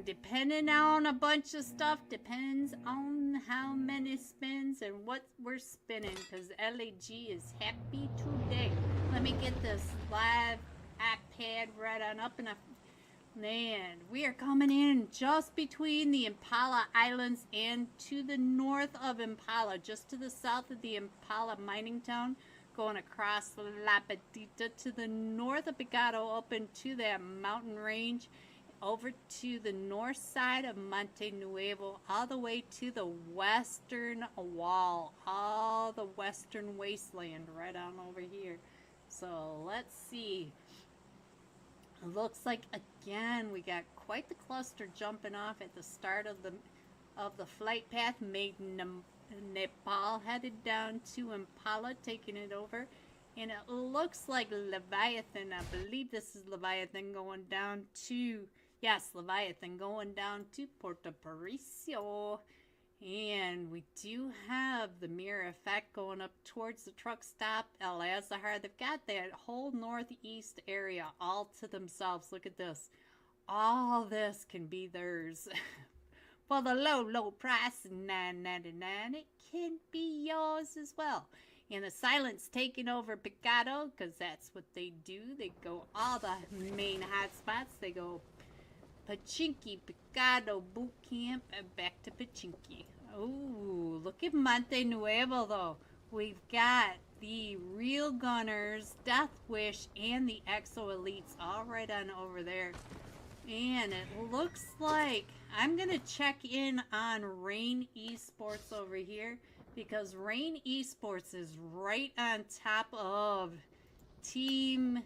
depending on a bunch of stuff, depends on how many spins and what we're spinning, because LAG is happy today. Let me get this live iPad right on up, and man, we are coming in just between the Impala Islands and to the north of Impala, just to the south of the Impala mining town, going across La Petita to the north of Picado up into that mountain range, over to the north side of Monte Nuevo, all the way to the western wall, all the western wasteland right on over here. So let's see. It looks like again we got quite the cluster jumping off at the start of the flight path. Made Nepal headed down to Impala, taking it over, and it looks like Leviathan. I believe this is Leviathan going down to, yes, Leviathan going down to Puerto Paricio. And we do have the mirror effect going up towards the truck stop, El Azahar. They've got that whole northeast area all to themselves. Look at this. All this can be theirs. For the low price of $9.99, it can be yours as well. And the silence taking over Picado, because that's what they do. They go all the main hot spots. They go Pachinki, Picado, Boot Camp, and back to Pachinki. Oh, look at Monte Nuevo, though. We've got the Real Gunners, Death Wish, and the Exo Elites all right on over there. And it looks like I'm going to check in on Rain Esports over here, because Rain Esports is right on top of Team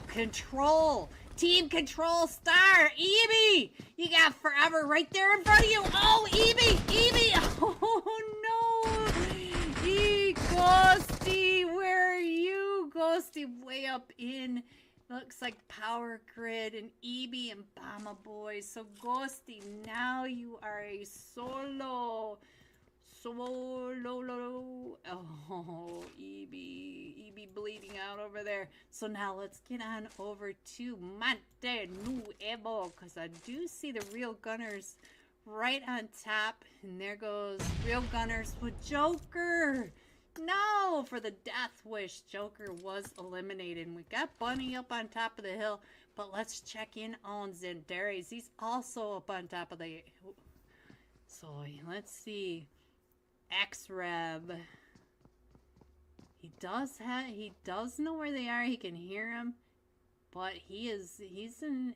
Control. Team Control Star. Evie! You got forever right there in front of you. Oh, Evie! Oh, no! Ghosty, where are you? Ghosty way up in, looks like Power Grid, and Evie and Bama Boy. So, Ghosty, now you are a solo. Oh, EB bleeding out over there. So now let's get on over to Monte Nuevo, because I do see the Real Gunners right on top. And there goes Real Gunners with Joker. No, for the Death Wish. Joker was eliminated. And we got Bunny up on top of the hill. But let's check in on Zendares. He's also up on top of the... So let's see. X-Reb. He does know where they are. He can hear them, but he's in.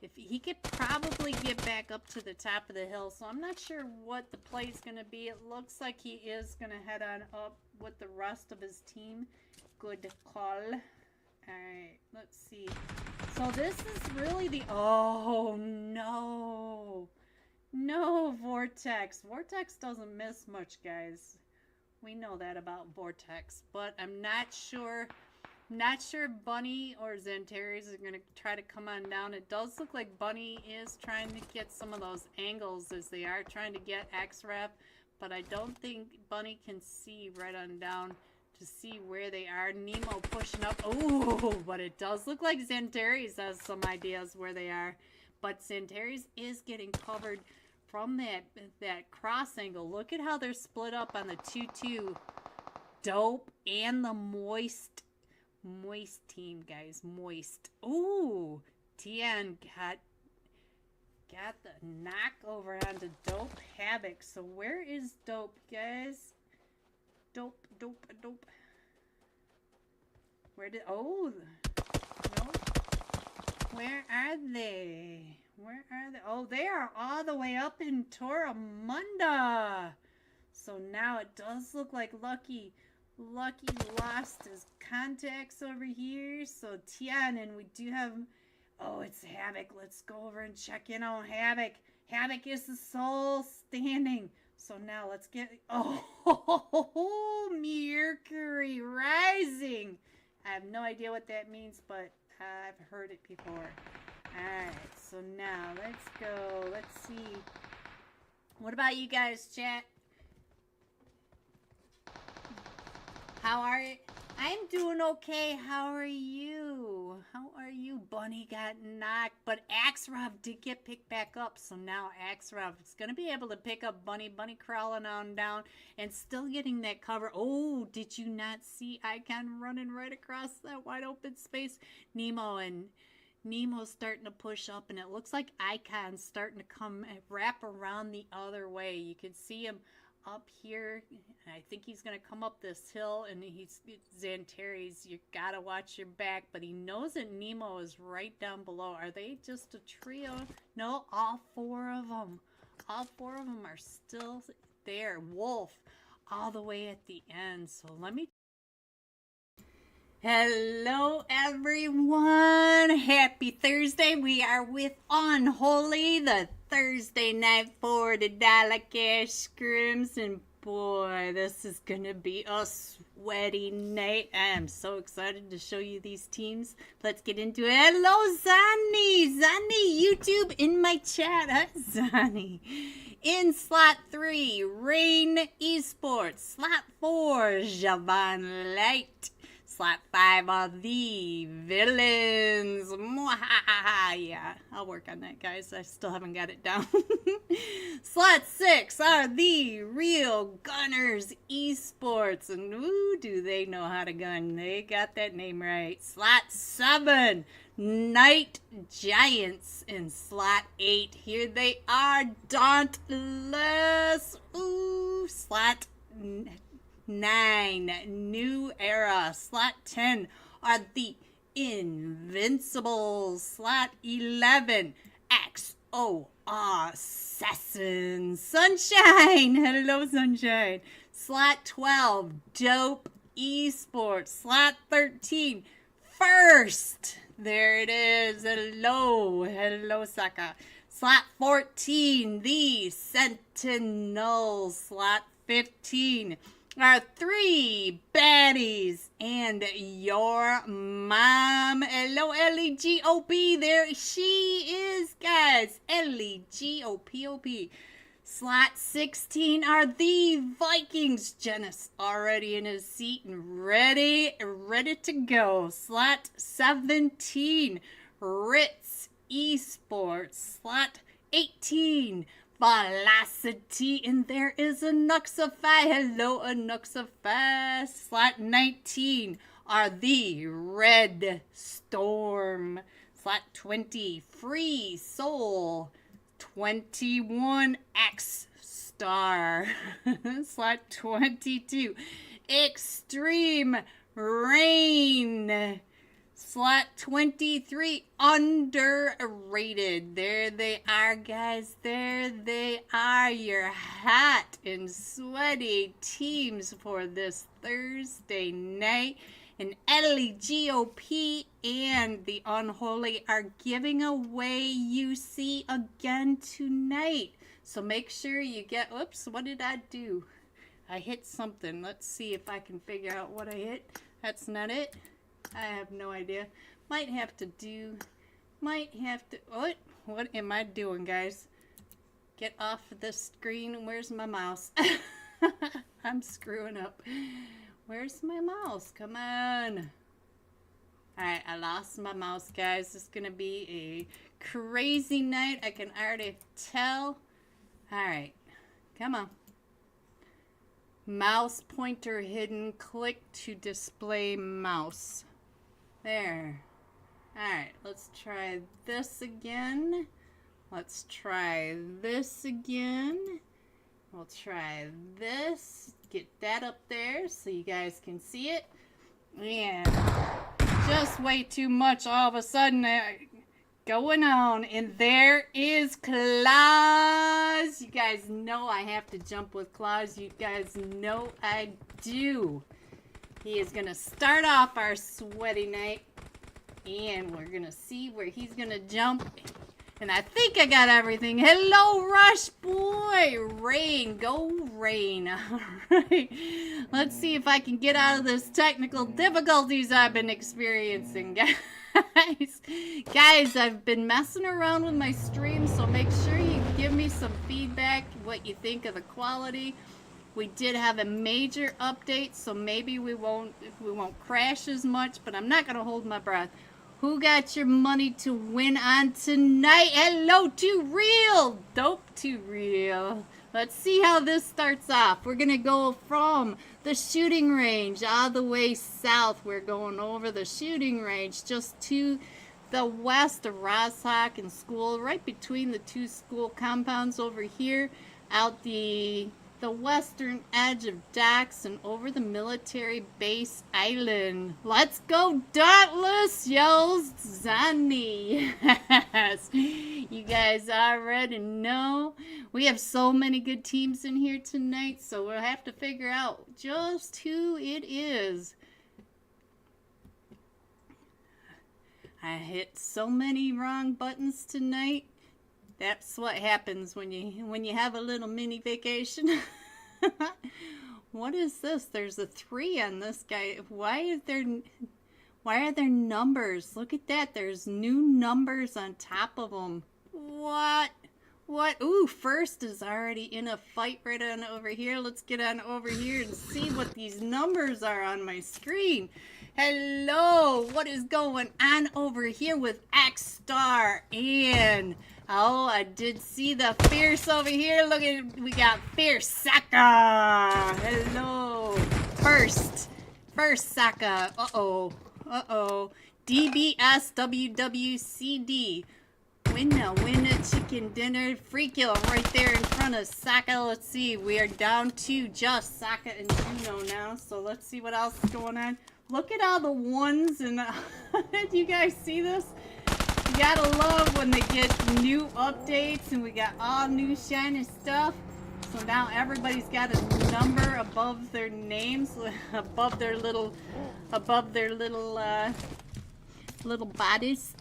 If he could probably get back up to the top of the hill, so I'm not sure what the play is going to be. It looks like he is going to head on up with the rest of his team. Good call. All right, let's see. So this is really the. Oh no. No, Vortex. Vortex doesn't miss much, guys. We know that about Vortex, but I'm not sure. Not sure if Bunny or Zendares are going to try to come on down. It does look like Bunny is trying to get some of those angles as they are trying to get X-Rep, but I don't think Bunny can see right on down to see where they are. Nemo pushing up. Oh, but it does look like Zendares has some ideas where they are. But Zendares is getting covered from that cross angle. Look at how they're split up on the 2-2. Dope and the Moist team, guys. Moist. Ooh, Tian got the knock over onto Dope Havoc. So where is Dope, guys? Dope. Where did... Oh, no. Where are they? Where are they? Oh, they are all the way up in Torremunda. So now it does look like Lucky lost his contacts over here. So Tian, and we do have... Oh, it's Havoc. Let's go over and check in on Havoc. Havoc is the sole standing. So now let's get... Oh, Mercury Rising. I have no idea what that means, but I've heard it before. Alright, so now let's go. Let's see. What about you guys, chat? How are you? I'm doing okay. How are you? How are you, Bunny got knocked, but Axrov did get picked back up. So now Axrov is going to be able to pick up Bunny. Bunny crawling on down and still getting that cover. Oh, did you not see Icon running right across that wide open space? Nemo's starting to push up, and it looks like Icon's starting to come and wrap around the other way. You can see him up here. I think he's going to come up this hill, and Xantares, you got to watch your back, but he knows that Nemo is right down below. Are they just a trio? No, all four of them. All four of them are still there. Wolf all the way at the end. So let me... Hello everyone, happy Thursday. We are with Unholy, the Thursday night $40 cash scrims, and boy, this is gonna be a sweaty night. I am so excited to show you these teams. Let's get into it. Hello Zani, YouTube in my chat. Hi Zani. In slot 3, Rain Esports. Slot 4, Javan Light. Slot 5 are the Villains. Yeah, I'll work on that, guys. I still haven't got it down. Slot 6 are the Real Gunners Esports. And ooh, do they know how to gun. They got that name right. Slot 7, Night Giants. In slot 8, here they are, Dauntless. Ooh, slot 9, New Era. Slot 10 are the Invincibles. Slot 11, XOR Assassin. Sunshine. Hello, Sunshine. Slot 12, Dope Esports. Slot 13, First. There it is. Hello. Hello, Saka. Slot 14, the Sentinel. Slot 15 are 3 baddies and your mom. Hello, L-E-G-O-P. There she is, guys. L-E-G-O-P-O-P. Slot 16 are the Vikings. Janice already in his seat and ready to go. Slot 17, Ritz Esports. Slot 18, Velocity, and there is a Nuxify. Hello, a Nuxify. Slot 19 are the Red Storm. Slot 20, Free Soul. 21, X Star. Slot 22, Extreme Rain. Slot 23, Underrated. There they are, guys. There they are, your hot and sweaty teams for this Thursday night. And LEGOP and the Unholy are giving away UC again tonight. So make sure you get... Oops, what did I do? I hit something. Let's see if I can figure out what I hit. That's not it. I have no idea. Might have to... What am I doing, guys? Get off the screen. Where's my mouse? I'm screwing up. Where's my mouse? Come on. Alright, I lost my mouse, guys. It's going to be a crazy night. I can already tell. Alright, come on. Mouse pointer hidden. Click to display mouse. There. Alright, let's try this again. Let's try this again. We'll try this. Get that up there so you guys can see it. And just way too much all of a sudden going on. And there is Claus. You guys know I have to jump with Claus. You guys know I do. He is going to start off our sweaty night. And we're going to see where he's going to jump. And I think I got everything. Hello, Rush Boy. Rain. Go Rain. All right. Let's see if I can get out of this technical difficulties I've been experiencing, guys. Guys, I've been messing around with my stream, so make sure you give me some feedback, what you think of the quality. We did have a major update, so maybe we won't crash as much, but I'm not going to hold my breath. Who got your money to win on tonight? Hello, Too Real. Dope, Too Real. Let's see how this starts off. We're going to go from the shooting range all the way south. We're going over the shooting range just to the west of Rosshawk and school, right between the two school compounds over here, out the western edge of docks and over the military base island. Let's go, Dauntless, yells Zanny. Yes, you guys already know. We have so many good teams in here tonight, so we'll have to figure out just who it is. I hit so many wrong buttons tonight. That's what happens when you have a little mini vacation. What is this? There's a 3 on this guy. Why are there numbers? Look at that. There's new numbers on top of them. What? Ooh, first is already in a fight right on over here. Let's get on over here and see what these numbers are on my screen. Hello, what is going on over here with X-Star and... Oh, I did see the Fierce over here. Look at, we got Fierce Saka. Hello. First Saka. Uh-oh. DBSWWCD. Win a chicken dinner. Free kill right there in front of Saka. Let's see. We are down to just Saka and Juno now. So let's see what else is going on. Look at all the ones. And do you guys see this? You gotta love when they get new updates and we got all new shiny stuff. So now everybody's got a number above their names, above their little bodies.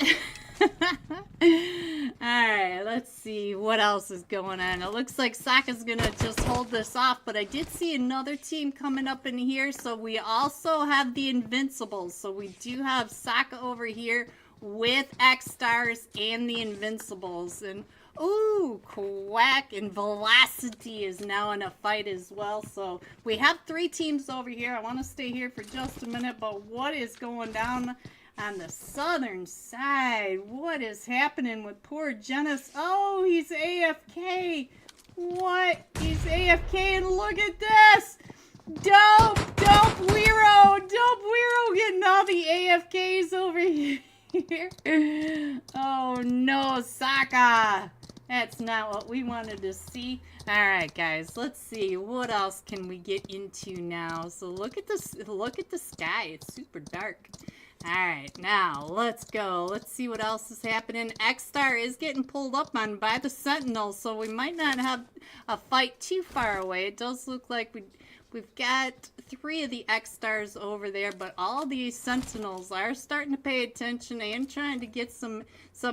Alright, let's see what else is going on. It looks like Saka's gonna just hold this off, but I did see another team coming up in here. So we also have the Invincibles. So we do have Saka over here with X-Stars and the Invincibles. And ooh, Quack and Velocity is now in a fight as well. So we have 3 teams over here. I want to stay here for just a minute, but what is going down on the southern side? What is happening with poor Genis? Oh, he's AFK. What? He's AFK, and look at this. Dope Weiro getting all the AFKs over here. Oh no, Saka. That's not what we wanted to see. Alright guys, let's see what else can we get into now. So look at this, look at the sky. It's super dark. Alright, now let's go. Let's see what else is happening. X-Star is getting pulled up on by the Sentinels, so we might not have a fight too far away. It does look like we've got 3 of the X-Stars over there, but all these Sentinels are starting to pay attention and trying to get some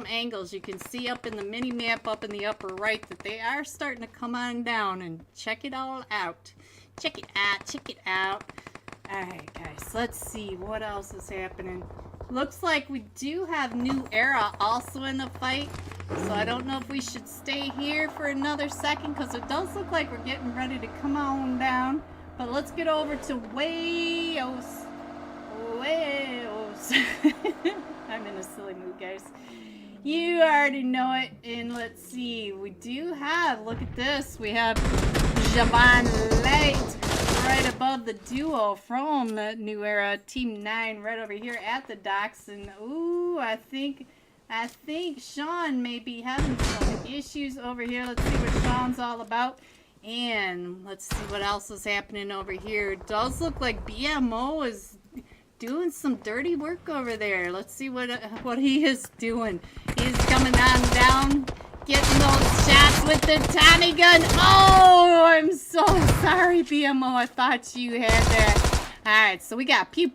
angles. You can see up in the mini-map up in the upper right that they are starting to come on down and check it all out. Check it out. Alright guys, let's see what else is happening. Looks like we do have New Era also in the fight, so I don't know if we should stay here for another second because it does look like we're getting ready to come on down. But let's get over to Wales. I'm in a silly mood, guys. You already know it. And let's see. We do have, look at this. We have Javan Light right above the duo from the New Era. Team 9 right over here at the docks. And, ooh, I think Sean may be having some issues over here. Let's see what Sean's all about. And let's see what else is happening over here. It does look like BMO is doing some dirty work over there. Let's see what he is doing. He's coming on down, getting those shots with the Tommy gun. Oh, I'm so sorry, BMO. I thought you had that. Alright, so we got Pew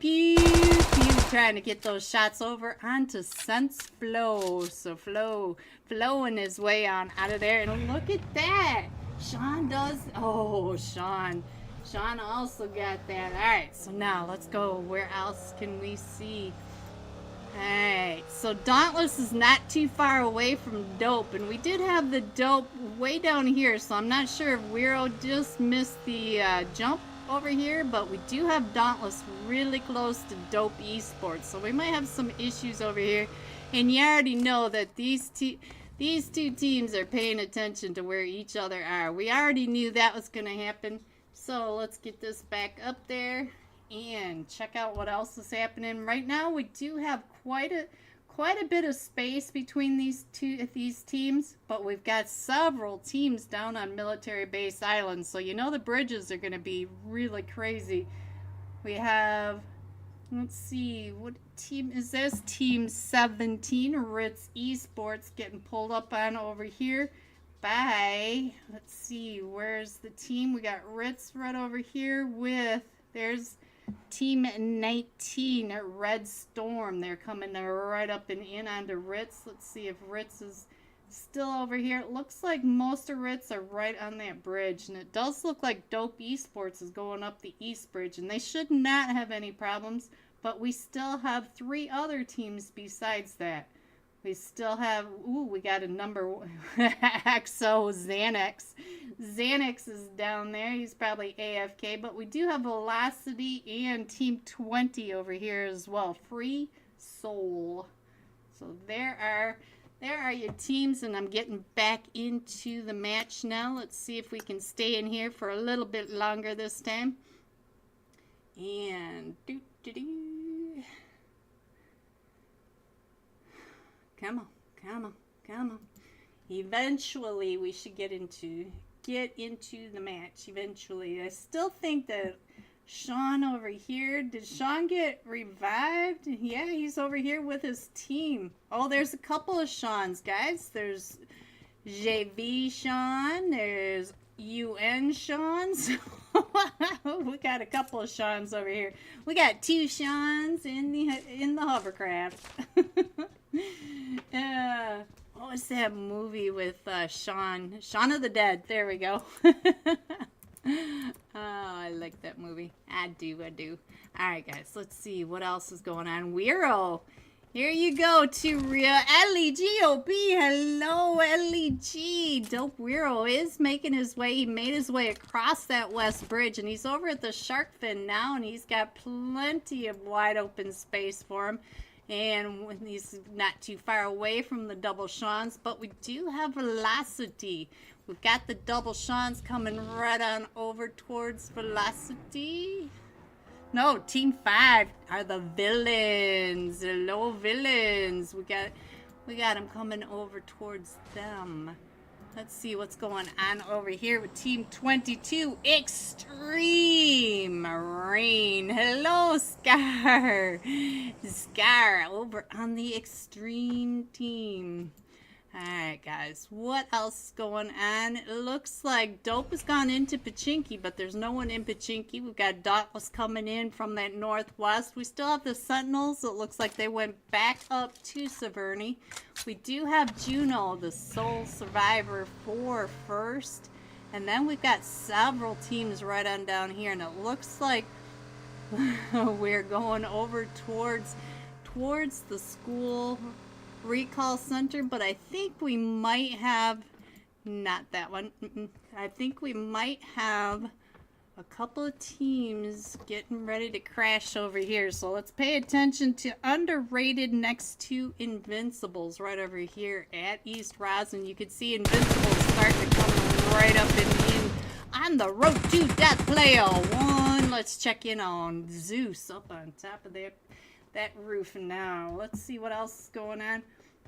trying to get those shots over onto Sense Flow. So flowing his way on out of there. And look at that. Sean does. Oh, Sean also got that. Alright, so now let's go. Where else can we see? Alright, so Dauntless is not too far away from Dope, and we did have the Dope way down here, so I'm not sure if Weiro just missed the jump over here, but we do have Dauntless really close to Dope Esports, so we might have some issues over here. And you already know that these two teams are paying attention to where each other are. We already knew that was going to happen. So let's get this back up there and check out what else is happening. Right now we do have quite a bit of space between these teams, but we've got several teams down on Military Base Island, so you know the bridges are going to be really crazy. We have, let's see, what team is this? Team 17, Ritz Esports, getting pulled up on over here by, let's see, where's the team? We got Ritz right over here with, there's Team 19, Red Storm. They're coming right up and in onto Ritz. Let's see if Ritz is still over here. It looks like most of Ritz are right on that bridge, and it does look like Dope Esports is going up the East Bridge, and they should not have any problems, but we still have 3 other teams besides that. We still have, ooh, we got a number XO Xanax. Xanax is down there. He's probably AFK, but we do have Velocity and Team 20 over here as well. Free Soul. So there are your teams, and I'm getting back into the match now. Let's see if we can stay in here for a little bit longer this time. And Come on, come on, come on. Eventually, we should get into the match. Eventually. I still think that Sean over here, did Sean get revived? Yeah, he's over here with his team. Oh, there's a couple of Seans, guys. There's JV Sean. There's UN Seans. We got a couple of Seans over here. We got 2 Seans in the hovercraft. What was that movie with Shaun of the Dead? There we go. Oh, I like that movie. I do. Alright, guys, let's see what else is going on. Weiro, here you go, to real LEGOP. Hello, LEG. Dope Weiro is making his way. He made his way across that west bridge, and he's over at the shark fin now, and he's got plenty of wide open space for him. And he's not too far away from the double Seans, but we do have Velocity. We've got the double Seans coming right on over towards Velocity. No, Team 5 are the villains. Hello, villains. We got them coming over towards them. Let's see what's going on over here with Team 22. Extreme Rain. Hello, Scar. Scar over on the Extreme team. Alright, guys. What else is going on? It looks like Dope has gone into Pachinki, but there's no one in Pachinki. We've got Dauntless coming in from that northwest. We still have the Sentinels. It looks like they went back up to Severny. We do have Juno, the sole survivor, for first. And then we've got several teams right on down here. And it looks like we're going over towards the school recall center, but I think we might have, not that one, I think we might have a couple of teams getting ready to crash over here, so let's pay attention to underrated next to Invincibles right over here at East Rosin. You can see Invincibles starting to come right up and in on the road to Death Player 1. Let's check in on Zeus up on top of that roof now. Let's see what else is going on.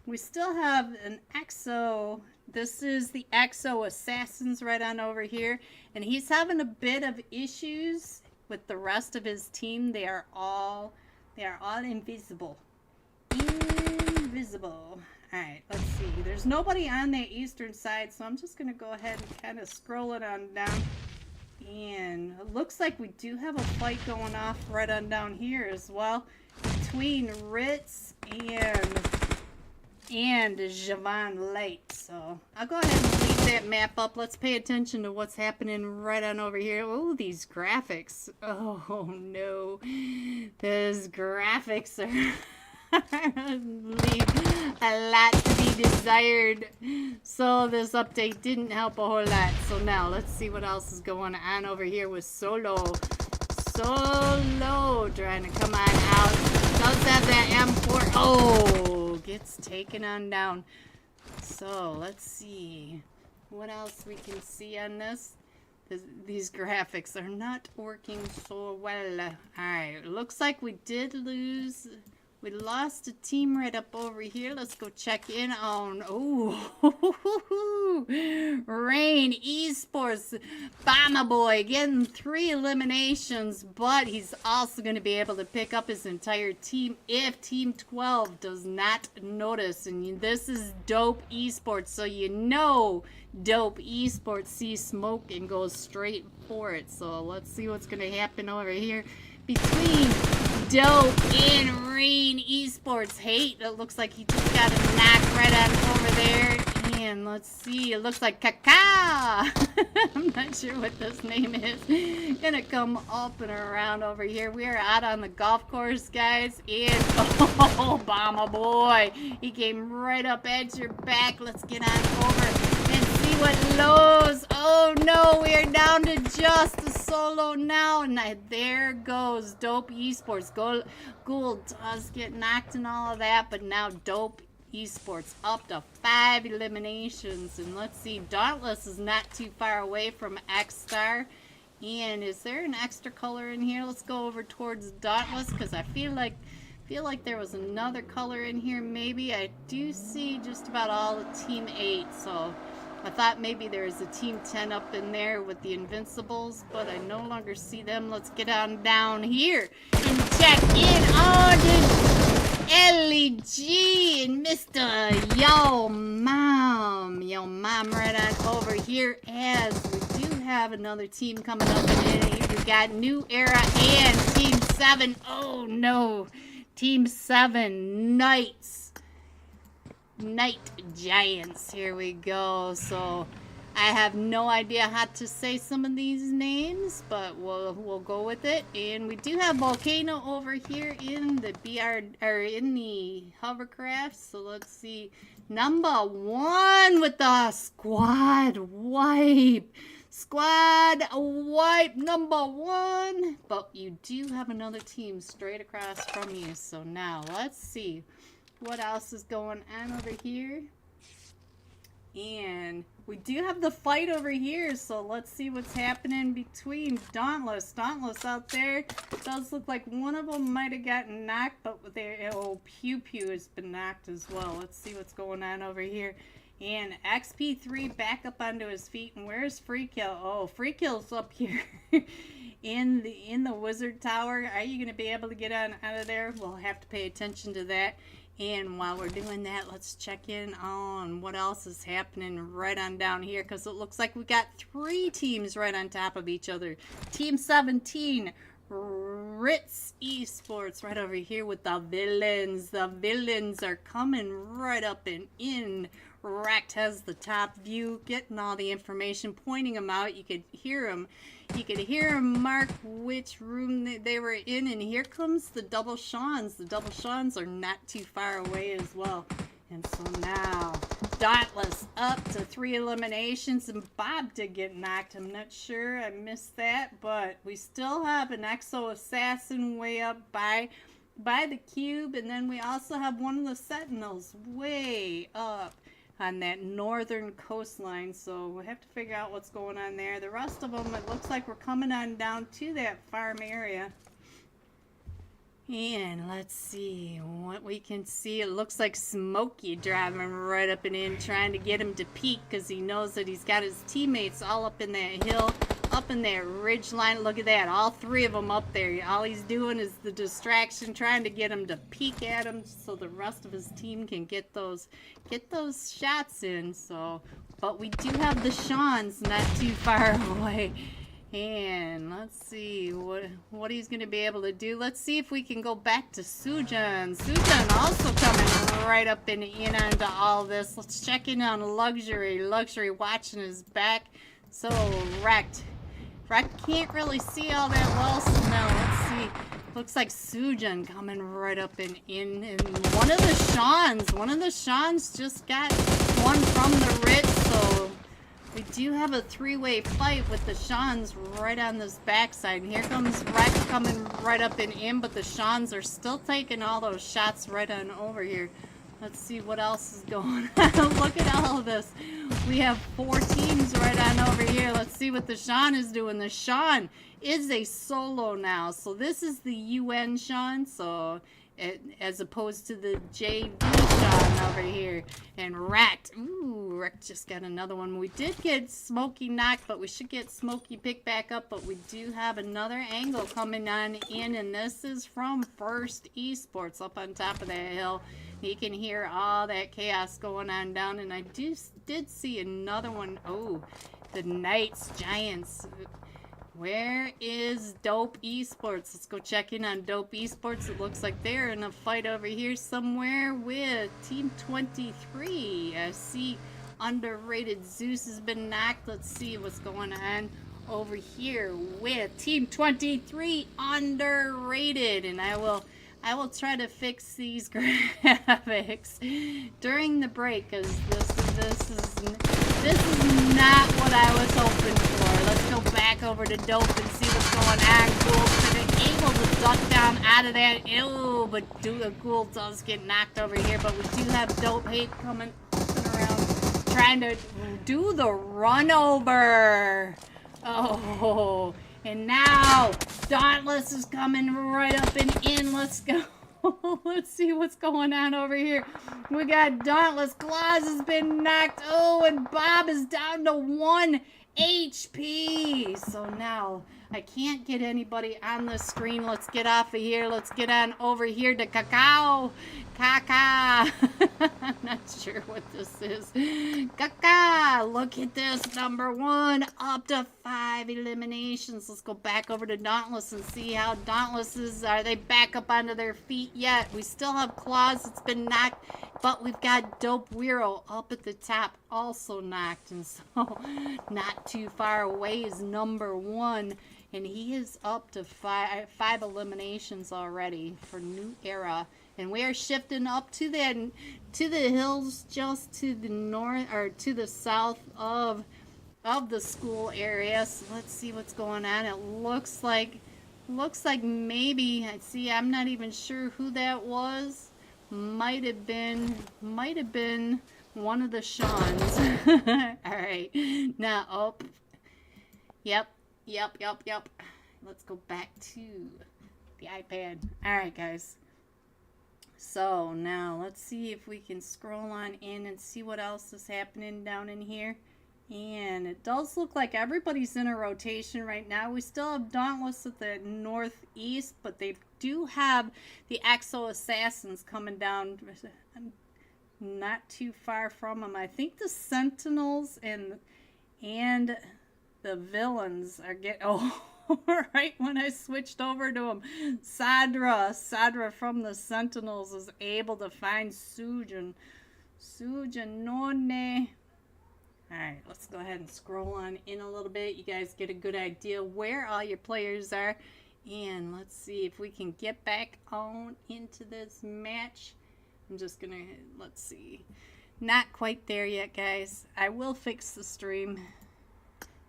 We still have an EXO. This is the EXO Assassins right on over here, and he's having a bit of issues with the rest of his team. They are all invisible. Invisible. Alright, let's see. There's nobody on the eastern side, so I'm just gonna go ahead and kind of scroll it on down. And it looks like we do have a fight going off right on down here as well, between Ritz and Javon Lake. So I'll go ahead and leave that map up. Let's pay attention to what's happening right on over here. Oh, these graphics. Oh no, those graphics are Leave a lot to be desired. So this update didn't help a whole lot. So now let's see what else is going on over here with Solo. Solo trying to come on out. Does have that M4. Oh, gets taken on down. So let's see what else we can see on this. These graphics are not working so well. Alright, looks like we did lose. We lost a team right up over here. Let's go check in on... Oh, Rain Esports. Bama Boy getting 3 eliminations, but he's also going to be able to pick up his entire team if Team 12 does not notice. And this is Dope Esports, so you know Dope Esports sees smoke and goes straight for it. So let's see what's going to happen over here between Dope and Rain Esports. Hate, it looks like he just got a knock right on over there. And let's see, it looks like Kaka. I'm not sure what this name is. Gonna come up and around over here. We are out on the golf course, guys. And oh, Obama boy, he came right up at your back. Let's get on over and see what lows. Oh no, we are down to just a solo now. And there goes Dope Esports. Gould does get knocked and all of that, but now Dope Esports up to 5 eliminations. And let's see, Dauntless is not too far away from X-Star. And is there an extra color in here? Let's go over towards Dauntless, because I feel like there was another color in here maybe. I do see just about all of Team 8, so I thought maybe there was a Team 10 up in there with the Invincibles, but I no longer see them. Let's get on down here and check in on LEG and Mr. Yo Mom right on over here, as we do have another team coming up in here. We got New Era and Team 7. Oh no, Team 7 Knights. Night Giants. Here we go. So I have no idea how to say some of these names, but we'll go with it. And we do have Volcano over here in the in the hovercraft. So let's see. Number 1 with the squad wipe. Squad wipe number 1. But you do have another team straight across from you. So now let's see what else is going on over here. And we do have the fight over here, so let's see what's happening between Dauntless out there. It does look like one of them might have gotten knocked, but Pew Pew has been knocked as well. Let's see what's going on over here. And XP3 back up onto his feet. And where's Free Kill? Oh, Free Kill's up here in the Wizard Tower. Are you going to be able to get out of there? We'll have to pay attention to that. And while we're doing that, let's check in on what else is happening right on down here, because it looks like we got 3 teams right on top of each other. Team 17, Ritz Esports, right over here with the villains. The villains are coming right up and in. Rect has the top view, getting all the information, pointing them out. You could hear them. You could hear them mark which room they were in, and here comes the double Shawns. The double Shawns are not too far away as well. And so now, Dauntless up to 3 eliminations, and Bob did get knocked. I'm not sure, I missed that, but we still have an Exo Assassin way up by the cube, and then we also have one of the Sentinels way up on that northern coastline, so we'll have to figure out what's going on there. The rest of them, it looks like we're coming on down to that farm area. And let's see what we can see. It looks like Smokey driving right up and in, trying to get him to peek, because he knows that he's got his teammates all up in that hill, up in that ridge line. Look at that, all 3 of them up there. All he's doing is the distraction, trying to get him to peek at him so the rest of his team can get those shots in. So, but we do have the Shawns not too far away. And let's see what he's going to be able to do. Let's see if we can go back to Sujan. Sujan also coming right up and in onto all this. Let's check in on Luxury. Luxury watching his back. So, Wrecked can't really see all that well, so now let's see Looks like Sujin coming right up and in. And one of the Seans just got one from the Ritz, so we do have a three-way fight with the Seans right on this backside. And here comes Rex coming right up and in, but the Seans are still taking all those shots right on over here. Let's see what else is going on. Look at all of this. We have 4 teams right on over here. Let's see what the Sean is doing. The Sean is a solo now. So this is the UN Sean. So as opposed to the JV Sean over here. And Rat. Ooh, Rat just got another one. We did get Smokey knocked, but we should get Smokey picked back up. But we do have another angle coming on in. And this is from First Esports up on top of that hill. You can hear all that chaos going on down, and I did see another one. Oh, the Knights Giants. Where is Dope Esports? Let's go check in on Dope Esports. It looks like they're in a fight over here somewhere with Team 23. I see underrated Zeus has been knocked. Let's see what's going on over here with Team 23 underrated, and I will try to fix these graphics during the break, because this is not what I was hoping for. Let's go back over to Dope and see what's going on. Ghoul's been able to duck down out of that. Ew, but Ghoul does get knocked over here. But we do have Dope Hate coming around, trying to do the run over. Oh. And now, Dauntless is coming right up and in. Let's go. Let's see what's going on over here. We got Dauntless. Claus has been knocked. Oh, and Bob is down to 1 HP. So now, I can't get anybody on the screen. Let's get off of here. Let's get on over here to Cacao. Caca. I'm not sure what this is. Caca. Look at this. #1. Up to 5 eliminations. Let's go back over to Dauntless and see how Dauntless is. Are they back up onto their feet yet? We still have Claus that's been knocked. But we've got Dope Wiro up at the top, also knocked. And so, not too far away is #1. And he is up to 5 eliminations already for New Era. And we are shifting up to the hills just to the north, or to the south of the school area. So let's see what's going on. It looks like maybe, I'm not even sure who that was. Might have been one of the Seans. All right, now up. Yep. Let's go back to the iPad. All right, guys. So now let's see if we can scroll on in and see what else is happening down in here. And it does look like everybody's in a rotation right now. We still have Dauntless at the northeast, but they do have the Exo Assassins coming down not too far from them. I think the Sentinels and the villains are getting... Oh, right when I switched over to him. Sadra from the Sentinels is able to find Sujin. Sujinone. Alright, let's go ahead and scroll on in a little bit. You guys get a good idea where all your players are. And let's see if we can get back on into this match. I'm just gonna, let's see. Not quite there yet, guys. I will fix the stream.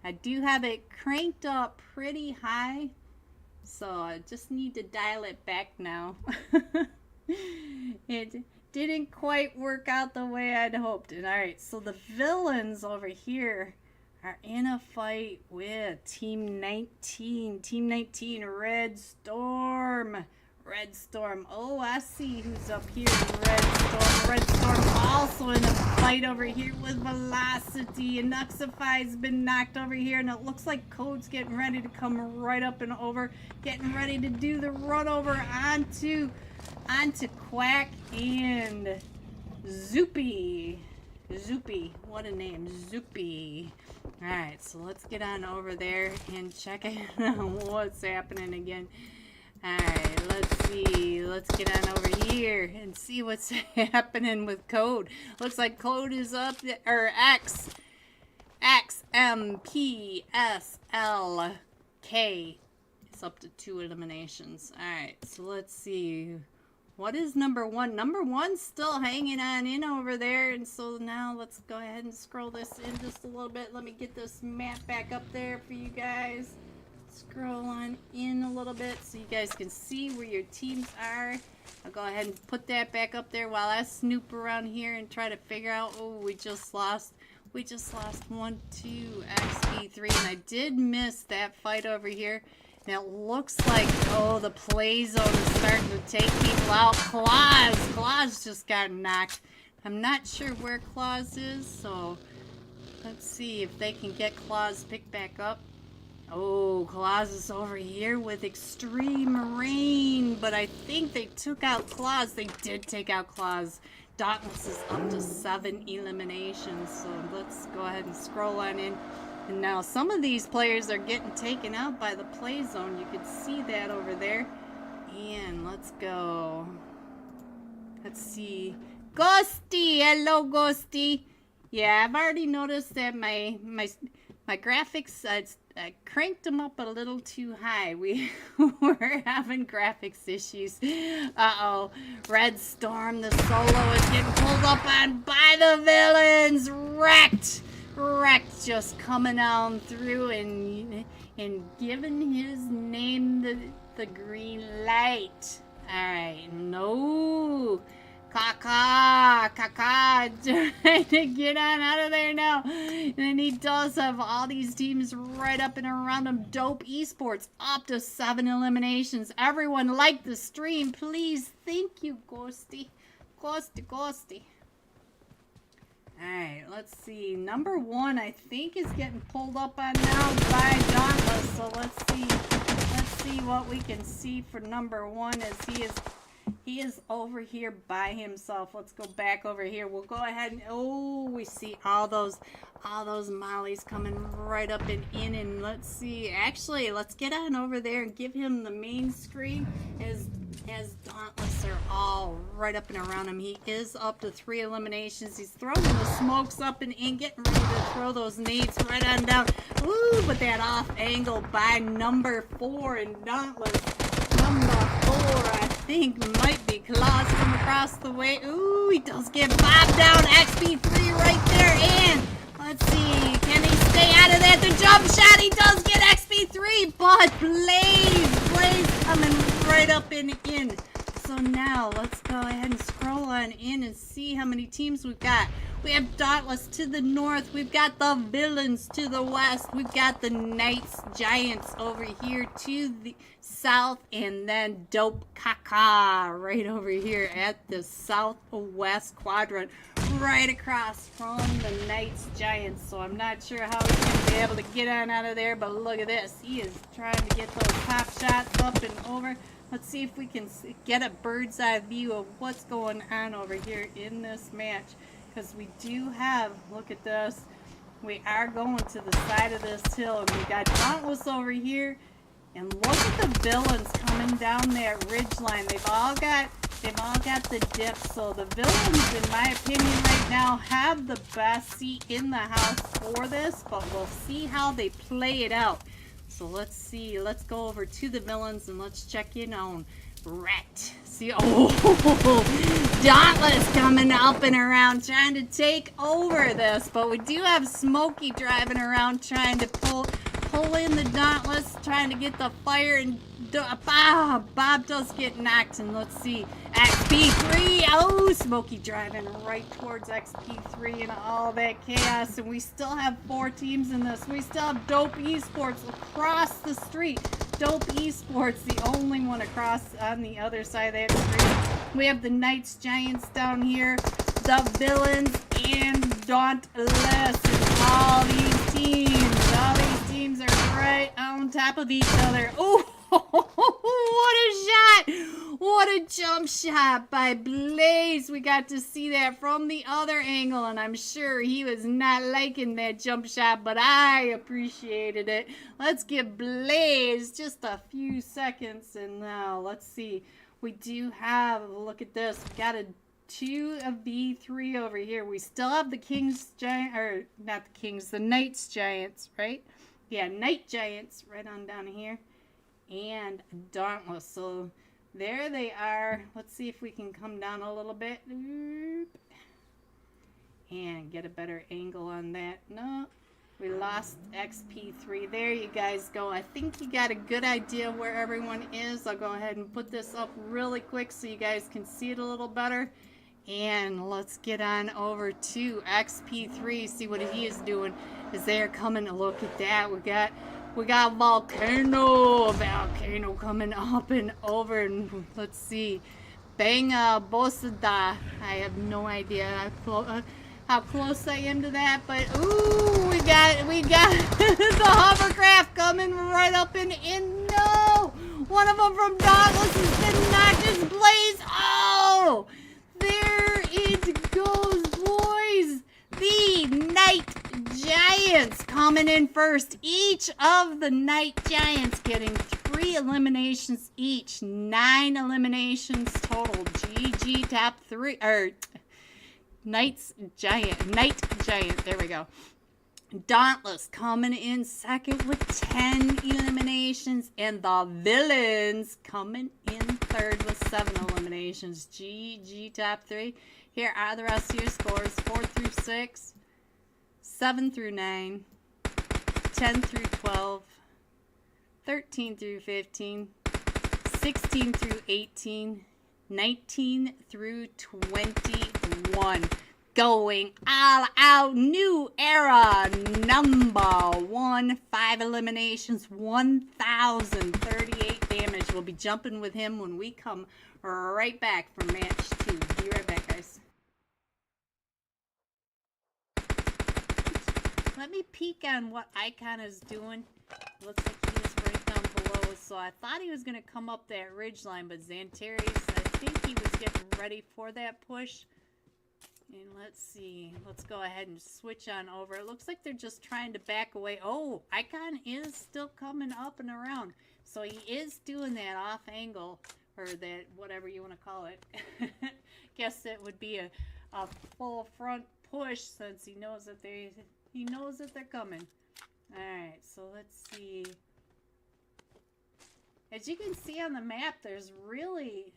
I do have it cranked up pretty high, so I just need to dial it back now. It didn't quite work out the way I'd hoped. And alright, so the villains over here are in a fight with Team 19. Team 19, Red Storm. Red Storm. Oh, I see who's up here. Red Storm. Red Storm also in a fight over here with Velocity. And Nuxify's been knocked over here. And it looks like Code's getting ready to come right up and over. Getting ready to do the run over onto Quack and Zoopy. Zoopy. What a name. Zoopy. Alright, so let's get on over there and check out what's happening again. Alright, let's see. Let's get on over here and see what's happening with Code. Looks like Code is up, or XMPSLK is it's up to 2 eliminations. Alright, so let's see. What is number 1? Number 1's still hanging on in over there. And so now let's go ahead and scroll this in just a little bit. Let me get this map back up there for you guys. Scroll on in a little bit so you guys can see where your teams are. I'll go ahead and put that back up there while I snoop around here and try to figure out. Oh, we just lost 1, 2, XP3, and I did miss that fight over here. And it looks like, oh, the play zone is starting to take people out. Claus just got knocked. I'm not sure where Claus is, so let's see if they can get Claus picked back up. Oh, Claus is over here with extreme rain, but I think they took out Claus. They did take out Claus. Dauntless is up to 7 eliminations, so let's go ahead and scroll on in. And now some of these players are getting taken out by the play zone. You can see that over there. And let's go. Let's see. Ghosty! Hello, Ghosty! Yeah, I've already noticed that my graphics, I cranked them up a little too high. We're having graphics issues. Uh-oh. Red Storm, the solo is getting pulled up on by the villains. Wrecked, just coming on through and giving his name the green light. Alright, no. Kaka, trying to get on out of there now. And he does have all these teams right up and around him. Dope Esports up to 7 eliminations. Everyone like the stream, please. Thank you, Ghosty. Ghosty. Alright, let's see. Number 1, I think, is getting pulled up on now by Dauntless. So let's see what we can see for number 1 as he is over here by himself. Let's go back over here. We'll go ahead and, oh, we see all those mollies coming right up and in. And let's see. Actually, let's get on over there and give him the main screen as Dauntless are all right up and around him. He is up to 3 eliminations. He's throwing the smokes up and in, getting ready to throw those nades right on down. Ooh, but that off angle by number 4 and Dauntless. Number 4, I think, might be Claus from across the way. Ooh, he does get bobbed down. XP3 right there. And let's see, can he stay out of that? The jump shot, he does get XP3, but Blaze coming right up and in. So now let's go ahead and scroll on in and see how many teams we've got. We have Dauntless to the north. We've got the Villains to the west. We've got the Knights Giants over here to the south. And then Dope Kaka right over here at the southwest quadrant. Right across from the Knights Giants. So I'm not sure how he's going to be able to get on out of there. But look at this. He is trying to get those top shots up and over. Let's see if we can get a bird's eye view of what's going on over here in this match. Because we do have, look at this, we are going to the side of this hill, and we got Dauntless over here, and look at the Villains coming down that ridge line. They've all got the dip, so the Villains, in my opinion right now, have the best seat in the house for this, but we'll see how they play it out. So let's see, let's go over to the Villains, and let's check in on Rat. See, oh, Dauntless coming up and around trying to take over this, but we do have Smokey driving around trying to pull in the Dauntless, trying to get the fire, and Bob does get knocked. And let's see, XP3, oh, Smokey driving right towards XP3 and all that chaos. And we still have 4 teams in this. We still have Dope Esports across the street. Dope Esports, the only one across on the other side of that street. We have the Knights Giants down here, the Villains, and Dauntless. And all these teams are right on top of each other. Oh, what a shot! What a jump shot by Blaze. We got to see that from the other angle, and I'm sure he was not liking that jump shot, but I appreciated it. Let's give Blaze just a few seconds, and now let's see. We do have, look at this, we got a 2 of V3 over here. We still have the Kings Giant, or not the Kings, the Knights Giants, right? Yeah, Knight Giants right on down here. and Dauntless. So there they are. Let's see if we can come down a little bit. And get a better angle on that. No, we lost XP3. There you guys go. I think you got a good idea where everyone is. I'll go ahead and put this up really quick so you guys can see it a little better. And let's get on over to XP3, see what he is doing. Is there coming? Look at that. We got Volcano coming up and over. And let's see. Banga Bosada. I have no idea how close I am to that, but ooh, we got the hovercraft coming right up in no! One of them from Dauntless has been knocked his blaze. Oh! There it goes, boys! The Night Giants coming in first. Each of the Night Giants getting 3 eliminations each. 9 eliminations total. GG top 3. Night Giant. There we go. Dauntless coming in second with 10 eliminations. And the Villains coming in third with 7 eliminations. GG top 3. Here are the rest of your scores. 4 through 6. 7 through 9. 10 through 12. 13 through 15. 16 through 18. 19 through 21. Going all out. New era. Number 1. 5 eliminations. 1,038 damage. We'll be jumping with him when we come right back for match 2. Be right back, guys. Let me peek on what Icon is doing. Looks like he is right down below. So I thought he was going to come up that ridge line, but Xantares, I think he was getting ready for that push. And let's see. Let's go ahead and switch on over. It looks like they're just trying to back away. Oh, Icon is still coming up and around. So he is doing that off angle, or that whatever you want to call it. Guess it would be a full front push since he knows that they're coming. Alright, so let's see. As you can see on the map, there's really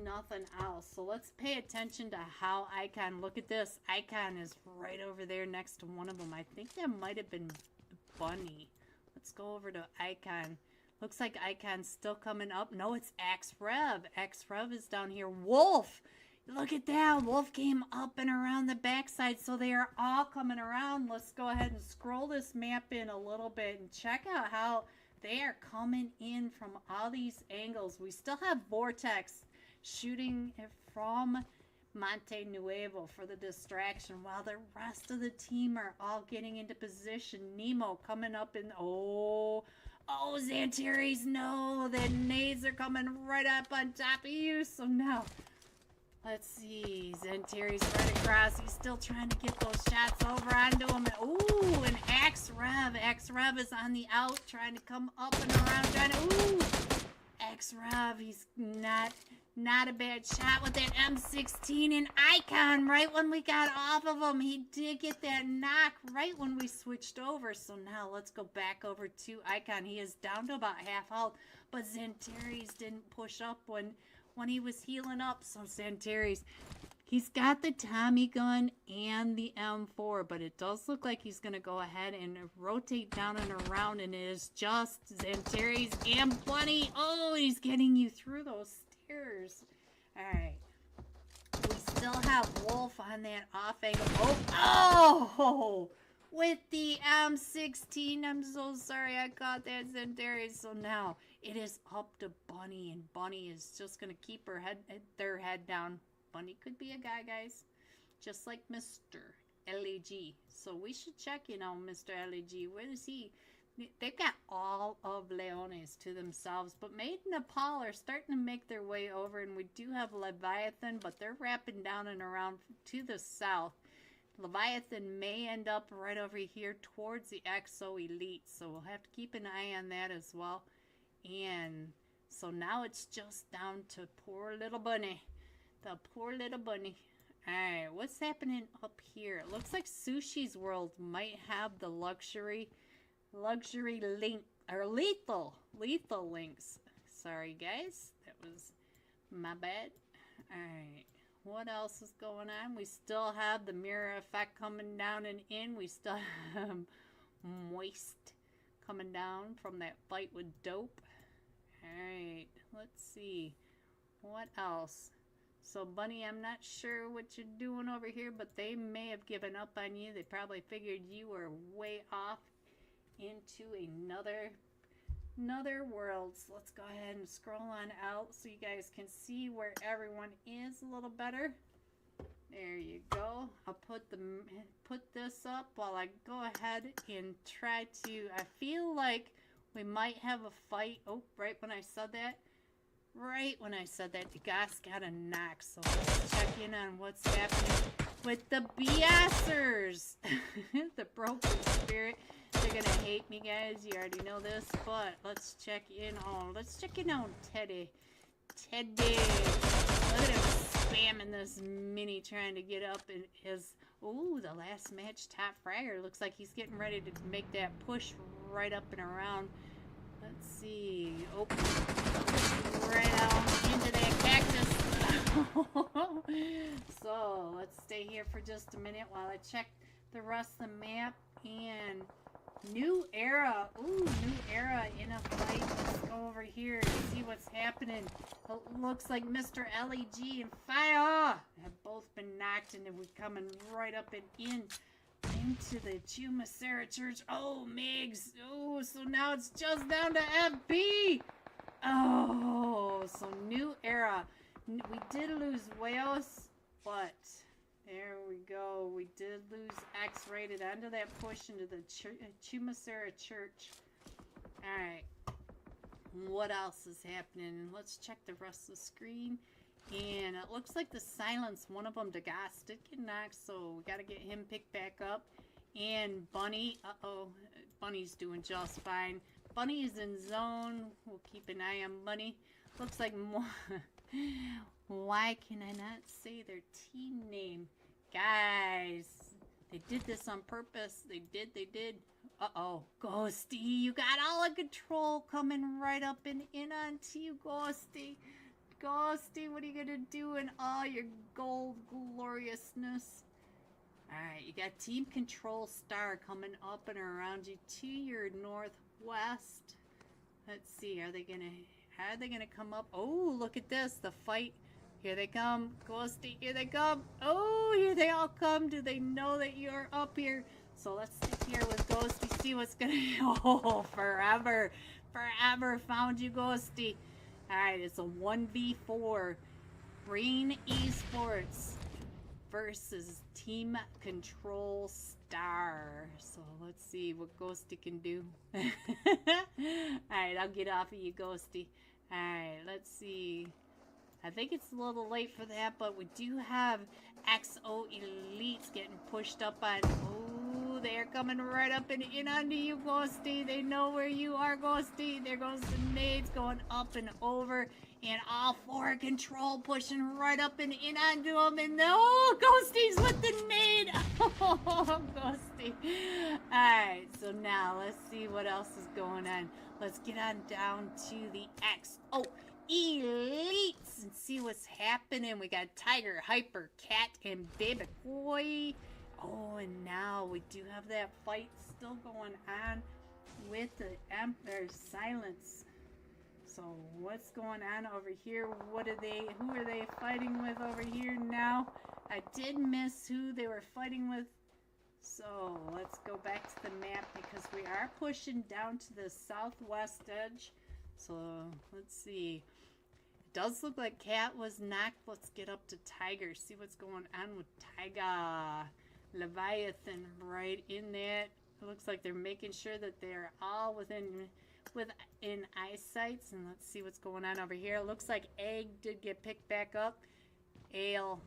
nothing else. So let's pay attention to how Icon, look at this. Icon is right over there next to one of them. I think that might have been Bunny. Let's go over to Icon. Looks like Icon's still coming up. No, it's X-Rev. X-Rev is down here. Wolf! Look at that. Wolf came up and around the backside, so they are all coming around. Let's go ahead and scroll this map in a little bit and check out how they are coming in from all these angles. We still have Vortex shooting from Monte Nuevo for the distraction while the rest of the team are all getting into position. Nemo coming up in... Oh, Xantares, no. The nades are coming right up on top of you. So now... Let's see, Xantares right across. He's still trying to get those shots over onto him. Ooh, and X-Rev. X-Rev is on the out, trying to come up and around. Ooh, X-Rev. He's not a bad shot with that M16. And Icon, right when we got off of him, he did get that knock right when we switched over. So now let's go back over to Icon. He is down to about half health, but Xantares didn't push up when he was healing up. So Xantares, he's got the Tommy gun and the M4, but it does look like he's going to go ahead and rotate down and around, and it is just Xantares and Bunny. Oh, he's getting you through those stairs. All right. We still have Wolf on that off angle. Oh, with the M16. I'm so sorry I caught that, Xantares. So now it is up to Bunny, and Bunny is just going to keep their head down. Bunny could be a guy, guys, just like Mr. LAG. So we should check, Mr. LAG. Where is he? They've got all of Leones to themselves, but Maid and Nepal are starting to make their way over, and we do have Leviathan, but they're wrapping down and around to the south. Leviathan may end up right over here towards the XO Elite, so we'll have to keep an eye on that as well. And so now it's just down to poor little Bunny. The poor little Bunny. Alright, what's happening up here? It looks like Sushi's World might have the luxury links or lethal links. Sorry guys, that was my bad. Alright, what else is going on? We still have the mirror effect coming down and in. We still have moist coming down from that fight with Dope. Alright, let's see. What else? So Bunny, I'm not sure what you're doing over here, but they may have given up on you. They probably figured you were way off into another world. So let's go ahead and scroll on out so you guys can see where everyone is a little better. There you go. I'll put this up while I go ahead and try to. I feel like we might have a fight. Oh, right when I said that. Right when I said that, the guys got a knock. So let's check in on what's happening with the BSers. The broken spirit. They're gonna hate me, guys. You already know this, but let's check in on. Let's check in on Teddy. Teddy. Look at him spamming this mini, trying to get up in his. Ooh, the last match top fragger. Looks like he's getting ready to make that push right up and around. Let's see. Oh, right out into that cactus. So let's stay here for just a minute while I check the rest of the map. And new era. Ooh, new era in a fight. Let's go over here and see what's happening. It looks like Mr. LEG and Fire have both been knocked, and we're coming right up and into the Chumacera Church. Oh, Migs. Oh, so now it's just down to FB. Oh, so new era. We did lose Wales, but there we go. We did lose X-rated under that push into the Chumacera Church. Alright. What else is happening? Let's check the rest of the screen. And it looks like the silence, one of them, Degas, did get knocked, so we got to get him picked back up. And Bunny, Bunny's doing just fine. Bunny is in zone. We'll keep an eye on Bunny. Looks like more. Why can I not say their team name? Guys, they did this on purpose. They did. Uh-oh. Ghosty, you got all the control coming right up and in onto you, Ghosty. Ghosty, what are you gonna do in all your gold gloriousness? Alright, you got Team Control Star coming up and around you to your northwest. Let's see, are they gonna come up? Oh, look at this, the fight. Here they come. Ghosty, here they come. Oh, here they all come. Do they know that you're up here? So let's stick here with Ghosty, see what's gonna. Oh, forever found you, Ghosty. Alright, it's a 1v4. Green Esports versus Team Control Star. So let's see what Ghosty can do. Alright, I'll get off of you, Ghosty. Alright, let's see. I think it's a little late for that, but we do have XO Elites getting pushed up on. Oh, they're coming right up and in onto you, Ghosty. They know where you are, Ghosty. There goes the nades going up and over. And all four control pushing right up and in onto them. And oh, Ghosty's with the nade. Oh, Ghosty. Alright, so now let's see what else is going on. Let's get on down to the XO Elites and see what's happening. We got Tiger, Hyper, Cat, and Baby Boy. Oh, and now we do have that fight still going on with the Emperor Silence. So what's going on over here? Who are they fighting with over here now? I did miss who they were fighting with. So let's go back to the map because we are pushing down to the southwest edge. So let's see. It does look like Cat was knocked. Let's get up to Tiger. See what's going on with Tiger. Leviathan right in that. It looks like they're making sure that they're all within eyesight. And let's see what's going on over here. It looks like Egg did get picked back up. Ale.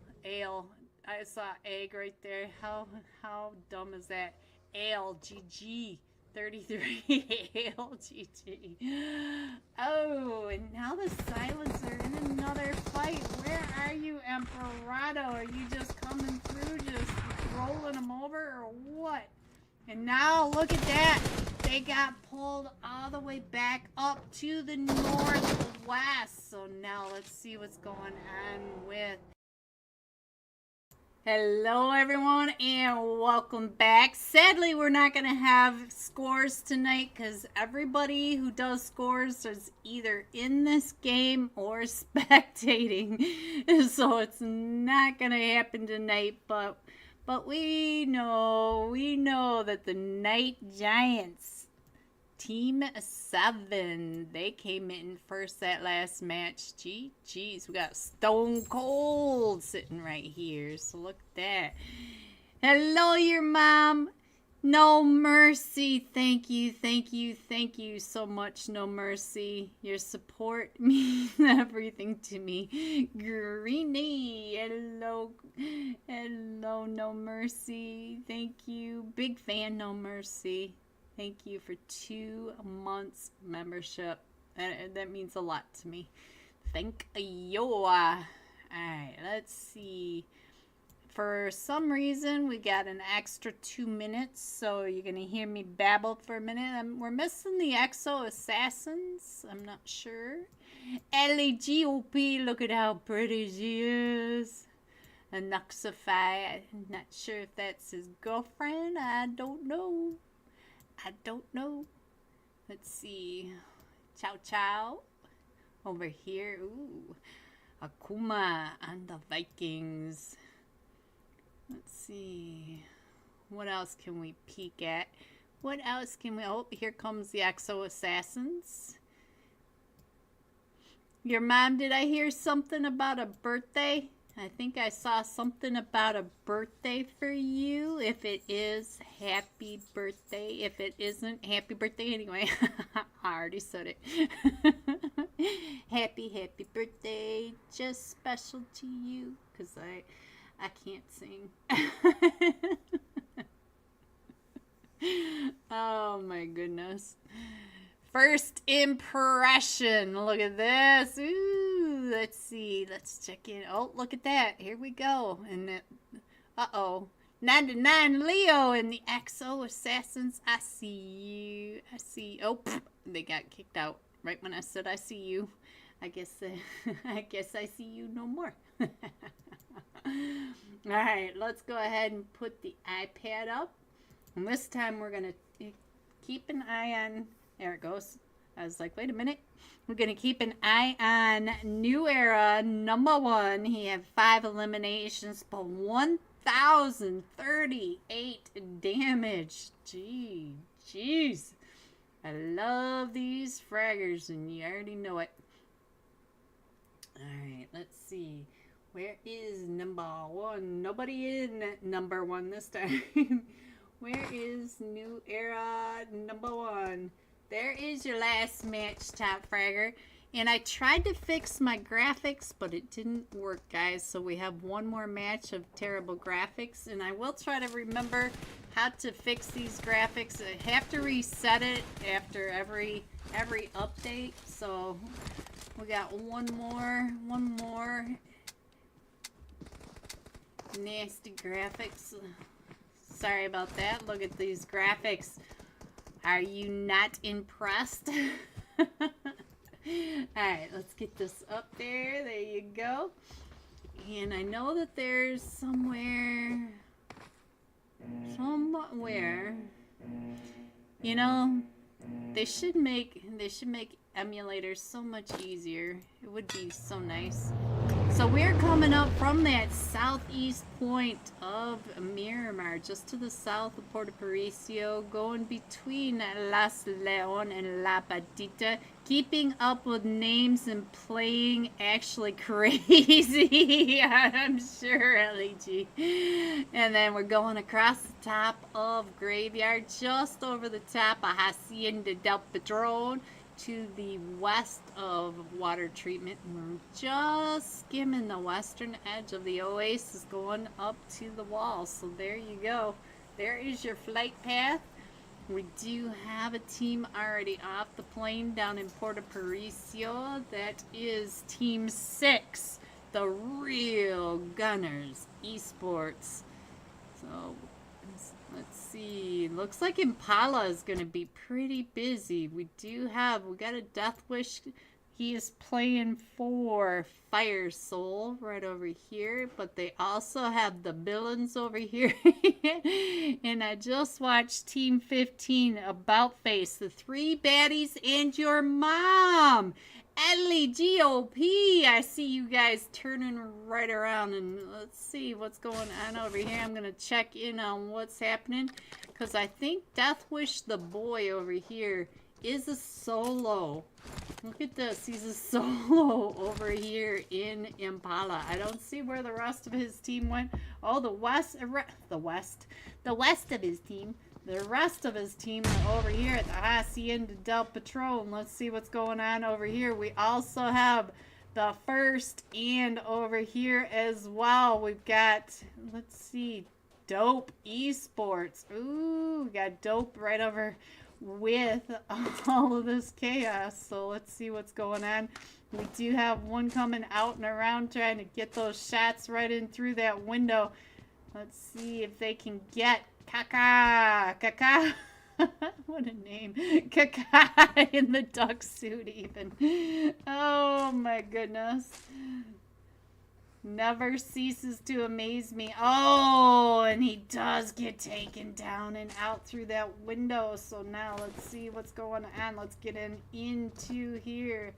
I saw Egg right there. How dumb is that? Ale, GG. 33 Ale, GG. Oh, and now the Silencer in another fight. Where are you, Emperado? Are you just coming through, just rolling them over, or what? And now, look at that. They got pulled all the way back up to the northwest. So now let's see what's going on with... Hello everyone and welcome back. Sadly, we're not going to have scores tonight because everybody who does scores is either in this game or spectating. So it's not going to happen tonight, but we know that the Night Giants, Team 7, they came in first that last match. Geez, we got Stone Cold sitting right here. So look at that. Hello, your mom. No Mercy. Thank you so much, No Mercy. Your support means everything to me. Greenie. Hello, No Mercy. Thank you. Big fan, No Mercy. Thank you for 2 months membership. That means a lot to me. Thank you. Alright, let's see. For some reason, we got an extra 2 minutes, so you're going to hear me babble for a minute. We're missing the Exo Assassins. I'm not sure. LAGOP, look at how pretty she is. Anuxify, I'm not sure if that's his girlfriend. I don't know. Let's see. Chow Chow. Over here. Ooh. Akuma and the Vikings. Let's see. What else can we peek at? What else can we... Oh, here comes the Exo Assassins. Your mom, did I hear something about a birthday? I think I saw something about a birthday for you. If it is, happy birthday. If it isn't, happy birthday anyway. I already said it. Happy birthday. Just special to you. Because I can't sing. Oh my goodness. First impression. Look at this. Ooh, let's see. Let's check in. Oh, look at that. Here we go. And uh-oh. 99 Leo and the Exo Assassins. I see you. I see. Oh, they got kicked out right when I said I see you. I guess I see you no more. All right, let's go ahead and put the iPad up. And this time we're going to keep an eye on... There it goes. I was like, wait a minute. We're going to keep an eye on New Era number 1. He had 5 eliminations, but 1,038 damage. Jeez. I love these fraggers, and you already know it. Alright, let's see. Where is number 1? Nobody in number 1 this time. Where is New Era number 1? There is your last match, Top Fragger. And I tried to fix my graphics, but it didn't work, guys. So we have one more match of terrible graphics. And I will try to remember how to fix these graphics. I have to reset it after every update. So we got one more nasty graphics. Sorry about that. Look at these graphics. Are you not impressed? Alright, let's get this up there. There you go. And I know that there's somewhere, you know, they should make emulators so much easier. It would be so nice. So we're coming up from that southeast point of Miramar, just to the south of Puerto Paraiso, going between Las Leon and La Patita, keeping up with names and playing actually crazy. I'm sure, LEG. And then we're going across the top of Graveyard, just over the top of Hacienda del Padrón, to the west of water treatment. We're just skimming the western edge of the oasis, going up to the wall. So there you go. There is your flight path. We do have a team already off the plane down in Puerto Paraiso. That is Team 6, the Real Gunners Esports. So let's see. Looks like Impala is going to be pretty busy. We got a Death Wish. He is playing for Fire Soul right over here, but they also have the villains over here. And I just watched Team 15 About Face, the 3 baddies and your mom. Ellie GOP, I see you guys turning right around, and let's see what's going on over here. I'm going to check in on what's happening, because I think Death Wish the boy over here is a solo. Look at this, he's a solo over here in Impala. I don't see where the rest of his team went. Oh, the west of his team. The rest of his team are over here at the Hacienda del Patron. Let's see what's going on over here. We also have the first and over here as well. We've got, let's see, Dope Esports. Ooh, we got Dope right over with all of this chaos. So let's see what's going on. We do have one coming out and around trying to get those shots right in through that window. Let's see if they can get Kaka. What a name. Kaka in the duck suit even. Oh my goodness. Never ceases to amaze me. Oh, and he does get taken down and out through that window. So now let's see what's going on. Let's get into here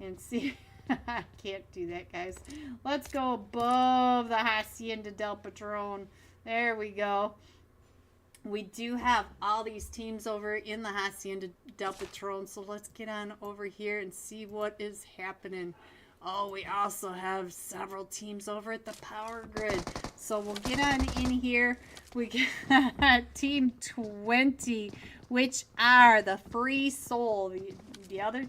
and see. I can't do that, guys. Let's go above the Hacienda del Patron. There we go. We do have all these teams over in the Hacienda del Patron, so let's get on over here and see what is happening. Oh, we also have several teams over at the Power Grid, so we'll get on in here. We got Team 20, which are the Free Soul, the other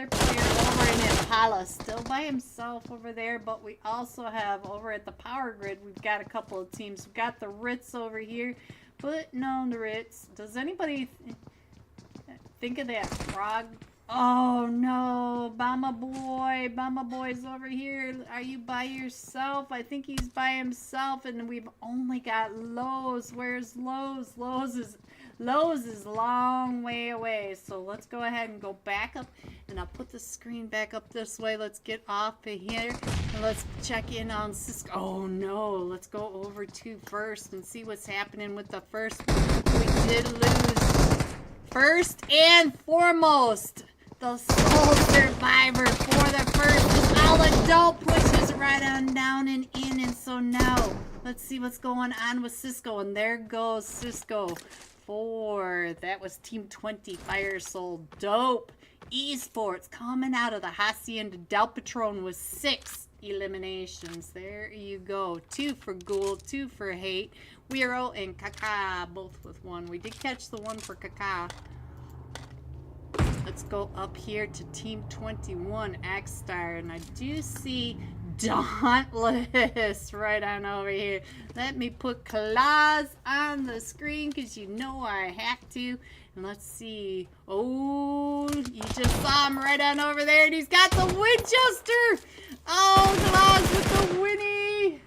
player over in Impala, still by himself over there, but we also have over at the Power Grid, we've got a couple of teams. We've got the Ritz over here. But no, the Ritz. Does anybody think of that frog? Oh no, Bama Boy's over here. Are you by yourself? I think he's by himself, and we've only got Lowe's. Where's Lowe's? Lowe's is a long way away. So let's go ahead and go back up, and I'll put the screen back up this way. Let's get off of here, and let's check in on Cisco. Oh no, let's go over to first and see what's happening with the first. We did lose. First and foremost, the sole survivor for the first is all the dope pushes right on down and in. And so now, let's see what's going on with Cisco. And there goes Cisco. That was Team 20 Fire Soul. Dope Esports coming out of the Hacienda del Patron with 6 eliminations. There you go. 2 for Ghoul, 2 for Hate. Weiro and Kaka both with 1. We did catch the 1 for Kaka. Let's go up here to Team 21 X-Star, and I do see Dauntless right on over here. Let me put Claws on the screen because you know I have to. And let's see. Oh, you just saw him right on over there, and he's got the Winchester. Oh, Claws with the Winnie.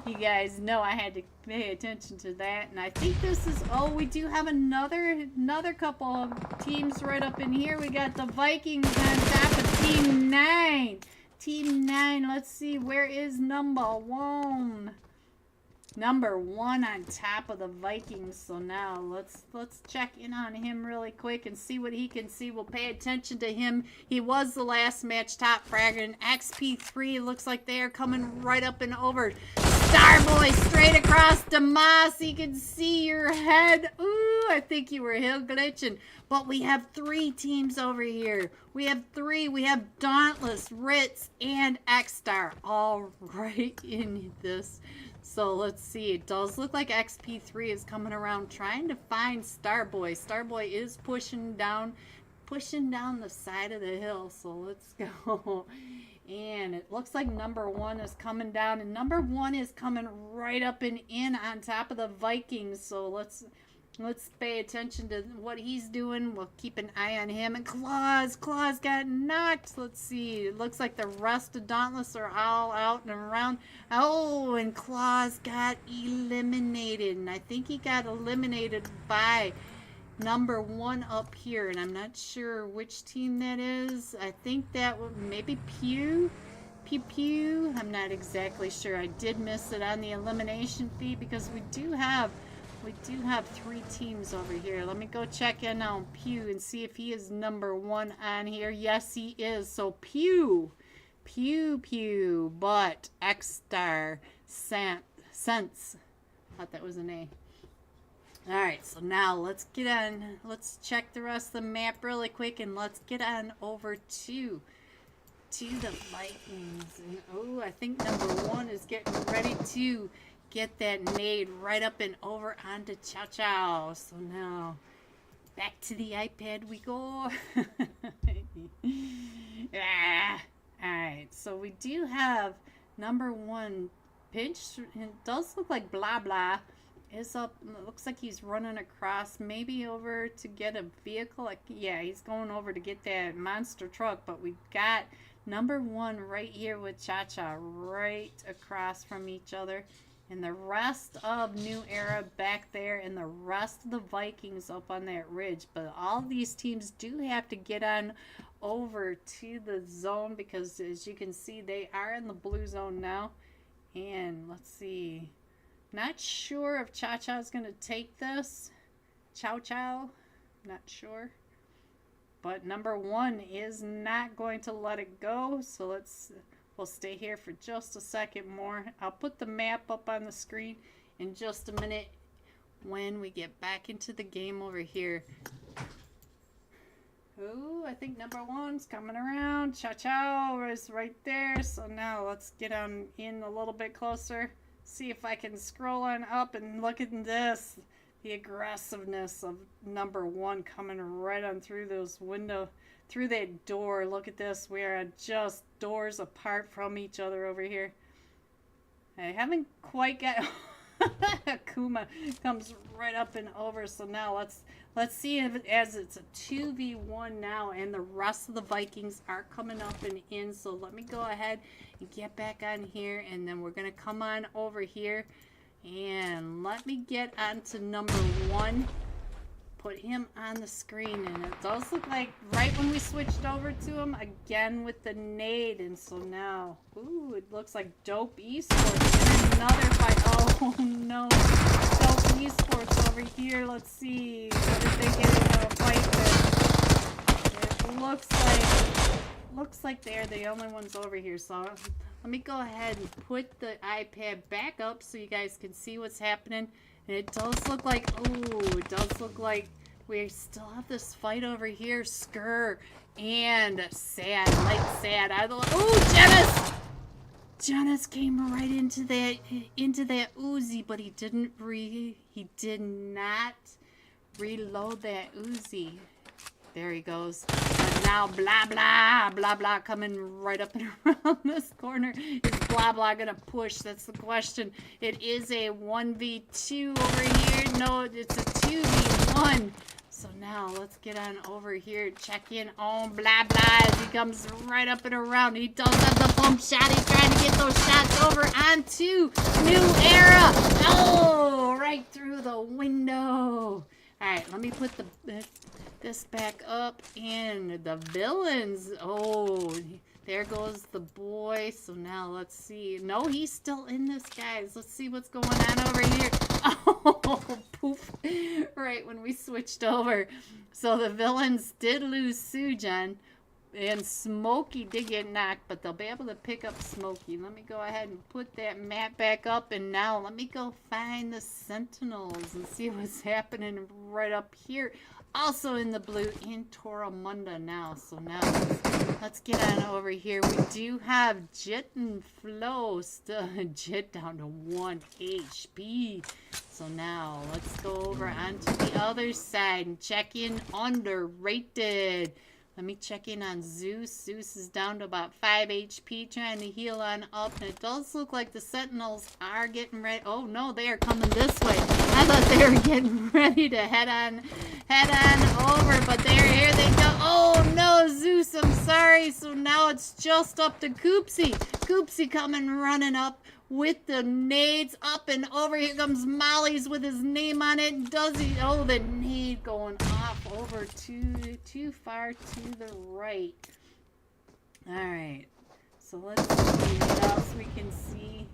You guys know I had to pay attention to that, and I think this is, oh, we do have another couple of teams right up in here. We got the Vikings on top of Team 9. Team 9, let's see, where is number 1? Number 1 on top of the Vikings. So now let's check in on him really quick and see what he can see. We'll pay attention to him. He was the last match top fragger, and XP3 looks like they are coming right up and over. Starboy straight across Damas. You can see your head. Ooh, I think you were hill glitching. But we have 3 teams over here. We have 3. We have Dauntless, Ritz, and X-Star all right in this. So let's see. It does look like XP3 is coming around trying to find Starboy. Starboy is pushing down the side of the hill. So let's go. And it looks like number 1 is coming down, and number 1 is coming right up and in on top of the Vikings. So let's Let's pay attention to what he's doing. We'll keep an eye on him. And Claus got knocked. Let's see. It looks like the rest of Dauntless are all out and around. Oh, and Claus got eliminated. And I think he got eliminated by number 1 up here. And I'm not sure which team that is. I think that would maybe Pew. I'm not exactly sure. I did miss it on the elimination feed because we do have 3 teams over here. Let me go check in on Pew and see if he is number 1 on here. Yes, he is. So Pew. But X-Star Sense. Thought that was an A. Alright, so now let's get on. Let's check the rest of the map really quick and let's get on over to the Vikings. And oh, I think number 1 is getting ready to get that nade right up and over onto Chow Chow. So now, back to the iPad we go. Alright, so we do have number 1 Pinch. It does look like Blah Blah is up. It looks like he's running across, maybe over to get a vehicle. Like, yeah, he's going over to get that monster truck. But we got number 1 right here with Cha Cha right across from each other. And the rest of New Era back there, and the rest of the Vikings up on that ridge. But all these teams do have to get on over to the zone because, as you can see, they are in the blue zone now. And let's see. Not sure if Cha Cha is going to take this. Chow Chow. Not sure. But number 1 is not going to let it go. So we'll stay here for just a second more. I'll put the map up on the screen in just a minute when we get back into the game over here. Ooh, I think number 1's coming around. Chow Chow is right there. So now let's get on in a little bit closer. See if I can scroll on up and look at this. The aggressiveness of number 1 coming right on through those windows. Through that door. Look at this. We are just doors apart from each other over here. I haven't quite got Akuma comes right up and over. So now let's see if as it's a 2v1 now, and the rest of the Vikings are coming up and in. So let me go ahead and get back on here, and then we're gonna come on over here and let me get onto number 1. Put him on the screen, and it does look like right when we switched over to him again with the nade. And so now, ooh, it looks like Dope Esports in another fight. Oh no, Dope Esports over here. Let's see, what did they get into a fight with? It looks like they're the only ones over here. So let me go ahead and put the iPad back up so you guys can see what's happening. And it does look like, ooh, it does look like we still have this fight over here. Skur and Sad, like Sad. Ooh, Janice came right into that Uzi, but he did not reload that Uzi. There he goes. And now blah blah coming right up and around this corner. Is blah gonna push? That's the question. It is a 1v2 over here. No, it's a 2v1. So now let's get on over here. Check in on blah as he comes right up and around. He does have the bump shot. He's trying to get those shots over onto New Era. Oh, right through the window. Alright, let me put this back up, and the villains. Oh, there goes the boy. So now let's see. No, he's still in this, guys. Let's see what's going on over here. Oh, poof. Right when we switched over. So the villains did lose Sujan, and Smokey did get knocked, but they'll be able to pick up Smokey. Let me go ahead and put that map back up, and now let me go find the Sentinels and see what's happening right up here. Also in the blue in Toramunda now. So now let's get on over here. We do have Jit and Flo still. Jit down to 1 HP. So now let's go over onto the other side and check in underrated. Let me check in on Zeus. Zeus is down to about 5 HP, trying to heal on up. And it does look like the Sentinels are getting ready. Oh no, they are coming this way. I thought they were getting ready to head on over, but here they go. Oh no, Zeus, I'm sorry. So now it's just up to Koopsie. Koopsie coming running up with the nades up and over. Here comes Molly's with his name on it. Does he? Oh, the nade going off over too far to the right. Alright. So let's see what else we can see.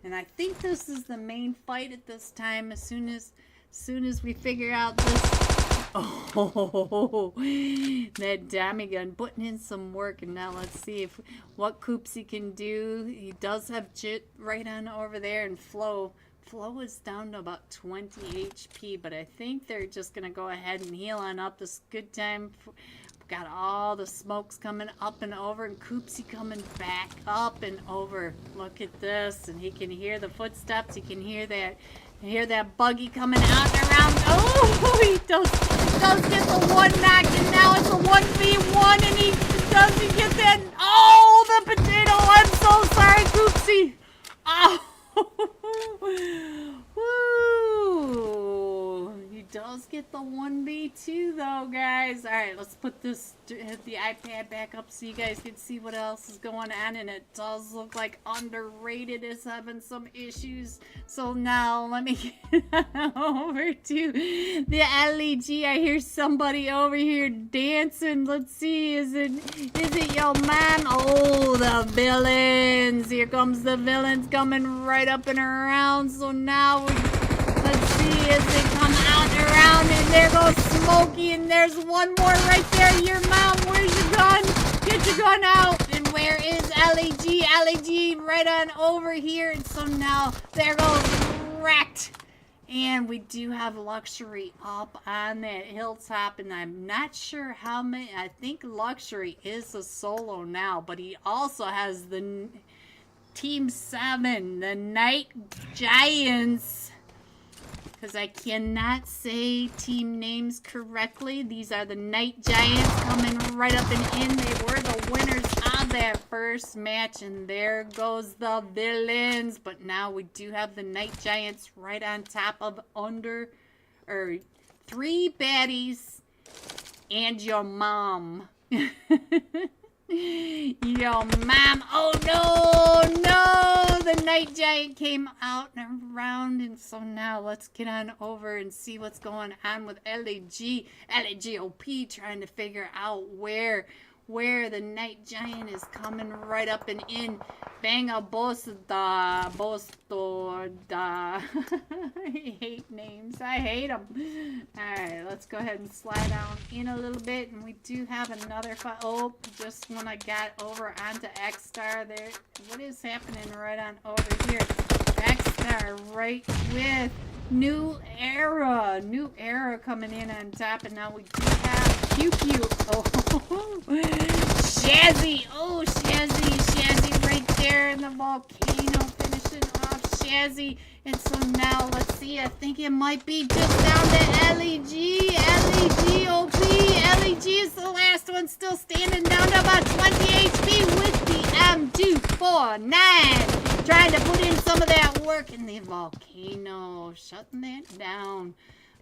And I think this is the main fight at this time. As soon as we figure out this. Oh, that Tommy gun putting in some work. And now let's see what Koopsie can do. He does have Jit right on over there, and Flo is down to about 20 HP, but I think they're just gonna go ahead and heal on up. This good time. Got all the smokes coming up and over, and Koopsie coming back up and over. Look at this, and he can hear the footsteps. He can hear that buggy coming out and around. Oh, he does get the one knock, and now it's a 1v1, and he get that. Oh, the potato. I'm so sorry, Koopsie. Oh. Woo. He does get the 1v2 though, guys. Alright, let's put the iPad back up so you guys can see what else is going on. And it does look like Underrated is having some issues. So now let me get over to the LEG. I hear somebody over here dancing. Let's see, is it your man? Oh, the villains. Here comes the villains coming right up and around. So now let's see as they come out and around, and there goes Smokey, and there's one more right there. Your mom, where's your gun? Get your gun out. And where is LEG? LEG right on over here. And so now there goes Wrecked. And we do have Luxury up on that hilltop, and I'm not sure how many. I think Luxury is a solo now, but he also has the Team 7, the Night Giants. Because I cannot say team names correctly. These are the Night Giants coming right up and in. They were the winners of that first match. And there goes the villains. But now we do have the Night Giants right on top of three baddies and your mom. Yo, mom. Oh, no. The Night Giant came out and around. And so now let's get on over and see what's going on with LAG. LAG OP trying to figure out where the Night Giant is coming right up and in. Banga bosta. I hate names. I hate them. Alright, let's go ahead and slide down in a little bit. And we do have another fight. Oh, just when I got over onto X-Star there. What is happening right on over here? X-Star right with New Era. New Era coming in on top. And now we do have Pew Pew. Oh, Shazzy. Oh, Shazzy right there in the volcano finishing off Shazzy. And so now let's see. I think it might be just down to LEG. LEG OP. LEG is the last one still standing down to about 20 HP with the M249. Trying to put in some of that work in the volcano. Shutting that down.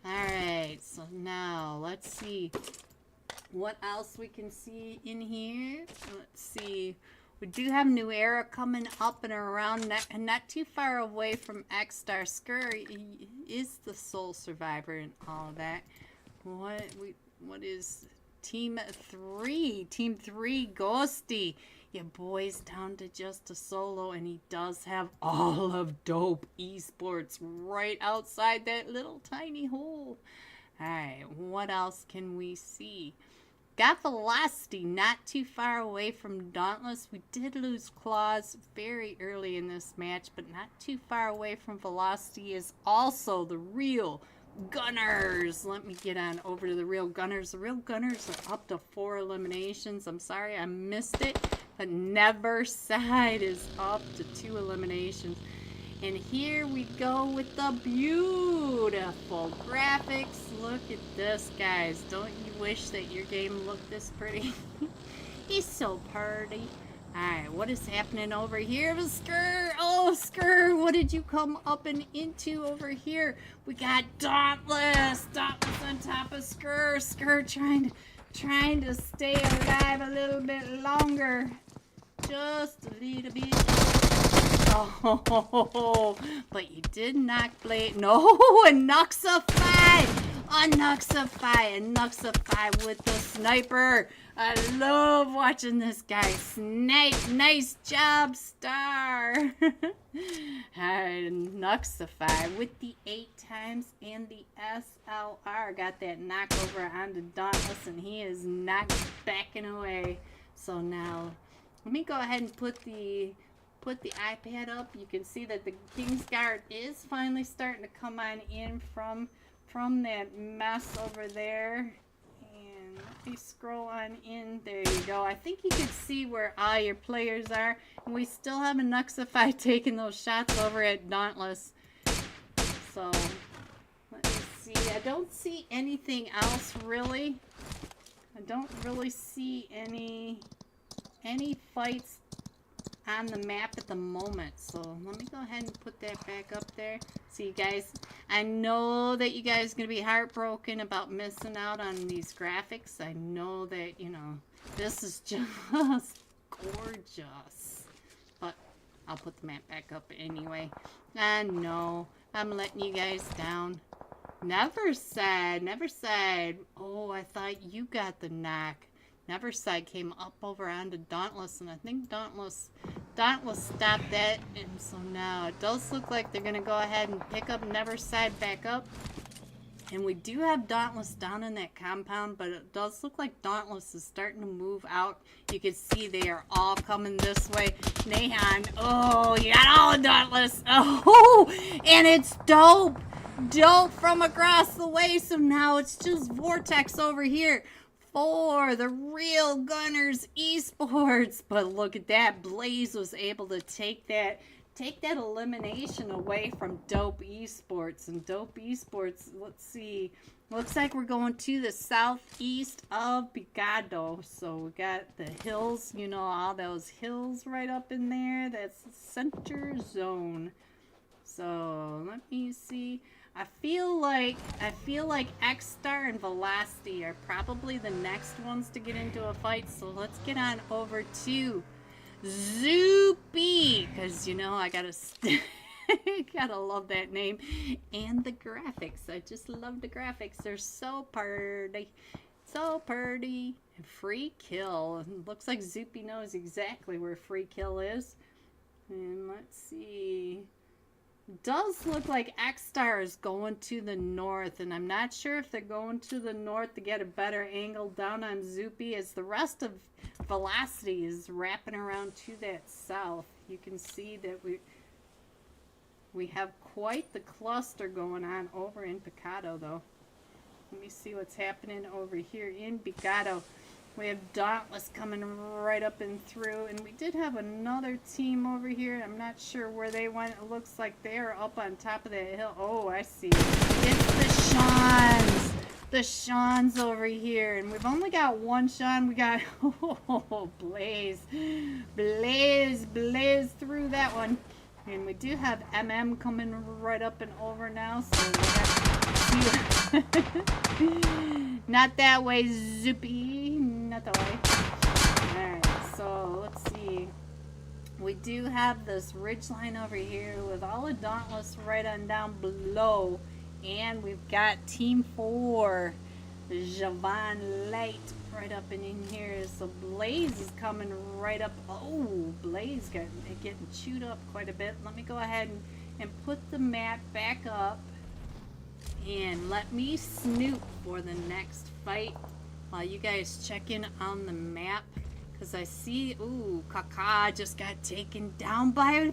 Alright, so now let's see what else we can see in here. Let's see. We do have New Era coming up and around, not too far away from X-Star. Scurry is the sole survivor and all of that. What is Team 3? Team 3 Ghosty. Your boy's down to just a solo, and he does have all of Dope Esports right outside that little tiny hole. Alright, what else can we see? Got Velocity not too far away from Dauntless. We did lose Claws very early in this match, but not too far away from Velocity is also the Real Gunners. Let me get on over to the Real Gunners. The Real Gunners are up to 4 eliminations. I'm sorry I missed it, but Never Side is up to 2 eliminations. And here we go with the beautiful graphics. Look at this, guys. Don't you wish that your game looked this pretty? He's so pretty. Alright, what is happening over here? Skrr! Oh, Skrr! What did you come up and into over here? We got Dauntless! Dauntless on top of Skrr! Skrr trying to stay alive a little bit longer. Just a little bit. Oh, but you did knock Blade. No, a Nuxify! A Nuxify with the sniper. I love watching this guy snipe. Nice job, Star. Nuxify with the 8 times and the SLR. Got that knockover onto Dauntless, and he is not backing away. So now, let me go ahead and put the iPad up. You can see that the Kingsguard is finally starting to come on in from that mess over there. And let me scroll on in. There you go. I think you can see where all your players are. And we still have a Nuxify taking those shots over at Dauntless. So, let me see. I don't see anything else really. I don't really see any fights on the map at the moment. So let me go ahead and put that back up there. So you guys, I know that you guys are going to be heartbroken about missing out on these graphics. I know that, you know, this is just gorgeous. But I'll put the map back up anyway. I know I'm letting you guys down. Never said, oh, I thought you got the knock. Neverside came up over onto Dauntless, and I think Dauntless stopped that, and so now it does look like they're going to go ahead and pick up Neverside back up. And we do have Dauntless down in that compound, but it does look like Dauntless is starting to move out. You can see they are all coming this way. Nahan, oh, you got all of Dauntless. Oh, and it's Dope. Dope from across the way, so now it's just Vortex over here for the Real Gunners Esports. But look at that, Blaze was able to take that elimination away from Dope Esports. And Dope Esports, let's see, looks like we're going to the southeast of Picado. So we got the hills, you know, all those hills right up in there. That's the center zone. So let me see. I feel like X-Star and Velocity are probably the next ones to get into a fight. So let's get on over to Zoopy, because you know I gotta love that name and the graphics. I just love the graphics. They're so pretty, so pretty. And free kill. Looks like Zoopy knows exactly where free kill is. And let's see. Does look like X-Star is going to the north, and I'm not sure if they're going to the north to get a better angle down on Zoopy, as the rest of Velocity is wrapping around to that south. You can see that we have quite the cluster going on over in Picado, though. Let me see what's happening over here in Picado. We have Dauntless coming right up and through, and we did have another team over here. I'm not sure where they went. It looks like they're up on top of that hill. Oh, I see. It's the Shawns. The Shawns over here, and we've only got one Shawn. We got, oh, Blaze through that one. And we do have MM coming right up and over now, so we got to see. Not that way, Zoopy. Not that way. Alright, so let's see. We do have this ridgeline over here with all the Dauntless right on down below. And we've got Team 4, Javon Light, right up and in here. So Blaze is coming right up. Oh, Blaze getting chewed up quite a bit. Let me go ahead and put the map back up. And let me snoop for the next fight while you guys check in on the map. Because I see, ooh, Kaka just got taken down by a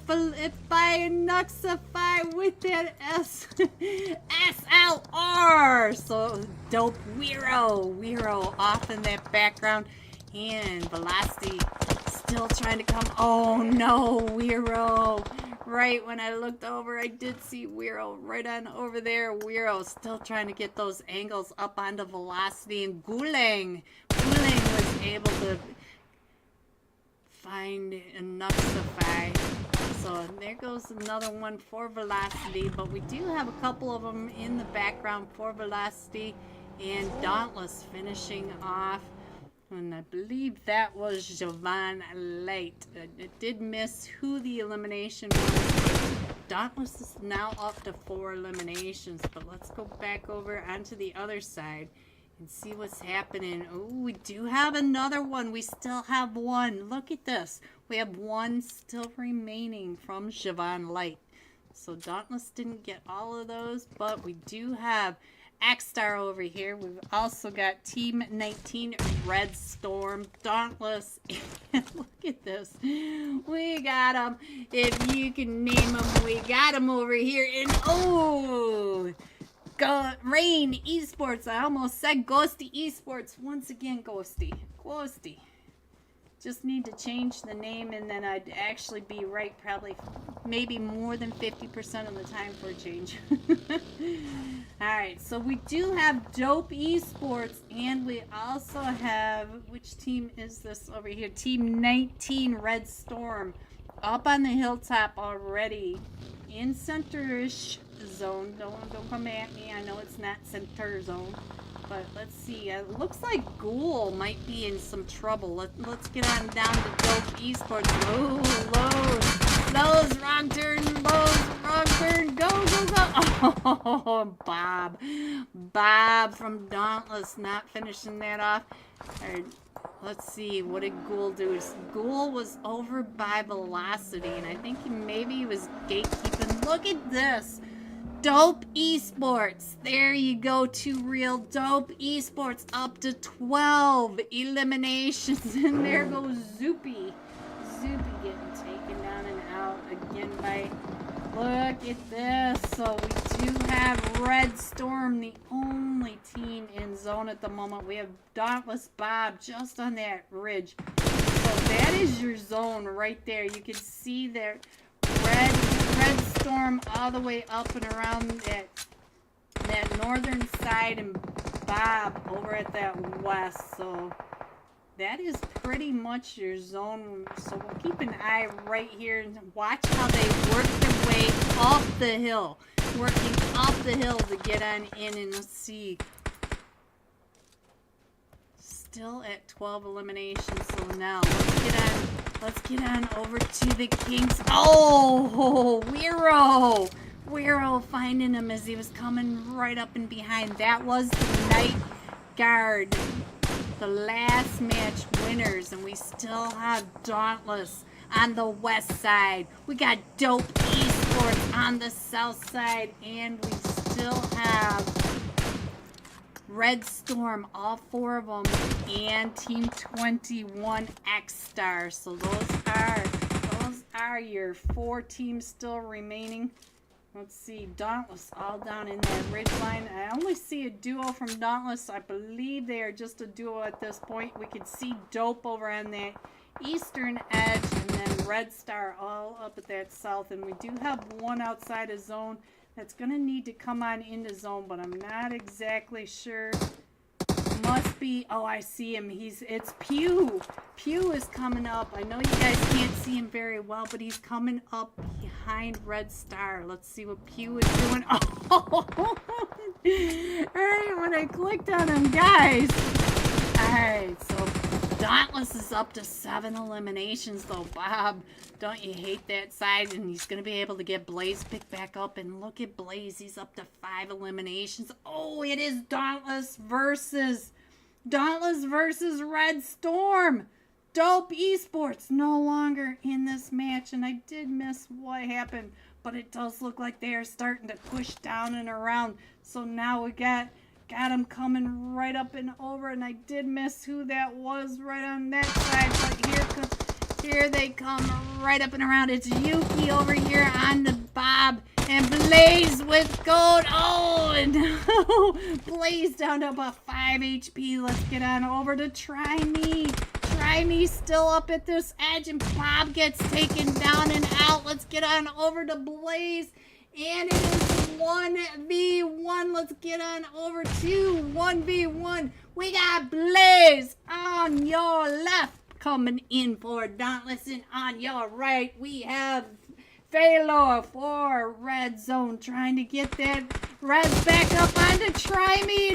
Nuxify with that SLR. So Dope Weiro off in that background. And Velocity still trying to come. Oh no, Weiro Right when I looked over, I did see Weiro right on over there. Weiro still trying to get those angles up onto Velocity, and Gulang was able to find enough Safai. So there goes another one for Velocity, but we do have a couple of them in the background for Velocity, and Dauntless finishing off. And I believe that was Javon Light. It did miss who the elimination was. Dauntless is now up to 4 eliminations, but let's go back over onto the other side and see what's happening. Oh, we do have another one. We still have one. Look at this. We have one still remaining from Javon Light. So Dauntless didn't get all of those, but we do have X-Star over here. We've also got Team 19 Red Storm, Dauntless, and look at this. We got them. If you can name them, we got them over here. And oh, Rain Esports. I almost said Ghosty Esports. Once again, Ghosty. Just need to change the name, and then I'd actually be right probably maybe more than 50% of the time for a change. Alright, so we do have Dope Esports, and we also have, which team is this over here? Team 19 Red Storm. Up on the hilltop already. In center-ish zone. Don't come at me. I know it's not center zone. But let's see. It looks like Ghoul might be in some trouble. Let's get on down to Dope Esports. Oh, Lowe's, wrong turn. Lowe's, wrong turn. Go. Oh, Bob from Dauntless not finishing that off. All right, let's see. What did Ghoul do? Ghoul was over by Velocity, and I think maybe he was gatekeeping. Look at this. Dope Esports. There you go, Too Real. Dope Esports up to 12 eliminations. And there goes Zoopy. Zoopy getting taken down and out again by... Look at this. So we do have Red Storm, the only team in zone at the moment. We have Dauntless Bob just on that ridge. So that is your zone right there. You can see there Red Storm all the way up and around that northern side, and Bob over at that west. So that is pretty much your zone. So we'll keep an eye right here and watch how they work their way up the hill. Working up the hill to get on in, and let's see. Still at 12 eliminations. So now let's get on over to the Kings. Oh, Weiro finding him as he was coming right up and behind. That was the Night Guard, the last match winners, and we still have Dauntless on the west side. We got Dope Esports on the south side, and we still have Red Storm, all 4 of them, and Team 21 X-Star. So those are your 4 teams still remaining. Let's see, Dauntless all down in that ridge line. I only see a duo from Dauntless. I believe they are just a duo at this point. We can see Dope over on that eastern edge, and then Red Star all up at that south. And we do have one outside of zone that's going to need to come on into zone, but I'm not exactly sure. Must be, oh, I see him. It's Pew. Pew is coming up. I know you guys can't see him very well, but he's coming up behind Red Star. Let's see what Pew is doing. Oh, alright, when I clicked on him, guys. Alright, so Dauntless is up to 7 eliminations, though. Bob, don't you hate that side? And he's going to be able to get Blaze picked back up. And look at Blaze. He's up to 5 eliminations. Oh, it is Dauntless versus Red Storm. Dope Esports no longer in this match. And I did miss what happened, but it does look like they are starting to push down and around. So now we got him coming right up and over, and I did miss who that was right on that side, but here they come right up and around. It's Yuki over here on the Bob, and Blaze with gold. Oh, and Blaze down to about 5 HP. Let's get on over to Try Me Try Me still up at this edge, and Bob gets taken down and out. Let's get on over to Blaze. And it is 1v1. Let's get on over to 1v1. We got Blaze on your left coming in for Dauntless, and on your right we have Phalor for Red Zone, trying to get that Reds back up onto Try Me.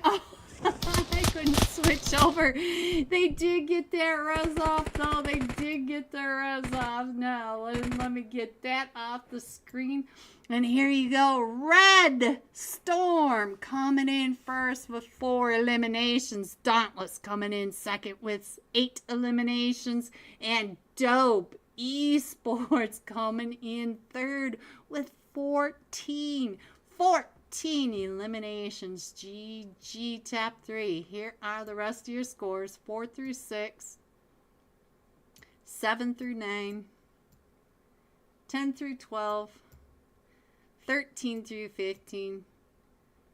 Oh, I couldn't switch over. They did get that res off, though. They did get the res off. Now, let me get that off the screen. And here you go. Red Storm coming in first with 4 eliminations. Dauntless coming in second with 8 eliminations. And Dope Esports coming in third with 14 eliminations. GG top 3. Here are the rest of your scores. 4 through 6, 7 through 9, 10 through 12, 13 through 15,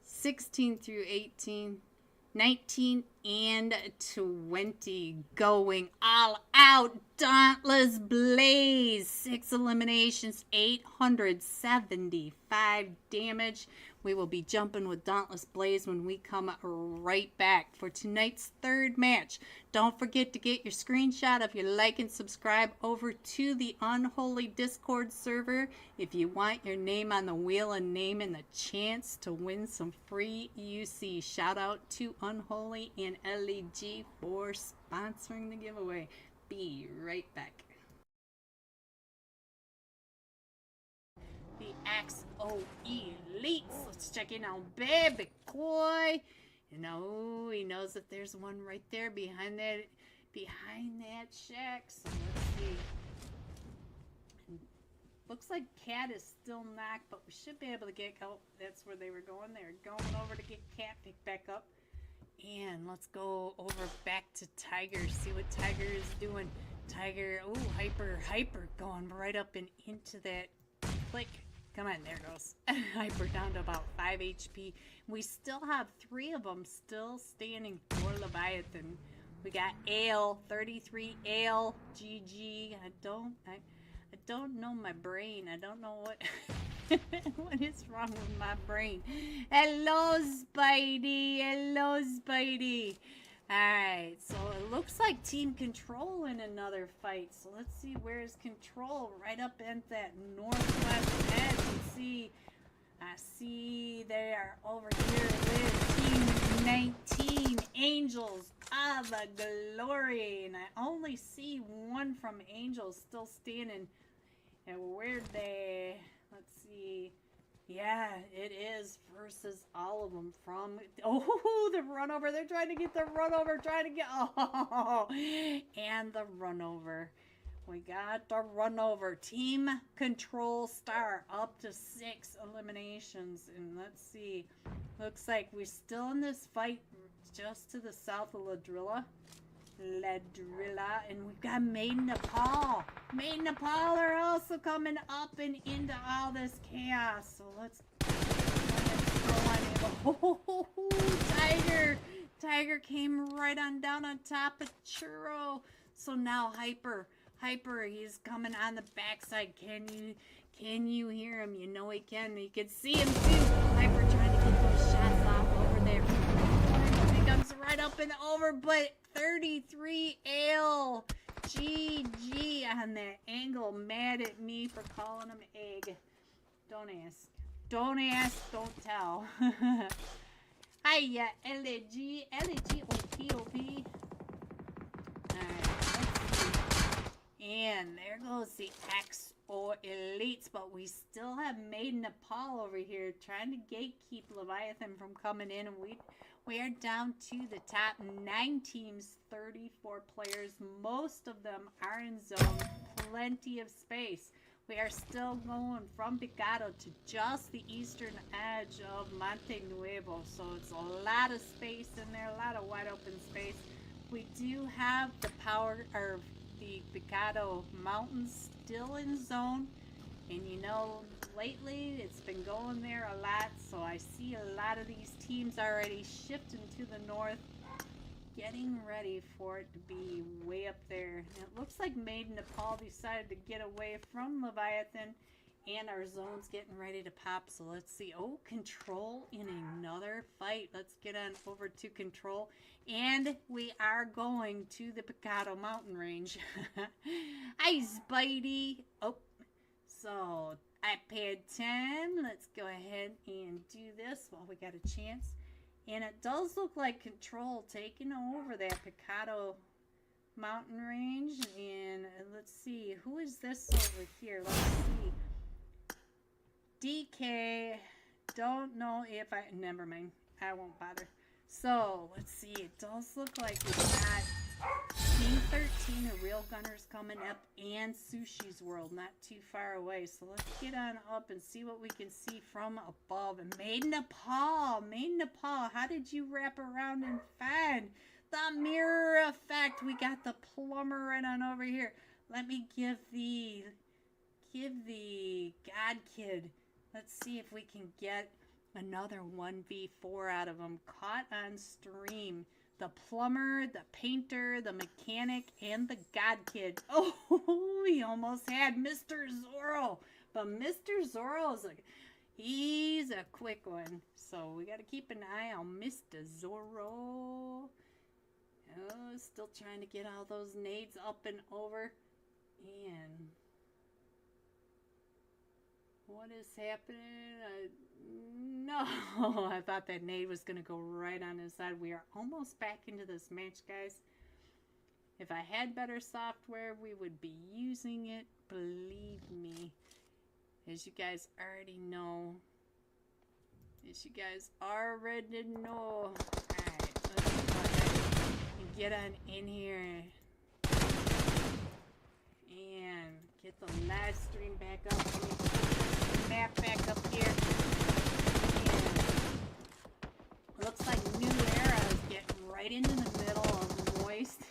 16 through 18, 19 and 20. Going all out. Dauntless Blaze. 6 eliminations, 875 damage. We will be jumping with Dauntless Blaze when we come right back for tonight's third match. Don't forget to get your screenshot of your like and subscribe over to the Unholy Discord server if you want your name on the wheel of name and the chance to win some free UC. Shout out to Unholy and LEG for sponsoring the giveaway. Be right back. The XO Elites. Let's check in on Baby Koi. You know, he knows that there's one right there behind that shack. So let's see. Looks like Cat is still knocked, but we should be able to get. Oh, that's where they were going. They were going over to get Cat picked back up. And let's go over back to Tiger. See what Tiger is doing. Tiger, oh, hyper going right up and into that click. Come on, there goes. Hyper down to about 5 HP. We still have 3 of them still standing for Leviathan. We got Ale, 33 Ale, GG. I don't know my brain. I don't know what what is wrong with my brain. Hello, Spidey. Hello, Spidey. Alright, so it looks like Team Control in another fight. So let's see, where's Control? Right up at that northwest edge. I see they are over here with Team 19, Angels of Glory. And I only see one from Angels still standing. And where'd they... Let's see... Yeah, it is versus all of them from... Oh, the run over. They're trying to get the run over. Oh, and the run over. We got the run over. Team Control Star up to 6 eliminations. And let's see. Looks like we're still in this fight just to the south of Ladrilla. And we've got Maiden Nepal. Maiden Nepal are also coming up and into all this chaos. So let's go on. Oh, Tiger came right on down on top of Churro. So now Hyper, he's coming on the backside. Can you hear him? You know he can. You can see him too. Hyper trying to get those shots off over there. He comes right up and over, but 33 Ale. GG on that angle. Mad at me for calling him egg. Don't ask. Don't ask, don't tell. Hiya, LG, OP. Alright, let's see. And there goes the XO Elites, but we still have Maiden Nepal over here trying to gatekeep Leviathan from coming in, and we are down to the top 9 teams, 34 players. Most of them are in zone, plenty of space. We are still going from Picado to just the eastern edge of Monte Nuevo, so it's a lot of space in there, a lot of wide open space. We do have the the Picado Mountains still in zone, and you know, lately it's been going there a lot, so I see a lot of these teams already shifting to the north. getting ready for it to be way up there. And it looks like Maid Nepal decided to get away from Leviathan, and our zone's getting ready to pop. So let's see. Oh, Control in another fight. Let's get on over to Control. And we are going to the Picado Mountain Range. Hi, Spidey. Oh, so iPad 10. Let's go ahead and do this while we got a chance. And it does look like Control taking over that Picado Mountain Range. And let's see. Who is this over here? Let's see. DK, don't know if I, never mind, I won't bother. So, let's see, it does look like we got Team 13, a Real Gunners coming up, and Sushi's World, not too far away. So let's get on up and see what we can see from above. And Maid Nepal, how did you wrap around and find the mirror effect? We got the plumber right on over here. Let me give the God Kid. Let's see if we can get another 1v4 out of him. Caught on stream. The plumber, the painter, the mechanic, and the God Kid. Oh, we almost had Mr. Zorro. But Mr. Zorro's he's a quick one. So we got to keep an eye on Mr. Zorro. Oh, still trying to get all those nades up and over. And what is happening? No, I thought that nade was going to go right on his side. We are almost back into this match, guys. If I had better software, we would be using it. Believe me. As you guys already know. Alright, let's go ahead and get on in here. And get the live stream back up. The map back up here. And looks like New Era is getting right into the middle of Moist.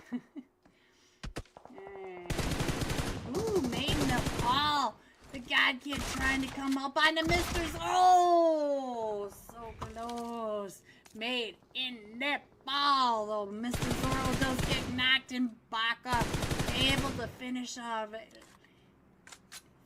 Ooh, Maid Nepal. The God Kid trying to come up on the Misters. Oh, so close. Made in Nepal. Though Mr. Zorro does get knocked and back up. Able to finish off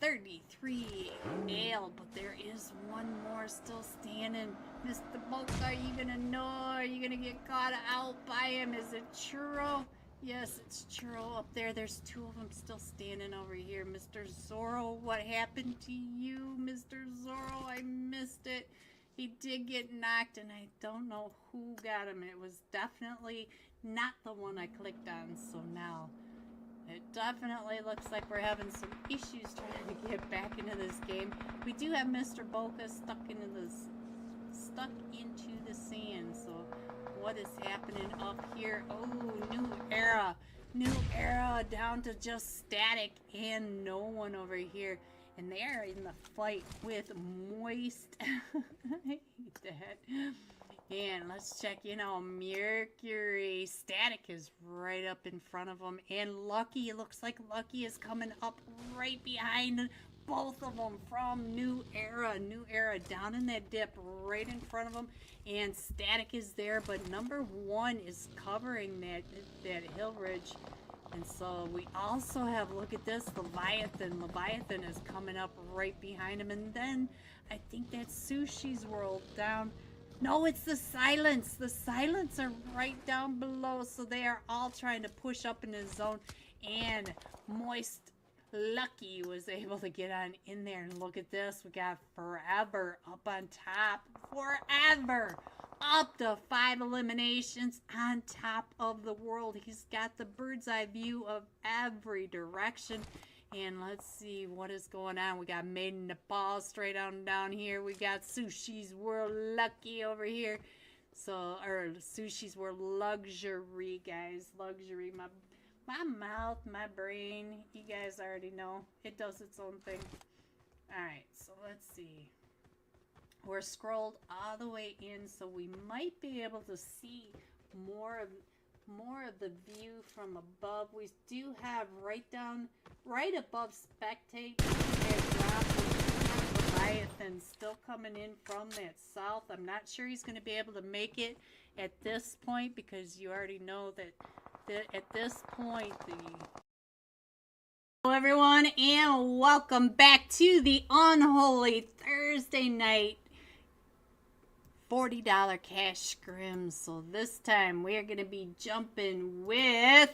33 ale, but there is one more still standing. Mr. Bulk, are you gonna know? Are you gonna get caught out by him? Is it Churro? Yes, it's Churro up there. There's two of them still standing over here. Mr. Zorro, what happened to you, Mr. Zorro? I missed it. He did get knocked, and I don't know who got him. It was definitely not the one I clicked on, so now it definitely looks like we're having some issues trying to get back into this game. We do have Mr. Boca stuck into the sand. So what is happening up here? Oh, New Era down to just Static and no one over here. And they are in the fight with Moist. I hate that. And let's check in on Mercury. Static is right up in front of them. And Lucky, it looks like Lucky is coming up right behind both of them from New Era. New Era down in that dip right in front of them. And Static is there, but number one is covering that hill ridge. And so we also have, look at this, Leviathan. Leviathan is coming up right behind him. And then I think that's Sushi's World down. No, it's the Silence. The Silence are right down below. So they are all trying to push up in the zone. And Moist Lucky was able to get on in there. And look at this. We got Forever up on top. Forever. Up to 5 eliminations on top of the world. He's got the bird's eye view of every direction. And let's see what is going on. We got Maid in Nepal straight on down here. We got Sushi's World Lucky over here. So, or Sushi's World Luxury, guys. Luxury. My mouth, my brain, you guys already know. It does its own thing. Alright, so let's see. We're scrolled all the way in, so we might be able to see more of the view from above. We do have right above Spectate. Leviathan still coming in from that south. I'm not sure he's going to be able to make it at this point because you already know that at this point Hello everyone and welcome back to the Unholy Thursday night $40 cash scrims. So this time we're going to be jumping with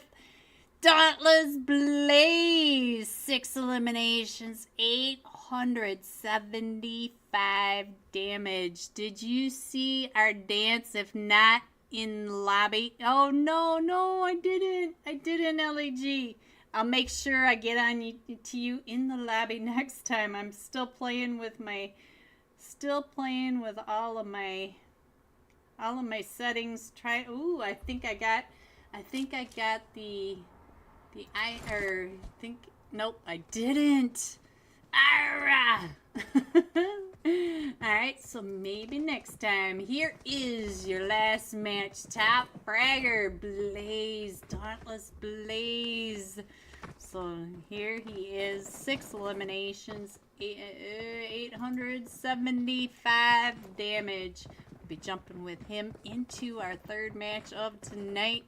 Dauntless Blaze. 6 eliminations, 875 damage. Did you see our dance? If not, in lobby. Oh no, I didn't, LAG. I'll make sure I get on to you in the lobby next time. I'm still playing with all of my settings. Ooh, I think I got nope, I didn't. Alright, so maybe next time. Here is your last match. Top fragger, Blaze, Dauntless Blaze. So here he is, 6 eliminations, 875 damage. We'll be jumping with him into our third match of tonight.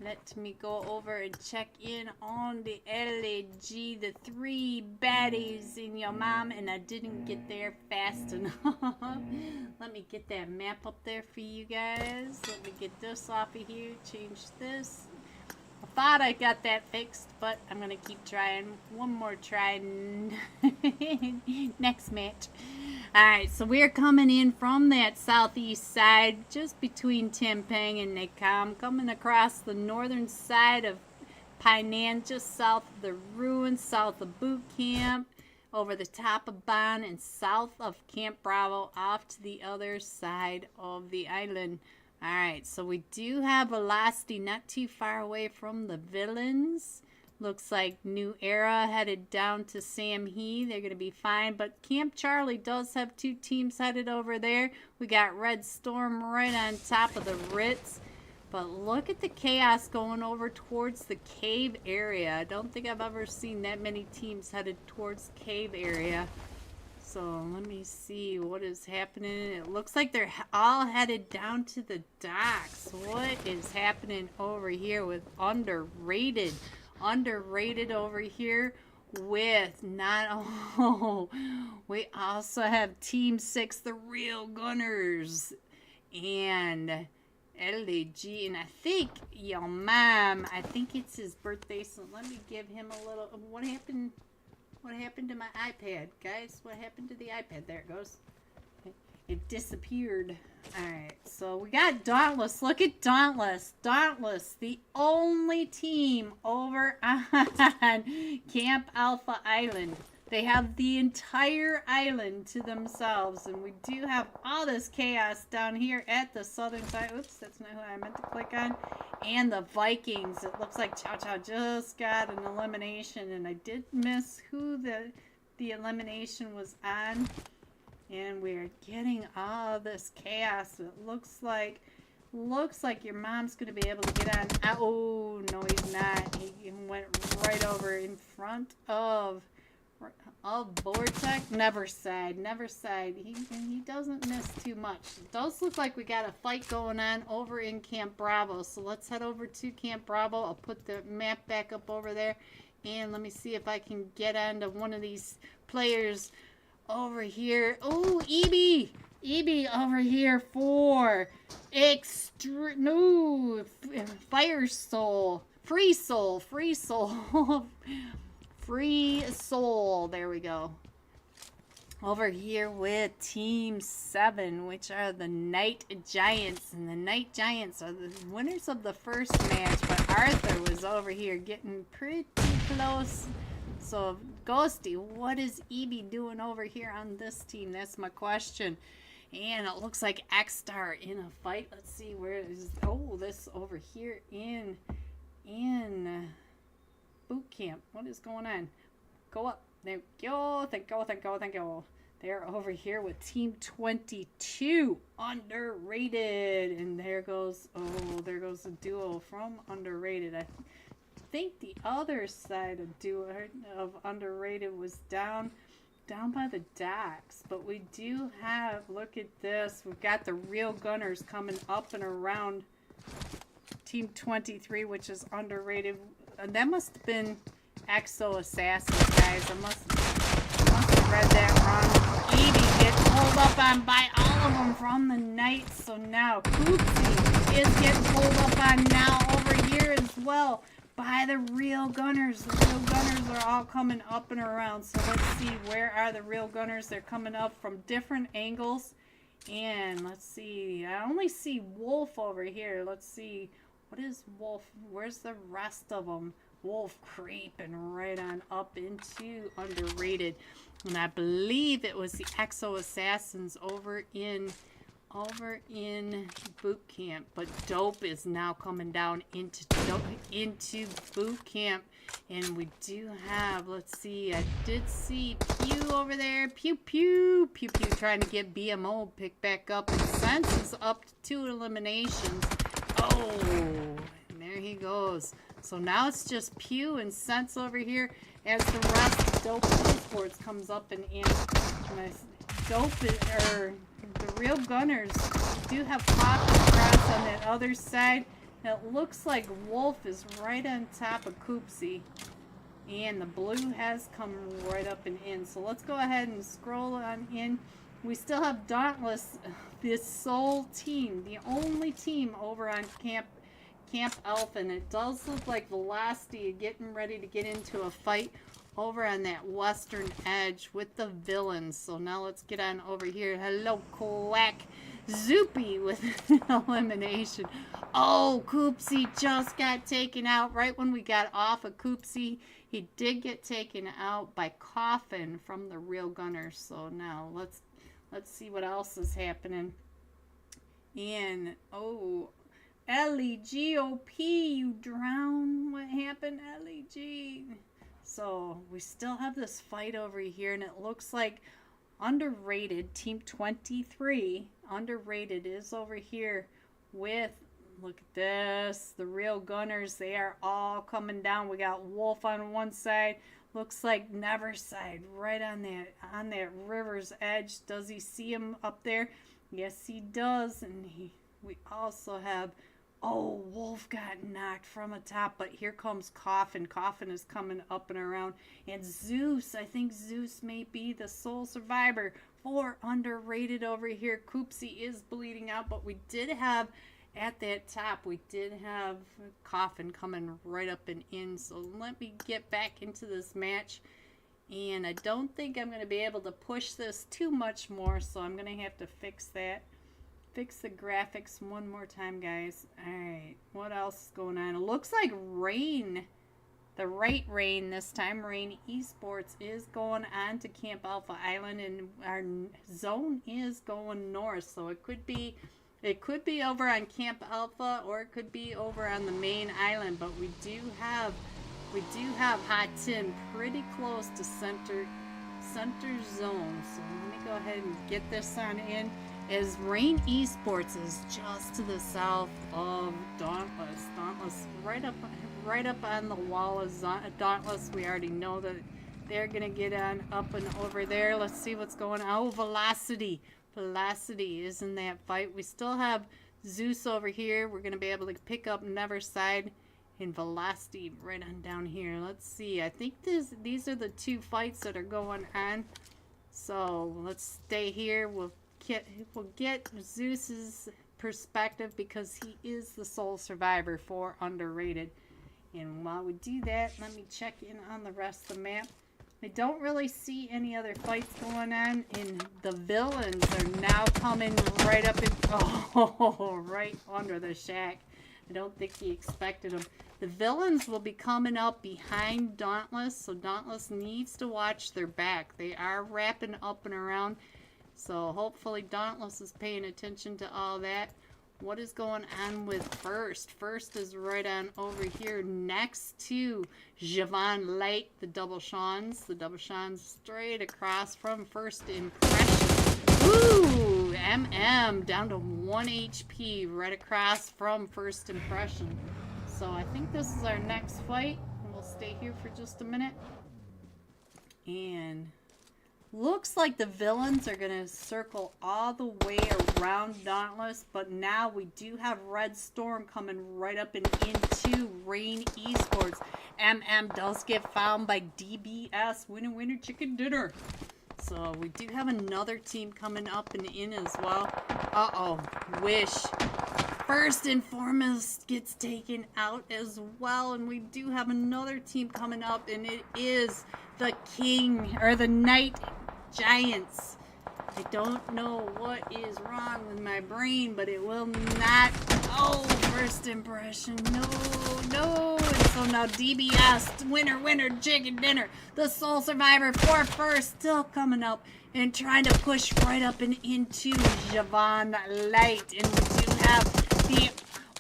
Let me go over and check in on the LAG, the 3 baddies in your mom, and I didn't get there fast enough. Let me get that map up there for you guys. Let me get this off of here, change this. I thought I got that fixed, but I'm going to keep trying. One more try next match. Alright, so we're coming in from that southeast side, just between Tampang and Nakam, coming across the northern side of Painan, just south of the ruins, south of Boot Camp, over the top of Ban, and south of Camp Bravo, off to the other side of the island. Alright, so we do have Velocity not too far away from the villains. Looks like New Era headed down to Sam He. They're going to be fine. But Camp Charlie does have 2 teams headed over there. We got Red Storm right on top of the Ritz. But look at the chaos going over towards the cave area. I don't think I've ever seen that many teams headed towards cave area. So let me see what is happening. It looks like they're all headed down to the docks. What is happening over here with Underrated? Underrated over here with we also have Team 6, the Real Gunners, and LAG, and I think your mom, I think it's his birthday, so let me give him a little. What happened to my iPad, guys? What happened to the iPad? There it goes. It disappeared. Alright, so we got Dauntless. Look at Dauntless. Dauntless, the only team over on Camp Alpha Island. They have the entire island to themselves, and we do have all this chaos down here at the southern side. Oops, that's not who I meant to click on. And the Vikings. It looks like Chow Chow just got an elimination, and I did miss who the elimination was on. And we're getting all this chaos. It looks like your mom's going to be able to get on. Oh, no, he's not. He went right over in front of Vortex. Never side. He doesn't miss too much. It does look like we got a fight going on over in Camp Bravo. So let's head over to Camp Bravo. I'll put the map back up over there. And let me see if I can get onto one of these players over here. Oh, EB over here for Fire Soul. Free Soul. Free Soul. There we go. Over here with Team 7, which are the Night Giants. And the Night Giants are the winners of the first match. But Arthur was over here getting pretty close. So, Ghosty, what is EB doing over here on this team? That's my question. And it looks like X-Star in a fight. Let's see, where is... Oh, this over here in Boot Camp. What is going on? Go up. There we go. Thank you. They're over here with Team 22. Underrated. And there goes a duo from Underrated. I think the other side of Underrated was down down by the docks. But we do have, look at this, we've got the real gunners coming up and around Team 23, which is underrated. That must have been Exo Assassins, guys. I must have read that wrong. Evie gets pulled up on by all of them from the Knights. So now Koopsie is getting pulled up on now over here as well by the real gunners. The real gunners are all coming up and around. So let's see, where are the real gunners? They're coming up from different angles. And let's see, I only see Wolf over here. Let's see, what is Wolf? Where's the rest of them? Wolf creeping right on up into underrated. And I believe it was the Exo Assassins over in boot camp. But Dope is now coming down into boot camp. And we do have, let's see, I did see Pew over there. Pew Pew trying to get BMO picked back up. And Sense is up to 2 eliminations. Oh, and there he goes. So now it's just Pew and Sense over here as the rest of Dope Esports comes up and in. The real gunners do have Coffin Cross on that other side. It looks like Wolf is right on top of Koopsie. And the blue has come right up and in. So let's go ahead and scroll on in. We still have Dauntless, this sole team, the only team over on Camp Alpha. And it does look like Velocity is getting ready to get into a fight over on that western edge with the villains. So now let's get on over here. Hello, Quack. Zoopy with elimination. Oh, Koopsie just got taken out right when we got off of Koopsie. He did get taken out by Coffin from the real gunners. So now let's see what else is happening. And oh, LEGOP, you drown. What happened, LEG? So we still have this fight over here, and it looks like underrated Team 23 underrated is over here with, look at this, the real gunners. They are all coming down. We got Wolf on one side, looks like Neverside right on that river's edge. Does he see him up there? Yes, he does. And we also have, oh, Wolf got knocked from the top, but here comes Coffin. Coffin is coming up and around. And Zeus, I think Zeus may be the sole survivor for underrated over here. Koopsie is bleeding out, but we did have, at that top, we did have Coffin coming right up and in. So let me get back into this match. And I don't think I'm going to be able to push this too much more, so I'm going to have to fix that. Fix the graphics one more time, guys. Alright, what else is going on? It looks like Rain, the right Rain this time, Rain Esports is going on to Camp Alpha Island, and our zone is going north. So it could be over on Camp Alpha, or it could be over on the main island. But we do have Hot Tin pretty close to center zone. So let me go ahead and get this on in. As Rain Esports is just to the south of Dauntless. Dauntless right up on the wall of Dauntless. We already know that they're gonna get on up and over there. Let's see what's going on. Oh, Velocity. Velocity is in that fight. We still have Zeus over here. We're gonna be able to pick up Neverside and Velocity right on down here. Let's see. I think these are the two fights that are going on. So let's stay here. We'll get Zeus's perspective because he is the sole survivor for underrated. And while we do that, let me check in on the rest of the map. I don't really see any other fights going on, and the villains are now coming right up in, right under the shack. I don't think he expected them. The villains will be coming up behind Dauntless, so Dauntless needs to watch their back. They are wrapping up and around. So hopefully Dauntless is paying attention to all that. What is going on with First? First is right on over here next to Javon Light, the Double Shawns. The Double Shawns straight across from First Impression. Ooh, MM down to 1 HP right across from First Impression. So I think this is our next fight. We'll stay here for just a minute. And Looks like the villains are going to circle all the way around Dauntless, but now we do have Red Storm coming right up and into Rain Esports. MM does get found by DBS. Winner, winner, chicken dinner. So we do have another team coming up and in as well. Uh-oh. Wish. First and foremost gets taken out as well. And we do have another team coming up, and it is the King, or the Knight Giants. I don't know what is wrong with my brain, but it will not. Oh, first impression. No, no. And so now DBS, winner, winner, chicken dinner. The sole survivor for first, still coming up and trying to push right up and into Javon Light. And we do have the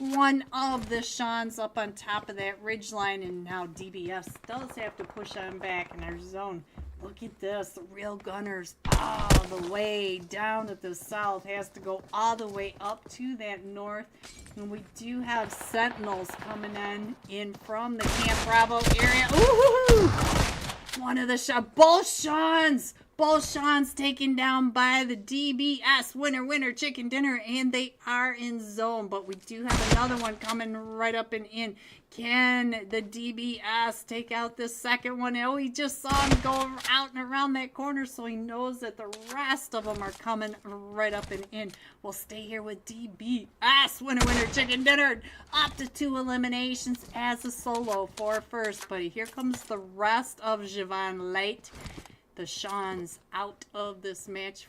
one of the Seans up on top of that ridgeline, and now DBS does have to push on back in our zone. Look at this, the real gunners all the way down at the south, has to go all the way up to that north. And we do have sentinels coming in from the Camp Bravo area. Ooh! One of the both Seans taken down by the DBS. Winner, winner, chicken dinner, and they are in zone. But we do have another one coming right up and in. Can the DBS take out this second one? Oh, he just saw him go out and around that corner, so he knows that the rest of them are coming right up and in. We'll stay here with DBS. Winner, winner, chicken dinner. Up to 2 eliminations as a solo for first. But here comes the rest of Javon Light. The Sean's out of this match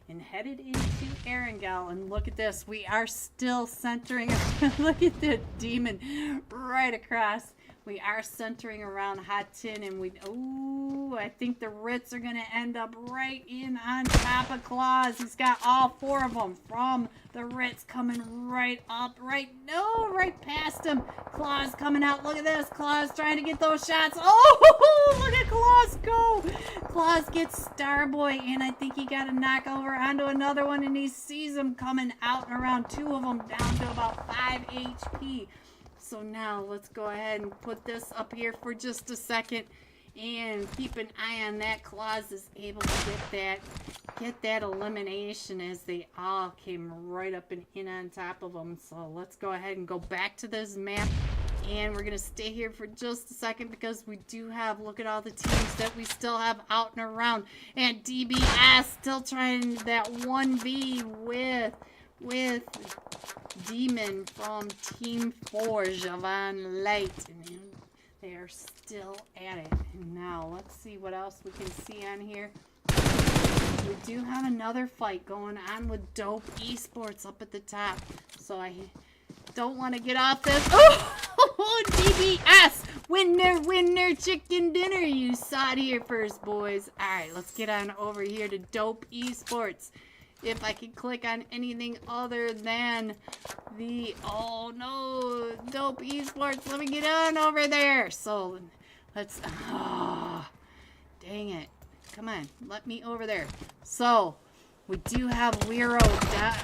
and headed into Erangel. And look at this. We are still centering. Look at the demon right across. We are centering around Hot Tin, and ooh, I think the Ritz are going to end up right in on top of Claus. He's got all 4 of them from the Ritz coming right up, right past him. Claus coming out. Look at this. Claus trying to get those shots. Oh, look at Claus go. Claus gets Starboy, and I think he got a knock over onto another one, and he sees him coming out and around. 2 of them down to about 5 HP. So now let's go ahead and put this up here for just a second and keep an eye on that. Claus is able to get that elimination as they all came right up and in on top of them. So let's go ahead and go back to this map, and we're going to stay here for just a second because we do have, look at all the teams that we still have out and around. And DBS still trying that 1v with Demon from Team 4, Javon Light, and they are still at it. And now let's see what else we can see on here. We do have another fight going on with Dope Esports up at the top, so I don't want to get off this. Oh, DBS, winner, winner, chicken dinner. You saw it here first, boys. All right, let's get on over here to Dope Esports. If I can click on anything other than the, oh no, Dope Esports, let me get on over there. So let's, dang it. Come on, let me over there. So we do have Wiro.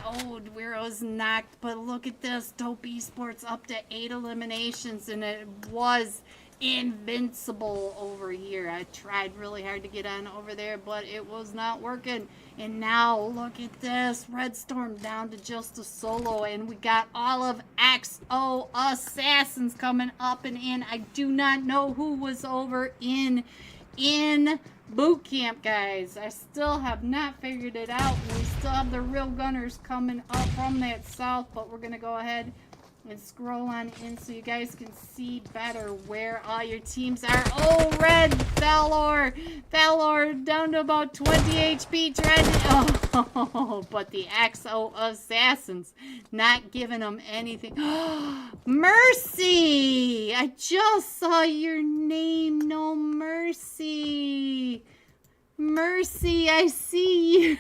Oh, Wiro's knocked, but look at this. Dope Esports up to 8 eliminations, and it was invincible over here. I tried really hard to get on over there, but it was not working. And now look at this, Red Storm down to just a solo, and we got all of XO Assassins coming up and in. I do not know who was over in boot camp, guys. I still have not figured it out. We still have the real gunners coming up from that south, but we're gonna go ahead and scroll on in so you guys can see better where all your teams are. Oh, red, Valor down to about 20 HP, trying to, oh, but the XO Assassins not giving them anything. Mercy! I just saw your name, No Mercy. Mercy, I see you.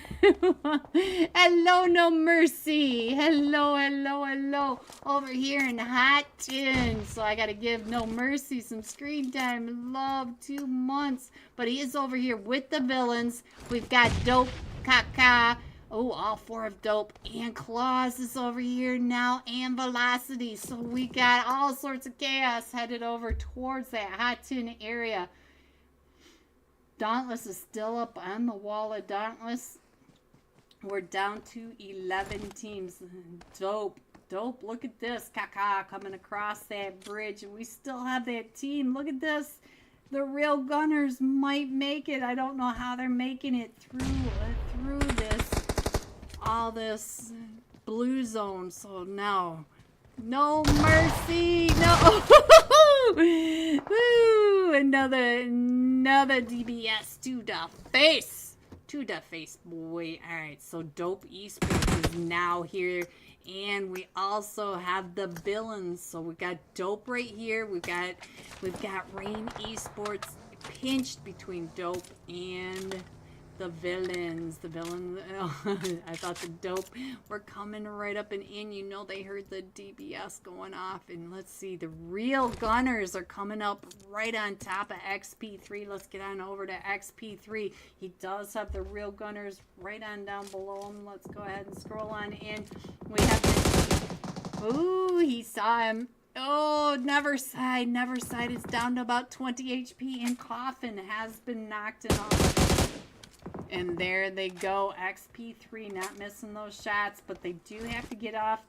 Hello, No Mercy. Hello, hello, hello. Over here in Hot Tin. So I got to give No Mercy some screen time. Love, 2 months. But he is over here with the villains. We've got Dope, Kaka. Oh, all 4 of Dope. And Claus is over here now. And Velocity. So we got all sorts of chaos headed over towards that Hot Tin area. Dauntless is still up on the wall of Dauntless. We're down to 11 teams. Dope. Dope. Look at this. Kaka coming across that bridge. And we still have that team. Look at this. The real gunners might make it. I don't know how they're making it through this. All this blue zone. So no. No mercy. No. Woo. Another DBS to the face. To the face, boy. Alright, so Dope Esports is now here. And we also have the villains. So we got Dope right here. We've got Rain Esports pinched between Dope and the villains. The villains. Oh, I thought the Dope were coming right up and in. You know they heard the DBS going off. And let's see. The real gunners are coming up right on top of XP3. Let's get on over to XP3. He does have the real gunners right on down below him. Let's go ahead and scroll on in. We have the... Ooh, he saw him. Oh, never side. It's down to about 20 HP. And Coffin has been knocked in off. And there they go. XP3 not missing those shots, but they do have to get off.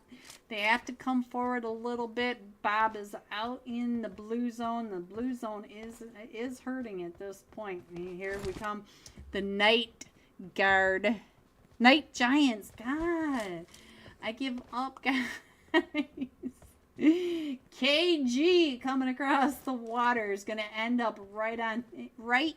They have to come forward a little bit. Bob is out in the blue zone. The blue zone is hurting at this point. And here we come. The Night Guard. Night Giants. God. I give up, guys. KG coming across the water is going to end up right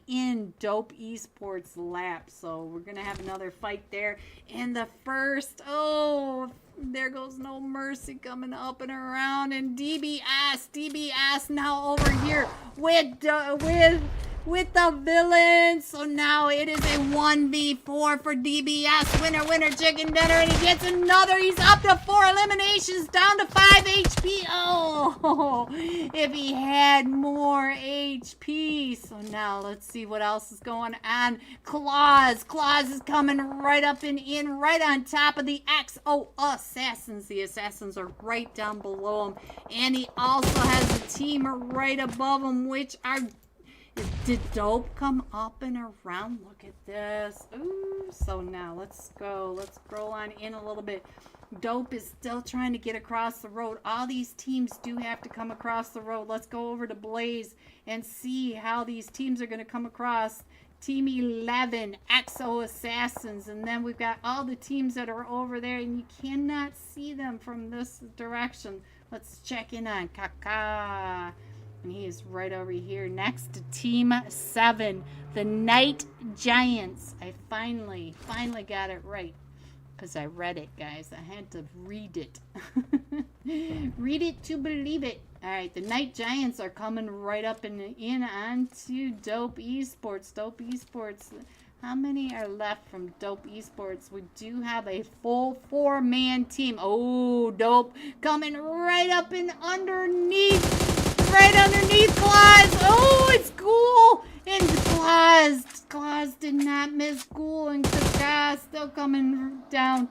in Dope Esports lap. So we're going to have another fight there. And the first, oh, there goes No Mercy coming up and around. And DBS now over here with the villains. So now it is a 1v4 for DBS. Winner, chicken dinner. And he gets another. He's up to 4 eliminations, down to 5 HP. Oh, if he had more HP. So now let's see what else is going on. Claws is coming right up and in, right on top of the XO Assassins. The Assassins are right down below him. And he also has a team right above him, which are... Did Dope come up and around? Look at this. Ooh, so now let's go. Let's scroll on in a little bit. Dope is still trying to get across the road. All these teams do have to come across the road. Let's go over to Blaze and see how these teams are going to come across. Team 11, XO Assassins. And then we've got all the teams that are over there, and you cannot see them from this direction. Let's check in on Kaka. And he is right over here next to Team 7, the Night Giants. I finally got it right. Because I read it, guys. I had to read it. Read it to believe it. Alright, the Night Giants are coming right up and in onto Dope Esports. Dope Esports. How many are left from Dope Esports? We do have a full 4-man team. Oh, Dope coming right up and underneath. Right underneath Claus. Oh, it's Ghoul. And Claus did not miss Ghoul. And Kaka still coming down.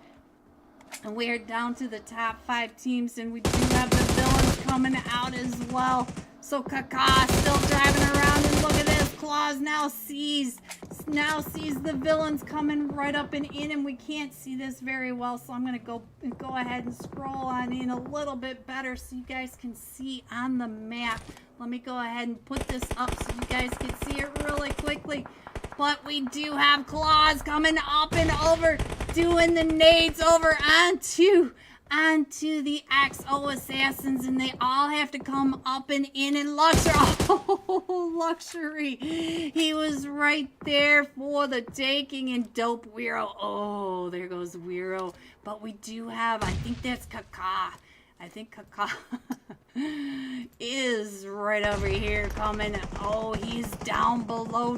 And we are down to the top 5 teams. And we do have the villains coming out as well. So Kaka still driving around. And look at this. Claus now sees the villains coming right up and in. And we can't see this very well. So I'm going to go ahead and scroll on in a little bit better so you guys can see on the map. Let me go ahead and put this up so you guys can see it really quickly. But we do have Claus coming up and over, doing the nades over onto the XO Assassins, and they all have to come up and in. And Luxury, oh, Luxury, he was right there for the taking. And Dope Weiro, oh, there goes Weiro. But we do have, I think that's Kaka. I think Kaka is right over here coming. Oh, he's down below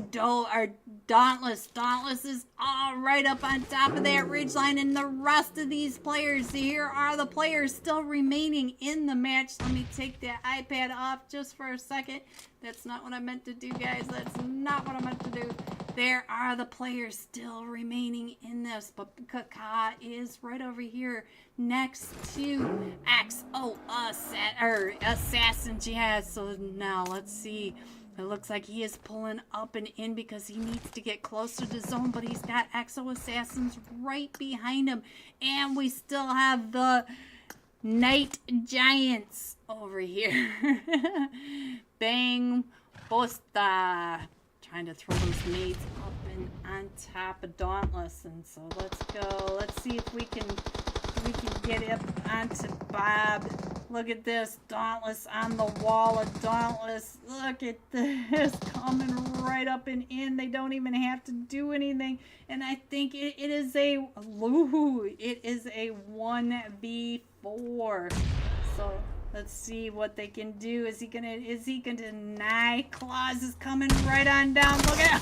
Dauntless. Dauntless is all right up on top of that ridgeline. And the rest of these players, here are the players still remaining in the match. Let me take that iPad off just for a second. That's not what I meant to do, guys. That's not what I meant to do. There are the players still remaining in this. But Kaka is right over here next to XO Assassin. Yeah, so now let's see. It looks like he is pulling up and in because he needs to get closer to zone, but he's got Exo Assassins right behind him. And we still have the Night Giants over here. Bang, Bosta. Trying to throw those nades up and on top of Dauntless. And so let's go. Let's see if we can get up onto Bob. Look at this. Dauntless on the wall of Dauntless. Look at this. Coming right up and in. They don't even have to do anything. And I think it is a 1v4. So let's see what they can do. Is he gonna deny? Claus is coming right on down. Look at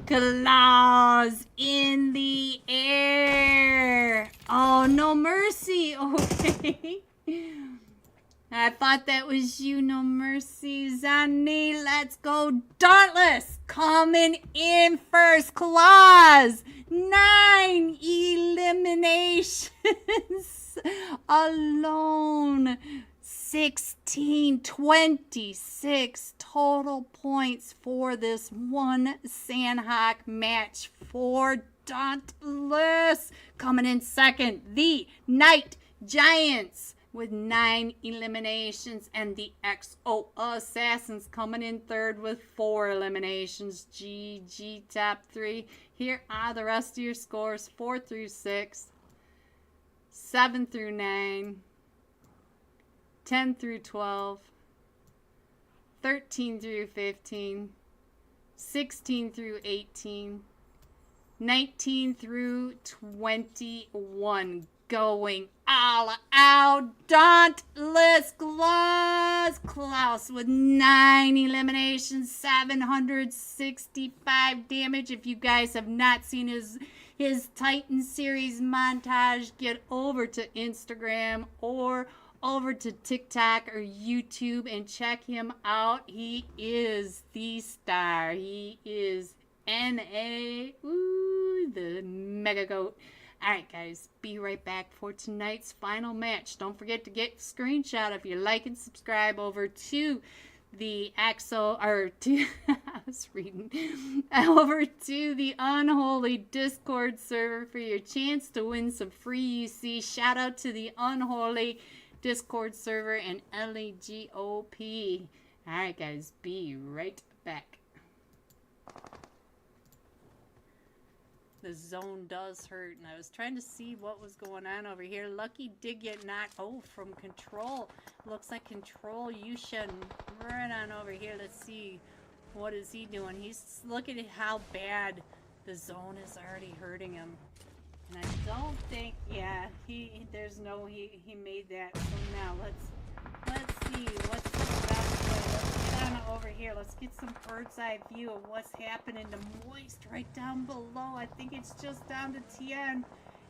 Claus in the air. Oh, no mercy. Okay. I thought that was you, no mercy. Zanny, let's go. Dauntless coming in first. Claus, 9 eliminations alone. 26 total points for this one Sandhawk match for Dauntless. Coming in second, the Night Giants with 9 eliminations, and the XO Assassins coming in third with 4 eliminations. GG top 3. Here are the rest of your scores: 4 through 6, 7 through 9, 10 through 12, 13 through 15, 16 through 18, 19 through 21. Going all out. Dauntless Klaus with 9 eliminations, 765 damage. If you guys have not seen his Titan series montage, get over to Instagram or over to TikTok or YouTube and check him out. He is the star. He is the mega goat. Alright guys, be right back for tonight's final match. Don't forget to get a screenshot if you like and subscribe over to the I was reading, over to the Unholy Discord server for your chance to win some free UC. Shout out to the Unholy Discord server and LEGOP. Alright guys, be right back. The zone does hurt, and I was trying to see what was going on over here. Lucky did get knocked. Oh, from Control. Looks like Control Yushin right on over here. Let's see. What is he doing? He's looking at how bad the zone is already hurting him. And I don't think, yeah, he made that. So now let's see what's the best way. Let's get on over here. Let's get some bird's eye view of what's happening to Moist right down below. I think it's just down to Tien.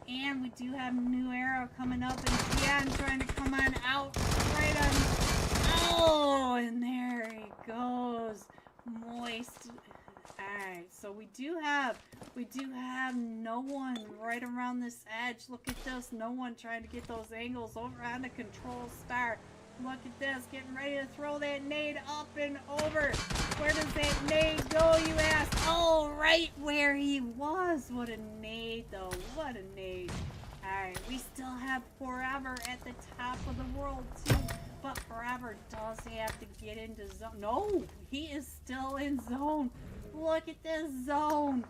And we do have New Arrow coming up, and Tien trying to come on out right on. Oh, and there he goes. Moist. Alright, so we do have no one right around this edge. Look at this. No one trying to get those angles over on the Control Star. Look at this, getting ready to throw that nade up and over. Where does that nade go, you ask? Oh, right where he was. What a nade, though. What a nade. Alright, we still have Forever at the top of the world, too. But Forever does have to get into zone. No, he is still in zone. Look at this zone.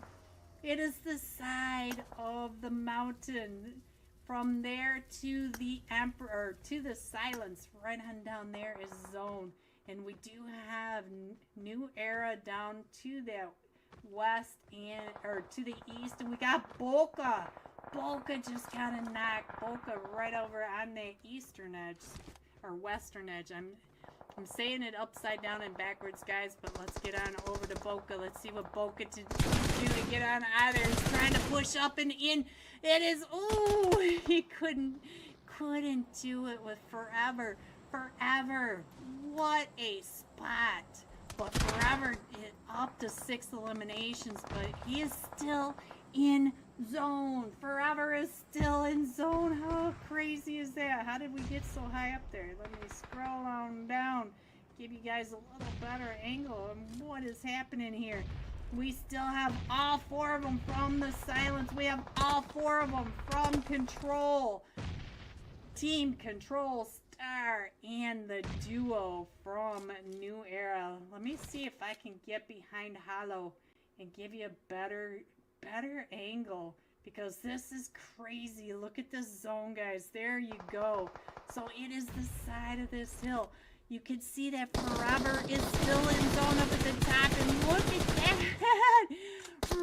It is the side of the mountain. From there to the Emperor, to the Silence, right on down there is zone. And we do have New Era down to the west or to the east. And we got Boca. Boca just kind of knocked Boca right over on the eastern edge, or western edge. I'm saying it upside down and backwards, guys, but let's get on over to Boca. Let's see what Boca to do to get on out of there. He's trying to push up and in. It is, ooh, he couldn't do it with Forever. Forever, what a spot. But Forever up to 6 eliminations, but he is still in zone. Forever is still in zone. How crazy is that? How did we get so high up there? Let me scroll on down. give you guys a little better angle on what is happening here. We still have all 4 of them from the silence. We have all 4 of them from Control. Team Control Star and the duo from New Era. Let me see if I can get behind Hollow and give you a better angle, because this is crazy. Look at this zone, guys. There you go. So it is the side of this hill. You can see that Forever is still in zone up at the top, and look at that!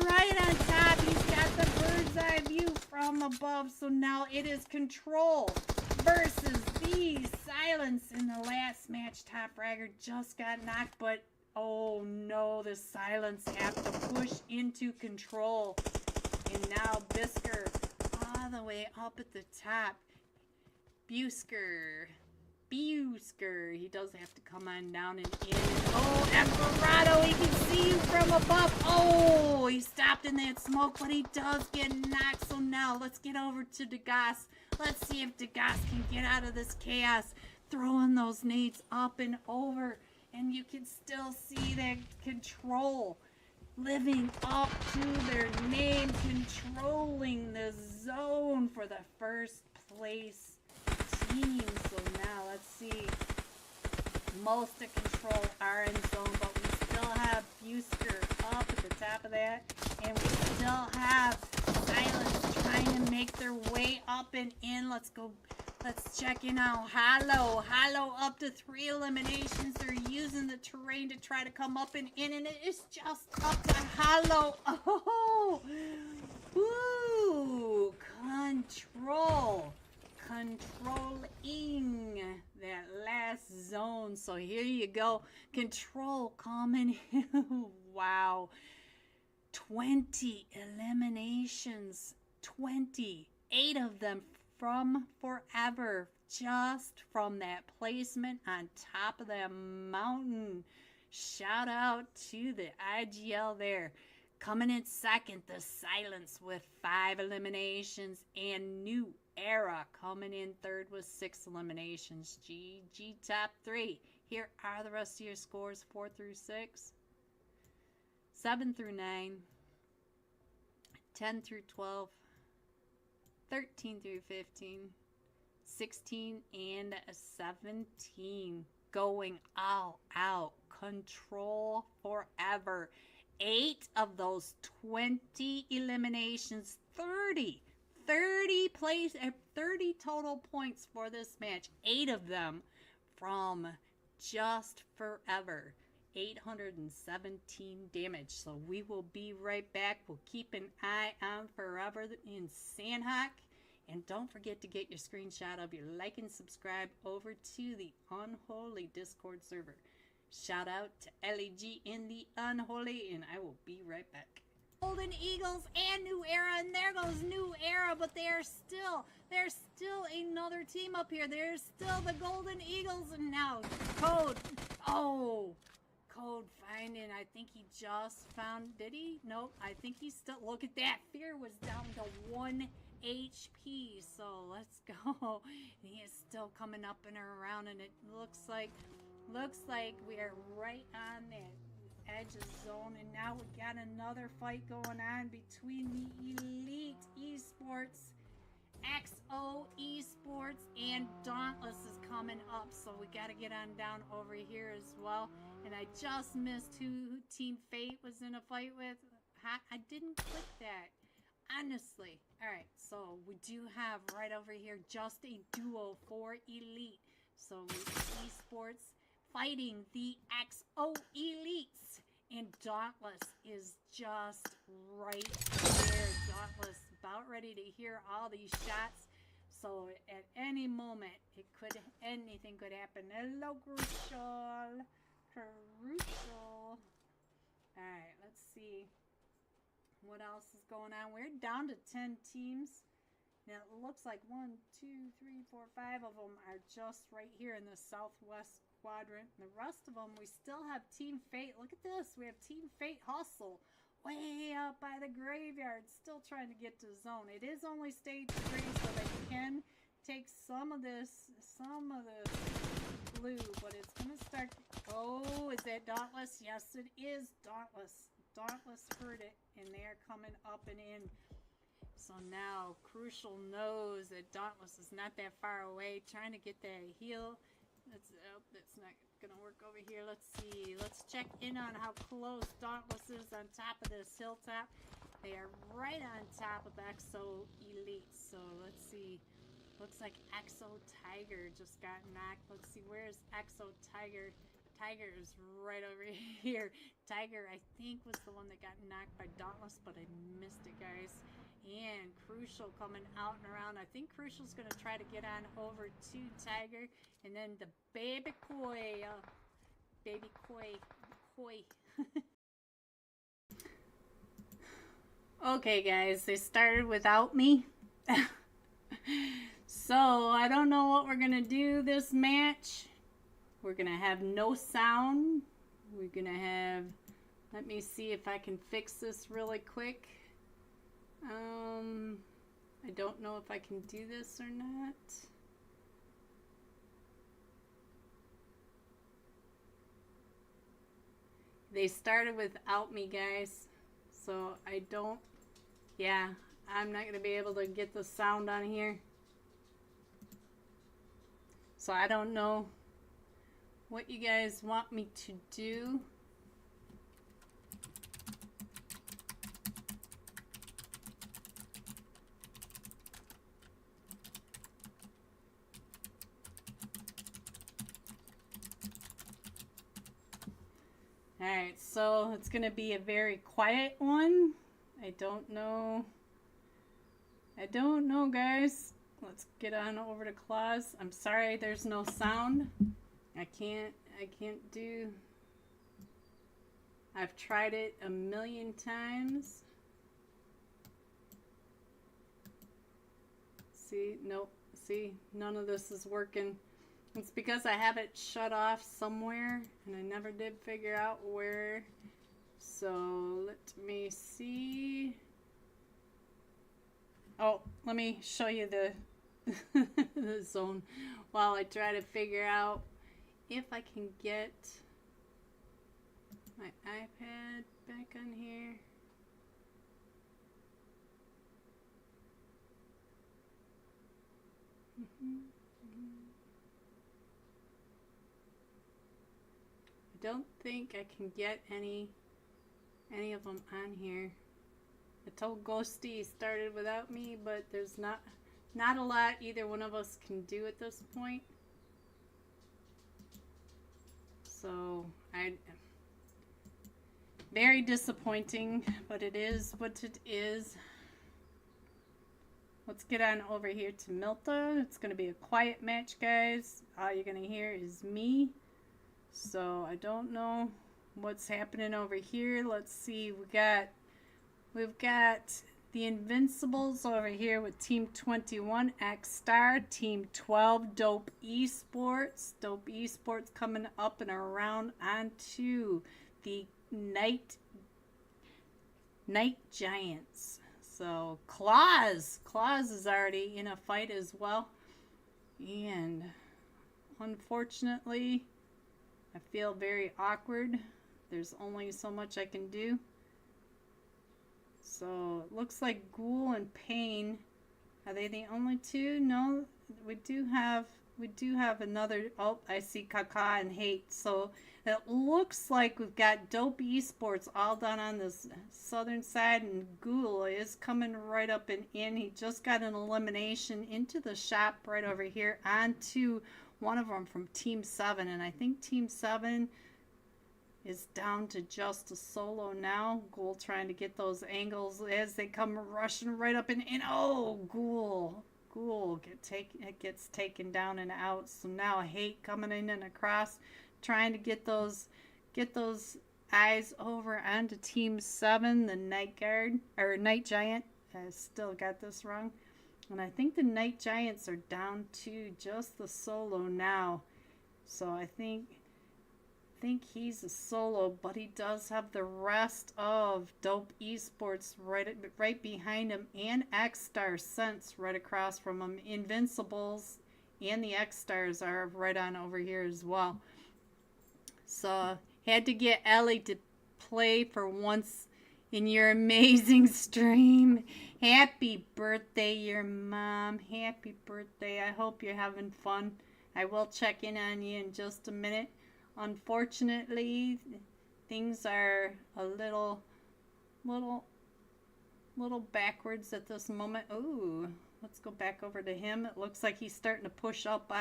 Right on top, he's got the bird's eye view from above. So now it is Control versus the Silence in the last match. Top Fragger just got knocked, but oh no, the Silence have to push into Control. And now Bisker all the way up at the top. Busker. He does have to come on down and in. Oh, Esperado, he can see you from above. Oh, he stopped in that smoke, but he does get knocked. So now let's get over to Degas. Let's see if Degas can get out of this chaos. Throwing those nades up and over. And you can still see that Control living up to their name, controlling the zone for the first place team. So now let's see. Most of Control are in zone, but we still have Busker up at the top of that, and we still have Silence trying to make their way up and in. Let's go. Let's check in on Hollow. Hollow up to 3 eliminations. They're using the terrain to try to come up and in, and it is just up to Hollow. Oh, ooh, Control. Controlling that last zone. So here you go. Control coming. Wow. 20 eliminations. 28 of them from Forever. Just from that placement on top of that mountain. Shout out to the IGL there. Coming in second, the Silence with 5 eliminations, and New Era coming in third with 6 eliminations. GG top 3. Here are the rest of your scores: 4 through 6, 7 through 9, 10 through 12, 13 through 15, 16, and 17. Going all out. Control Forever. 8 of those 20 eliminations, 30 total points for this match. 8 of them from just Forever. 817 damage. So we will be right back. We'll keep an eye on Forever in Sandhawk. And don't forget to get your screenshot of your like and subscribe over to the Unholy Discord server. Shout out to LEG in the Unholy, and I will be right back. Golden Eagles and New Era, and there goes New Era, but there's still another team up here. There's still the Golden Eagles, and now Code. Oh, Code finding. I think he just found. Did he? Nope. I think he's still. Look at that. Fear was down to 1 HP. So let's go. He is still coming up and around, and it looks like we are right on that edge of zone, and now we got another fight going on between the Elite Esports, XO Esports, and Dauntless is coming up, so we got to get on down over here as well. And I just missed who Team Fate was in a fight with. I didn't click that, honestly. All right, so we do have right over here just a duo for Elite. So Esports fighting the XO Elites, and Dauntless is just right there. Dauntless about ready to hear all these shots, so at any moment anything could happen. Hello, Crucial. Alright, let's see what else is going on. We're down to 10 teams. Now it looks like 1, 2, 3, 4, 5 of them are just right here in the southwest quadrant. And the rest of them, we still have Team Fate. Look at this. We have Team Fate Hustle way up by the graveyard, still trying to get to zone. It is only stage 3, so they can take some of the blue, but it's going to start Oh, is that Dauntless? Yes, it is Dauntless. Dauntless heard it, and they're coming up and in. So now Crucial knows that Dauntless is not that far away, trying to get that heal. That's not gonna work over here. Let's see. Let's check in on how close Dauntless is on top of this hilltop. They are right on top of Exo Elite. So let's see. Looks like Exo Tiger just got knocked. Let's see. Where's Exo Tiger? Tiger is right over here. Tiger, I think, was the one that got knocked by Dauntless, but I missed it, guys. And Crucial coming out and around. I think Crucial's going to try to get on over to Tiger. And then the baby koi. Baby koi. Okay, guys. They started without me. So, I don't know what we're going to do this match. We're going to have no sound. We're going to have... Let me see if I can fix this really quick. I don't know if I can do this or not. They started without me, guys. So I don't... Yeah, I'm not going to be able to get the sound on here. So I don't know what you guys want me to do. Alright, so it's going to be a very quiet one. I don't know, guys. Let's get on over to Claus. I'm sorry there's no sound. I can't do... I've tried it a million times. See, nope. See, none of this is working. It's because I have it shut off somewhere, and I never did figure out where. So, let me see. Oh, let me show you the, the zone while I try to figure out if I can get my iPad back on here. I don't think I can get any of them on here. I told Ghosty he started without me, but there's not a lot either one of us can do at this point. So very disappointing, but it is what it is. Let's get on over here to Milta. It's going to be a quiet match, guys. All you're going to hear is me. So I don't know what's happening over here. Let's see. We've got the Invincibles over here with Team 21 X-Star, Team 12 Dope Esports. Dope Esports coming up and around onto the Night Giants. So Claus is already in a fight as well. And unfortunately, I feel very awkward. There's only so much I can do. So it looks like Ghoul and Pain. Are they the only two? No, we do have another. Oh, I see Kaka and Hate. So it looks like we've got Dope Esports all done on this southern side, and Ghoul is coming right up and in. He just got an elimination into the shop right over here onto one of them from Team 7, and I think Team 7 is down to just a solo now. Ghoul trying to get those angles as they come rushing right up and in. Oh, Ghoul gets taken down and out. So now Hate coming in and across, trying to get those eyes over onto Team 7, the Night Giant. I still got this wrong. And I think the Night Giants are down to just the solo now. So I think he's a solo, but he does have the rest of Dope Esports right behind him, and X-Star Sense right across from him. Invincibles and the X-Stars are right on over here as well. So had to get Ellie to play for once in your amazing stream. Happy birthday, your mom. Happy birthday. I hope you're having fun. I will check in on you in just a minute. Unfortunately, things are a little backwards at this moment. Ooh, let's go back over to him. It looks like he's starting to push up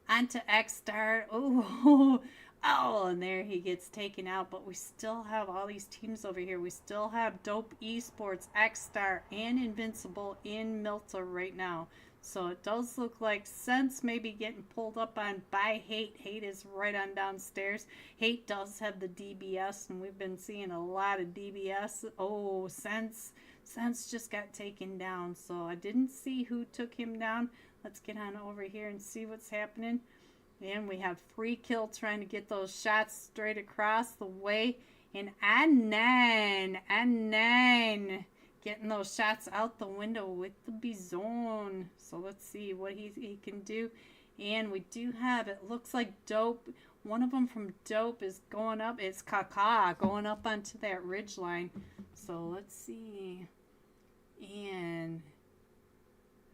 onto X-Star. Ooh, oh, and there he gets taken out. But we still have all these teams over here. We still have Dope Esports, X-Star, and Invincible in Milta right now. So it does look like Sense may be getting pulled up on by Hate. Hate is right on downstairs. Hate does have the DBS, and we've been seeing a lot of DBS. Oh, Sense just got taken down, so I didn't see who took him down. Let's get on over here and see what's happening. And we have Free Kill trying to get those shots straight across the way. And N9 getting those shots out the window with the Bison. So let's see what he can do. And we do have, it looks like Dope. One of them from Dope is going up. It's Kaka going up onto that ridge line. So let's see. And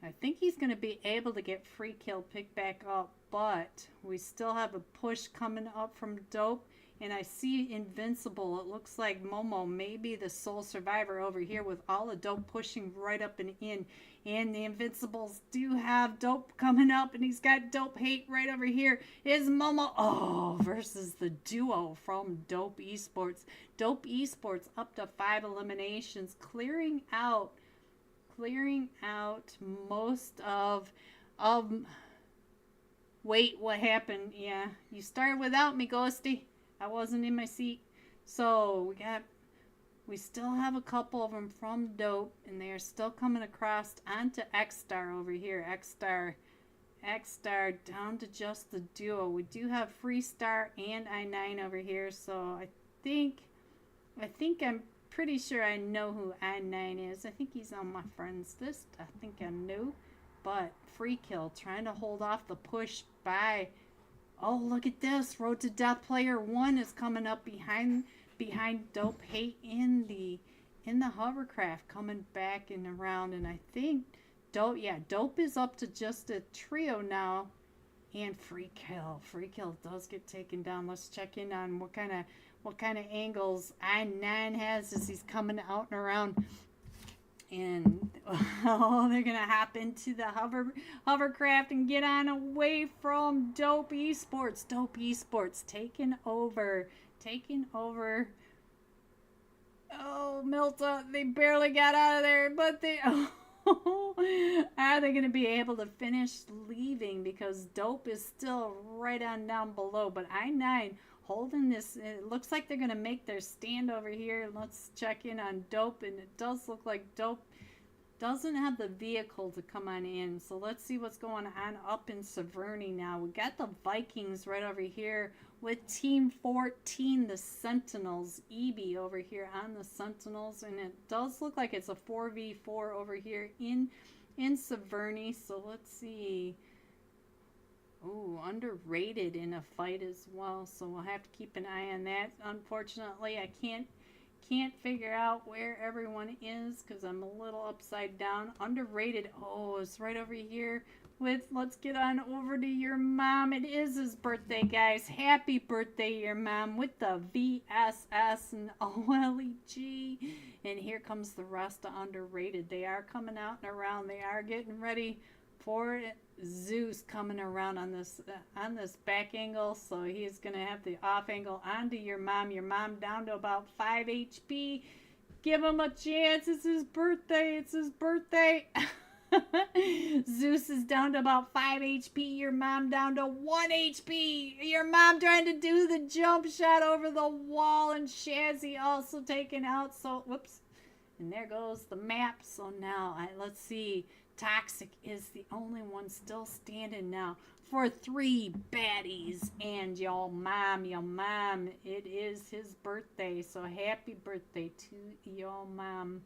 I think he's going to be able to get Free Kill picked back up. But we still have a push coming up from Dope. And I see Invincible. It looks like Momo may be the sole survivor over here with all the Dope pushing right up and in. And the Invincibles do have Dope coming up. And he's got Dope Hate right over here. Is Momo. Oh, versus the duo from Dope Esports. Dope Esports up to 5 eliminations. Clearing out most of wait, what happened? Yeah, you started without me, Ghosty. I wasn't in my seat. So we still have a couple of them from Dope, and they are still coming across onto X-Star over here. X-Star down to just the duo. We do have Freestar and I9 over here, so I think I'm pretty sure I know who I9 is. I think he's on my friends list. I think I know. But Free Kill trying to hold off the push by. Oh, look at this. Road to Death Player 1 is coming up behind Dope Hate in the hovercraft, coming back and around. And I think Dope is up to just a trio now. And Free Kill does get taken down. Let's check in on what kind of angles I9 has as he's coming out and around. And oh, they're gonna hop into the hovercraft and get on away from Dope Esports. Dope Esports taking over. Oh, Milta, they barely got out of there, but are they gonna be able to finish leaving, because Dope is still right on down below. But I9 holding this. It looks like they're going to make their stand over here. Let's check in on Dope, and it does look like Dope doesn't have the vehicle to come on in. So let's see what's going on up in Severny now. We got the Vikings right over here with Team 14, the Sentinels. EB over here on the Sentinels, and it does look like it's a 4v4 over here in Severny. So let's see. Ooh, underrated in a fight as well, so we'll have to keep an eye on that. Unfortunately, I can't figure out where everyone is because I'm a little upside down. Underrated. Oh, it's right over here with, let's get on over to your mom. It is his birthday, guys. Happy birthday, your mom, with the VSS and OLEG. And here comes the rest of Underrated. They are coming out and around. They are getting ready for it. Zeus coming around on this back angle, so he's gonna have the off angle onto your mom down to about 5 HP. Give him a chance. It's his birthday. Zeus is down to about 5 HP. Your mom down to 1 HP. Your mom trying to do the jump shot over the wall, and Shazzy also taken out. So whoops, and there goes the map. So now let's see. Toxic is the only one still standing now for 3 baddies. And your mom, it is his birthday. So happy birthday to your mom.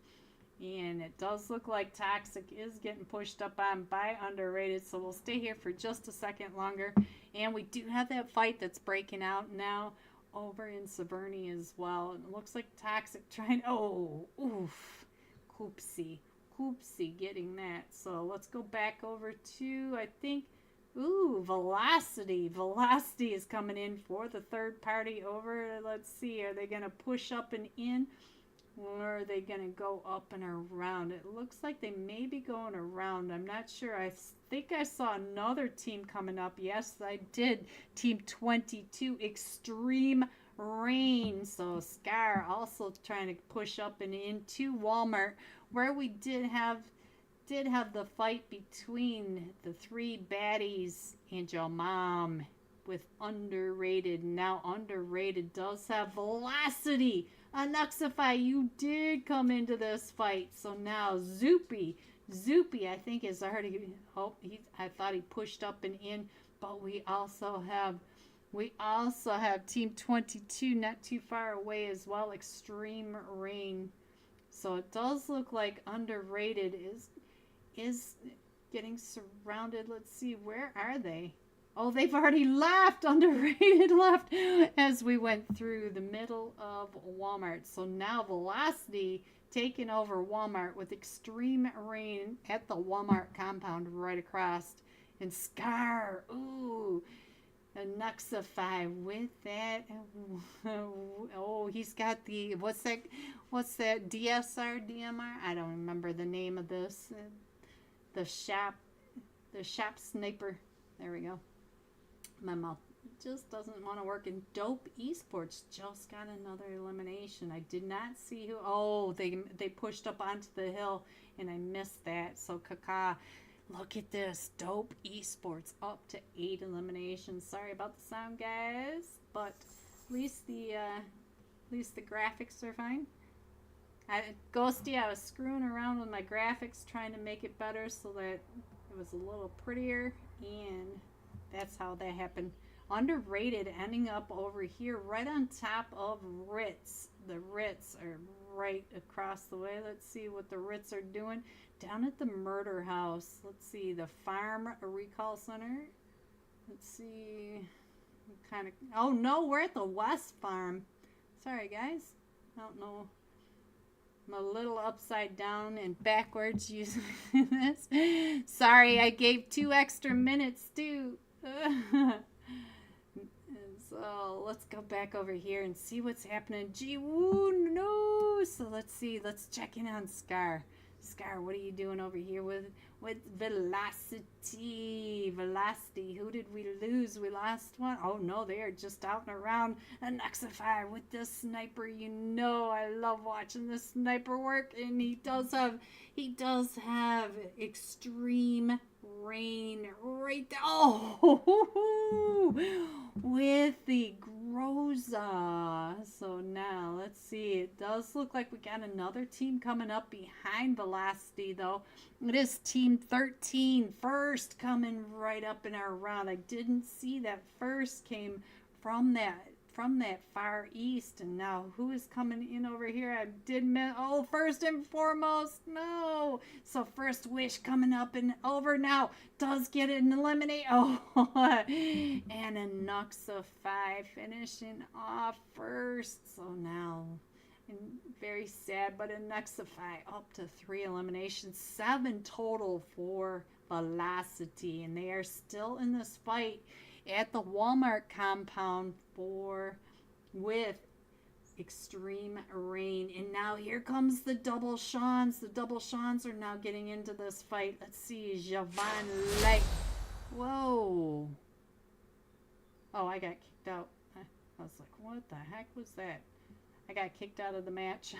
And it does look like Toxic is getting pushed up on by Underrated. So we'll stay here for just a second longer. And we do have that fight that's breaking out now over in Severny as well. And it looks like Toxic trying. Oh, oof. Koopsie. Koopsie getting that. So let's go back over to, I think, ooh, Velocity. Velocity is coming in for the third party over. Let's see. Are they going to push up and in? Or are they going to go up and around? It looks like they may be going around. I'm not sure. I think I saw another team coming up. Yes, I did. Team 22, Extreme Rain. So Scar also trying to push up and into Walmart, where we did have the fight between the three baddies and your mom with Underrated. Now Underrated does have Velocity. Anuxify, you did come into this fight. So now Zoopy, I think is already. Oh, I thought he pushed up and in, but we also have Team 22 not too far away as well. Extreme Rain. So it does look like Underrated is getting surrounded. Let's see, where are they? Oh, they've already left. Underrated left as we went through the middle of Walmart. So now Velocity taking over Walmart with Extreme Rain at the Walmart compound right across. And Scar, ooh, Anuxify with that. Oh, he's got the, what's that DSR, DMR? I don't remember the name of this. The shop sniper. There we go. My mouth just doesn't want to work. And Dope Esports just got another elimination. I did not see who. Oh, they pushed up onto the hill and I missed that. So Kaka, look at this. Dope Esports up to 8 eliminations. Sorry about the sound, guys, but at least the graphics are fine. Ghosty, I was screwing around with my graphics trying to make it better so that it was a little prettier, and that's how that happened. Underrated ending up over here right on top of Ritz. The Ritz are right across the way. Let's see what the Ritz are doing. Down at the murder house. Let's see, the Farm Recall Center. Let's see. Oh no, we're at the West Farm. Sorry guys. I don't know. I'm a little upside down and backwards using this. Sorry, I gave 2 extra minutes too. So let's go back over here and see what's happening. Gee, woo, no. So let's see. Let's check in on Scar. Scar, what are you doing over here with Velocity? Velocity. Who did we lose? We lost one. Oh no, they are just out and around. Anuxify with the sniper. You know I love watching the sniper work, and he does have Extreme Rain right there. Oh, with the Groza. So now let's see. It does look like we got another team coming up behind Velocity, though. It is Team 13 first coming right up in our round. I didn't see that first came from that far east, and now who is coming in over here? I did miss. Oh, first and foremost, no. So First Wish coming up and over now does get an eliminate. Oh, and Anuxify finishing off first. So now, and very sad, but Anuxify up to 3 eliminations, 7 total for Velocity, and they are still in this fight at the Walmart compound with Extreme Rain. And now here comes the Double Shawns. The Double Shawns are now getting into this fight. Let's see, Javon Light. Whoa. Oh, I got kicked out. I was like, what the heck was that? I got kicked out of the match.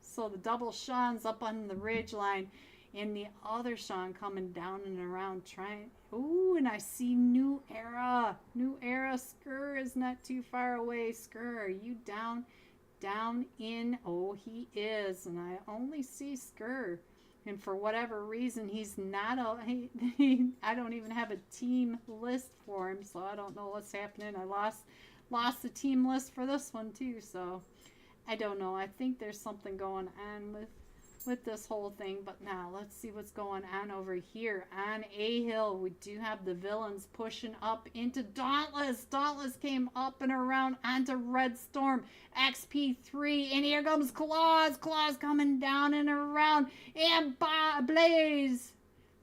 So the Double Shawns up on the ridge line, and the other Sean coming down and around trying. Ooh, and I see New Era. New Era. Skur is not too far away. Skur, are you down in? Oh, he is. And I only see Skur. And for whatever reason, he's not I don't even have a team list for him, so I don't know what's happening. I lost the team list for this one too, so I don't know. I think there's something going on with this whole thing. But now let's see what's going on over here on A Hill. We do have the villains pushing up into Dauntless. Dauntless came up and around onto Red Storm XP3, and here comes Claws. Claws coming down and around, and Blaze.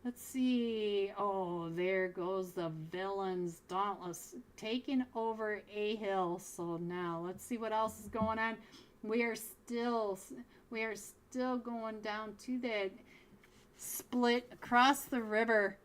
Let's see. Oh, there goes the villains. Dauntless taking over A Hill. So now let's see what else is going on. We are still going down to that split across the river.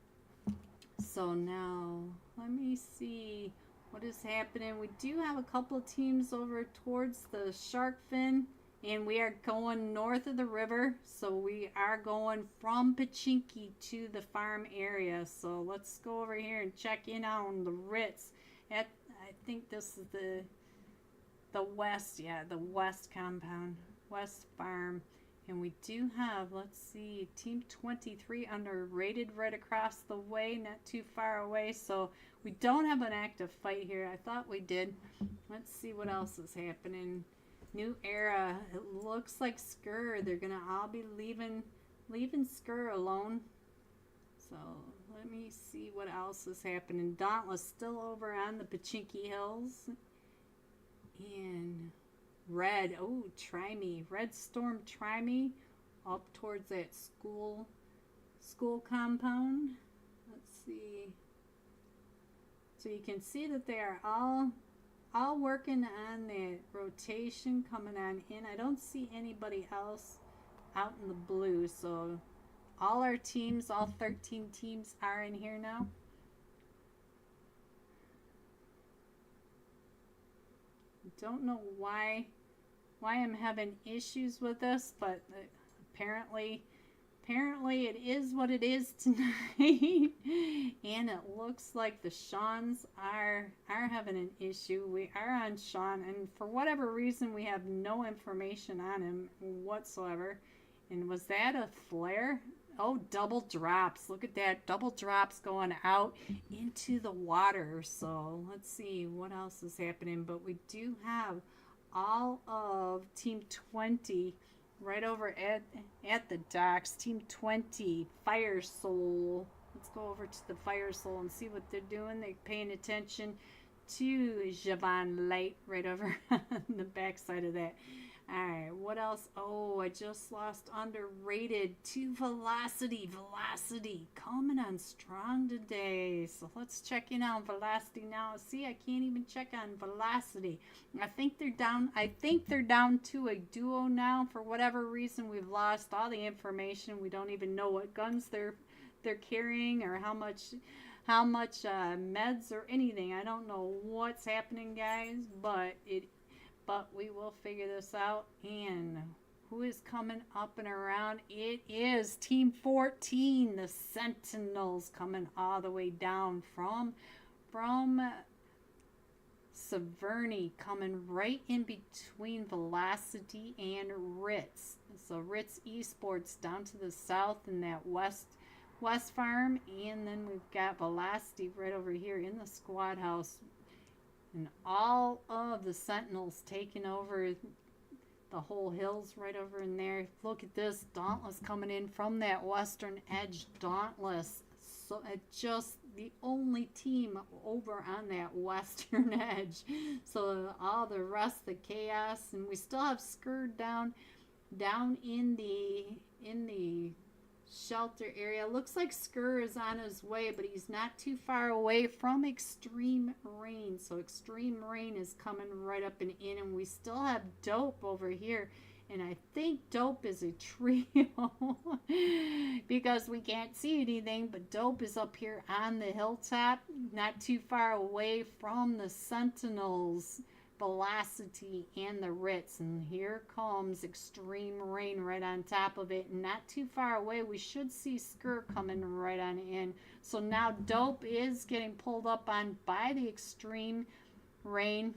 So now let me see what is happening. We do have a couple of teams over towards the shark fin, and we are going north of the river. So we are going from Pachinki to the farm area. So let's go over here and check in on the Ritz. I think this is the west, the west compound, west farm. And we do have, let's see, Team 23 underrated right across the way, not too far away. So we don't have an active fight here. I thought we did. Let's see what else is happening. New era. It looks like Skur. They're gonna all be leaving Skur alone. So let me see what else is happening. Dauntless still over on the Pachinki Hills. And Red, oh, try me. Red Storm, try me. Up towards that school compound. Let's see. So you can see that they are all working on the rotation coming on in. I don't see anybody else out in the blue. So all our teams, all 13 teams are in here now. Don't know why I'm having issues with this, but apparently it is what it is tonight. And it looks like the Seans are having an issue. We are on Sean, and for whatever reason we have no information on him whatsoever. And was that a flare? Oh, double drops. Look at that. Double drops going out into the water. So let's see what else is happening. But we do have all of Team 20 right over at the docks. Team 20, Fire Soul. Let's go over to the Fire Soul and see what they're doing. They're paying attention to Javon Light right over on the backside of that. Alright, what else? Oh, I just lost underrated to Velocity. Velocity coming on strong today. So let's check in on Velocity now. See, I can't even check on Velocity. I think they're down to a duo now. For whatever reason, we've lost all the information. We don't even know what guns they're carrying or how much meds or anything. I don't know what's happening, guys, but we will figure this out. And who is coming up and around? It is Team 14, the Sentinels, coming all the way down from Severny, coming right in between Velocity and Ritz. So Ritz Esports down to the south in that west farm, and then we've got Velocity right over here in the squad house. And all of the Sentinels taking over the whole hills right over in there. Look at this. Dauntless coming in from that western edge. Dauntless. So it's just the only team over on that western edge. So all the rest of the chaos. And we still have Skur down in the shelter area. Looks like Skur is on his way, but he's not too far away from Extreme Rain. So Extreme Rain is coming right up and in, and we still have Dope over here. And I think Dope is a trio because we can't see anything, but Dope is up here on the hilltop, not too far away from the Sentinels, Velocity, and the Ritz. And here comes Extreme Rain right on top of it, and not too far away we should see Skur coming right on in. So now Dope is getting pulled up on by the Extreme Rain.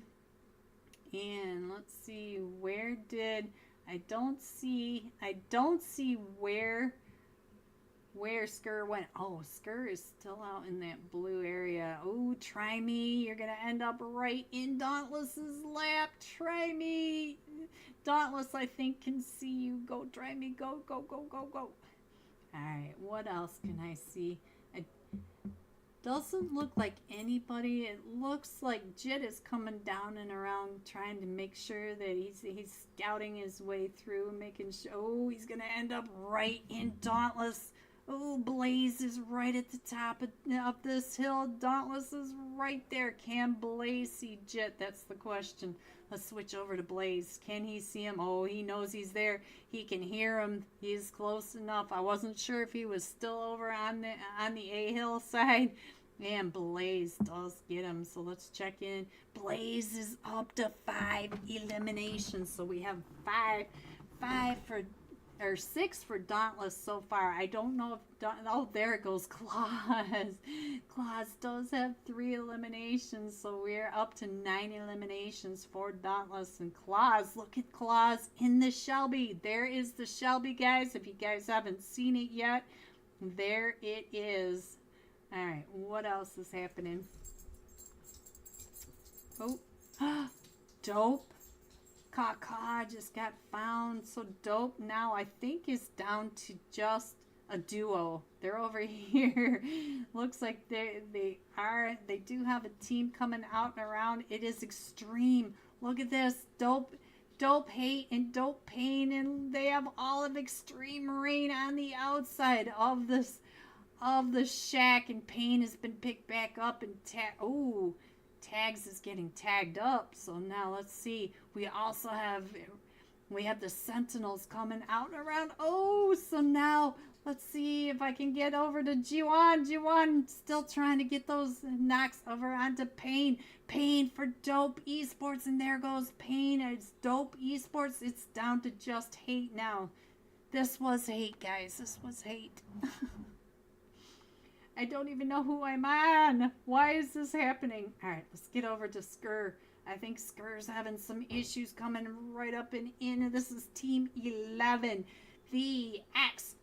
And let's see, where did I don't see where Skur went. Oh, Skur is still out in that blue area. Oh, try me. You're gonna end up right in Dauntless's lap. Try me. Dauntless, I think, can see you. Go, try me. Go, go, go, go, go. Alright, what else can I see? It doesn't look like anybody. It looks like Jit is coming down and around trying to make sure that he's scouting his way through, making sure. Oh, he's gonna end up right in Dauntless. Oh, Blaze is right at the top of this hill. Dauntless is right there. Can Blaze see Jit? That's the question. Let's switch over to Blaze. Can he see him? Oh, he knows he's there. He can hear him. He's close enough. I wasn't sure if he was still over on the A hill side. And Blaze does get him. So let's check in. Blaze is up to 5 eliminations. So we have 6 for Dauntless so far. I don't know if oh, there it goes, Claus. Claus does have 3 eliminations, so we're up to 9 eliminations for Dauntless and Claus. Look at Claus in the Shelby. There is the Shelby, guys. If you guys haven't seen it yet, there it is. All right, what else is happening? Oh, Dope. Kaka just got found. So Dope now I think is down to just a duo. They're over here. Looks like they do have a team coming out and around. It is Extreme. Look at this. Dope Hate and Dope Pain, and they have all of Extreme Rain on the outside of the shack, and Pain has been picked back up and Tags is getting tagged up. So now let's see. We have the Sentinels coming out and around. Oh, so now let's see if I can get over to Jiwan. Jiwan still trying to get those knocks over onto Pain. Pain for Dope Esports, and there goes Pain. It's Dope Esports. It's down to just Hate now. This was Hate, guys. This was Hate. I don't even know who I'm on. Why is this happening? All right, let's get over to Skur. I think Skur's having some issues coming right up and in. This is Team 11. The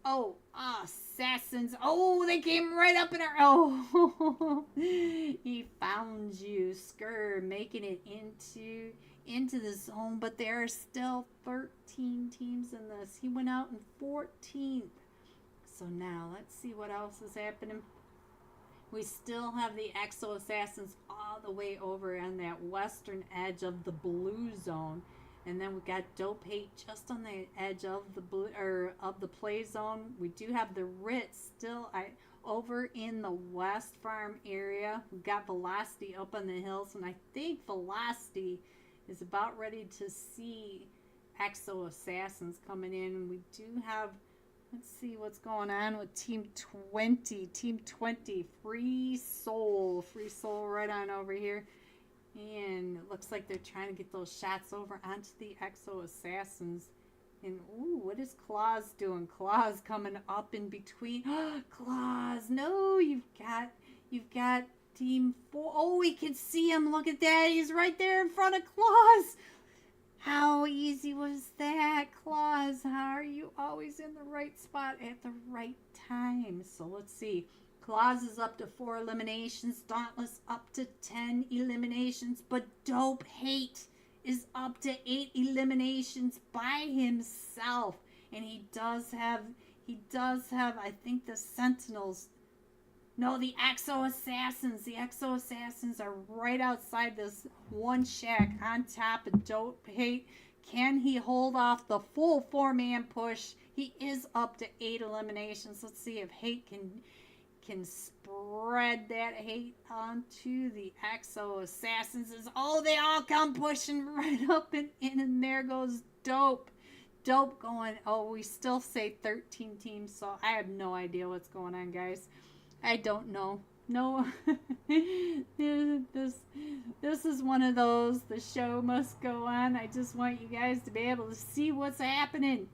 XO Assassins. Oh, they came right up in our... Oh, he found you, Skur, making it into the zone. But there are still 13 teams in this. He went out in 14th. So now, let's see what else is happening. We still have the Exo Assassins all the way over on that western edge of the blue zone, and then we got Dope Hate just on the edge of the blue of the play zone. We do have the Ritz still over in the West Farm area. We got Velocity up on the hills, and I think Velocity is about ready to see Exo Assassins coming in. We do have. Let's see what's going on with Team 20. Team 20, Free Soul right on over here. And it looks like they're trying to get those shots over onto the Exo Assassins. And, ooh, what is Claus doing? Claus coming up in between. Claus, no, you've got Team 4. Oh, we can see him. Look at that. He's right there in front of Claus. How easy was that, Claus? How are you always in the right spot at the right time? So let's see. Claus is up to 4 eliminations. Dauntless up to 10 eliminations. But Dope Hate is up to 8 eliminations by himself. And he does have, I think, the Sentinels. No, the Exo Assassins. The Exo Assassins are right outside this one shack on top of Dope Hate. Can he hold off the full 4-man push? He is up to 8 eliminations. Let's see if Hate can spread that hate onto the Exo Assassins. Oh, they all come pushing right up and in, and there goes Dope. Dope going, oh, we still say 13 teams, so I have no idea what's going on, guys. I don't know. No. This is one of those. The show must go on. I just want you guys to be able to see what's happening.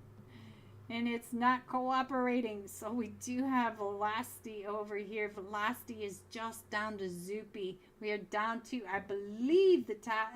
and it's not cooperating. So we do have Velocity over here. Velocity is just down to Zoopy. We are down to, I believe, the top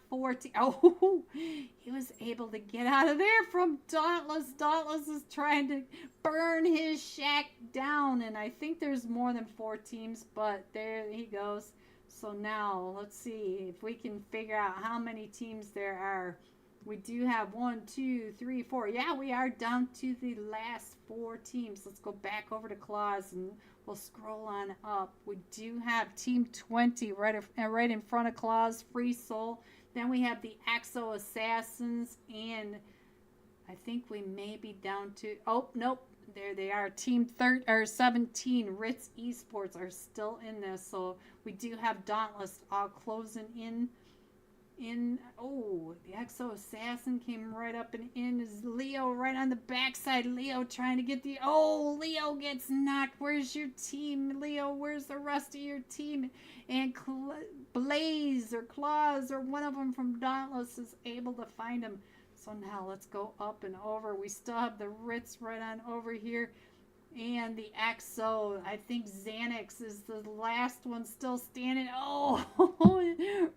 4. Oh, he was able to get out of there from Dauntless. Dauntless is trying to burn his shack down, and I think there's more than 4 teams, but there he goes. So now let's see if we can figure out how many teams there are. We do have 1, 2, 3, 4. Yeah, we are down to the last 4 teams. Let's go back over to Claus and we'll scroll on up. We do have Team 20 right in front of Claus, Free Soul. Then we have the Exo Assassins, and I think we may be down to, oh, nope. There they are. Team 17, Ritz Esports, are still in this. So we do have Dauntless closing in. Oh, the Exo Assassin came right up and in. Is Leo right on the backside? Leo trying to get the, oh, Leo gets knocked. Where's your team, Leo? Where's the rest of your team? And Blaze or Claus or one of them from Dauntless is able to find him. So now let's go up and over. We still have the Ritz right on over here. And the Exo, I think Xanax is the last one still standing. Oh,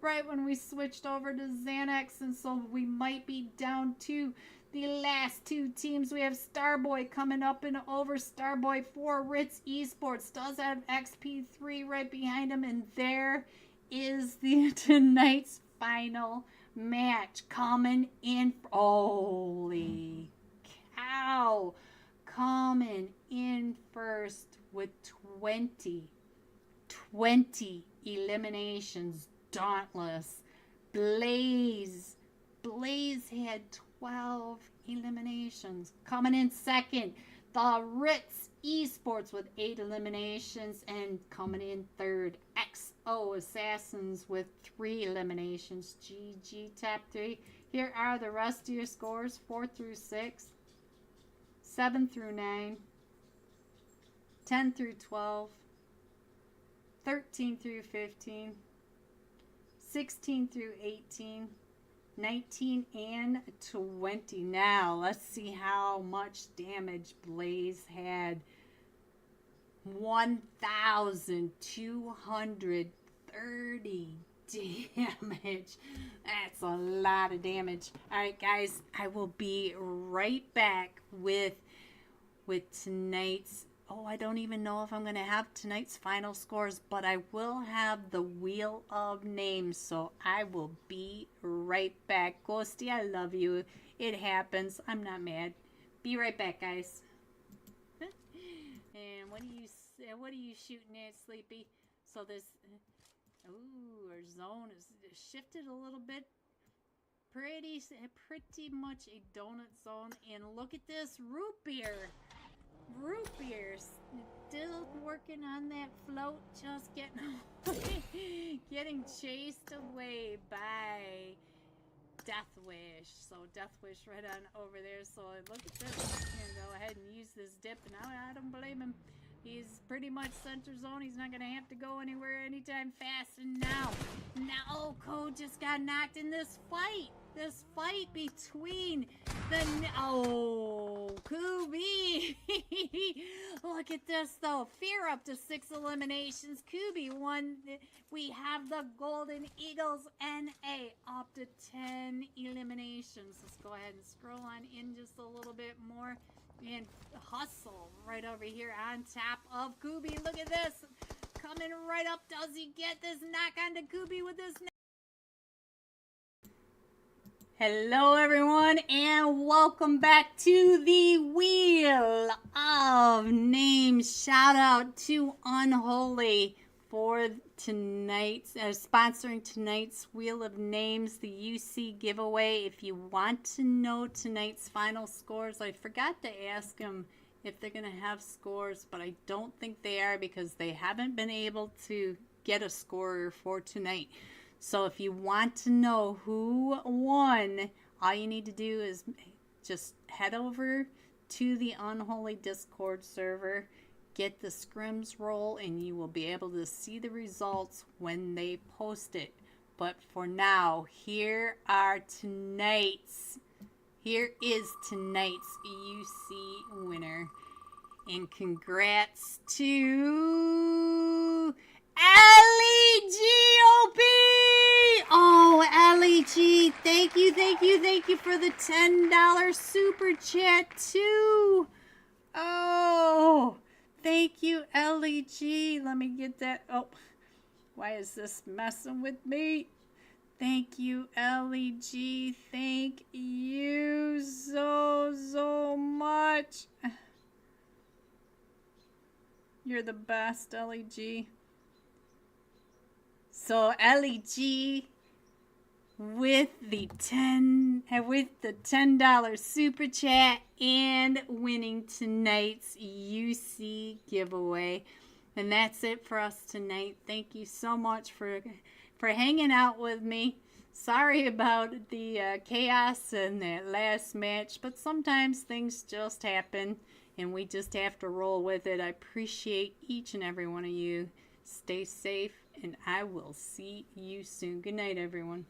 right when we switched over to Xanax. And so we might be down to the last 2 teams. We have Starboy coming up and over. Starboy 4, Ritz Esports does have XP3 right behind him. And there is the tonight's final match coming in. Holy cow. Coming in first with 20 eliminations. Dauntless. Blaze had 12 eliminations. Coming in second, the Ritz Esports with 8 eliminations, and coming in third, XO Assassins with 3 eliminations. GG top 3. Here are the rest of your scores: 4 through 6, 7 through 9, 10 through 12, 13 through 15, 16 through 18, 19 and 20. Now, let's see how much damage Blaze had. 1,230 damage. That's a lot of damage. Alright, guys, I will be right back with tonight's, oh, I don't even know if I'm going to have tonight's final scores, but I will have the Wheel of Names, so I will be right back. Ghosty, I love you. It happens. I'm not mad. Be right back, guys. And what are you shooting at, Sleepy? So this, ooh, our zone is shifted a little bit. Pretty much a donut zone. And look at this root beer. Root beer still working on that float, just getting chased away by Deathwish. So Deathwish right on over there. So look at this. I'm gonna go ahead and use this dip, and I don't blame him. He's pretty much center zone. He's not gonna have to go anywhere anytime fast. And now, oh, Code just got knocked in this fight. This fight between Kubi. Look at this though. Fear up to 6 eliminations. Kubi won. We have the Golden Eagles NA up to 10 eliminations. Let's go ahead and scroll on in just a little bit more. And Hustle right over here on top of Kubi. Look at this. Coming right up. Does he get this knock onto Kubi with this? Hello everyone, and welcome back to the Wheel of Names. Shout out to Unholy for tonight's sponsoring tonight's Wheel of Names, the UC giveaway. If you want to know tonight's final scores, I forgot to ask them if they're going to have scores, but I don't think they are because they haven't been able to get a score for tonight. So if you want to know who won, all you need to do is just head over to the Unholy Discord server, get the Scrims roll, and you will be able to see the results when they post it. But for now, here are tonight's here is tonight's UC winner. And congrats to Ellie GOP! Oh, Ellie G, thank you for the $10 super chat too. Oh, thank you, Ellie G. Let me get that. Oh, why is this messing with me? Thank you, Ellie G. Thank you so much. You're the best, Ellie G. So Ellie G with the $10 super chat and winning tonight's UC giveaway. And that's it for us tonight. Thank you so much for hanging out with me. Sorry about the chaos in that last match, but sometimes things just happen and we just have to roll with it. I appreciate each and every one of you. Stay safe, and I will see you soon. Good night, everyone.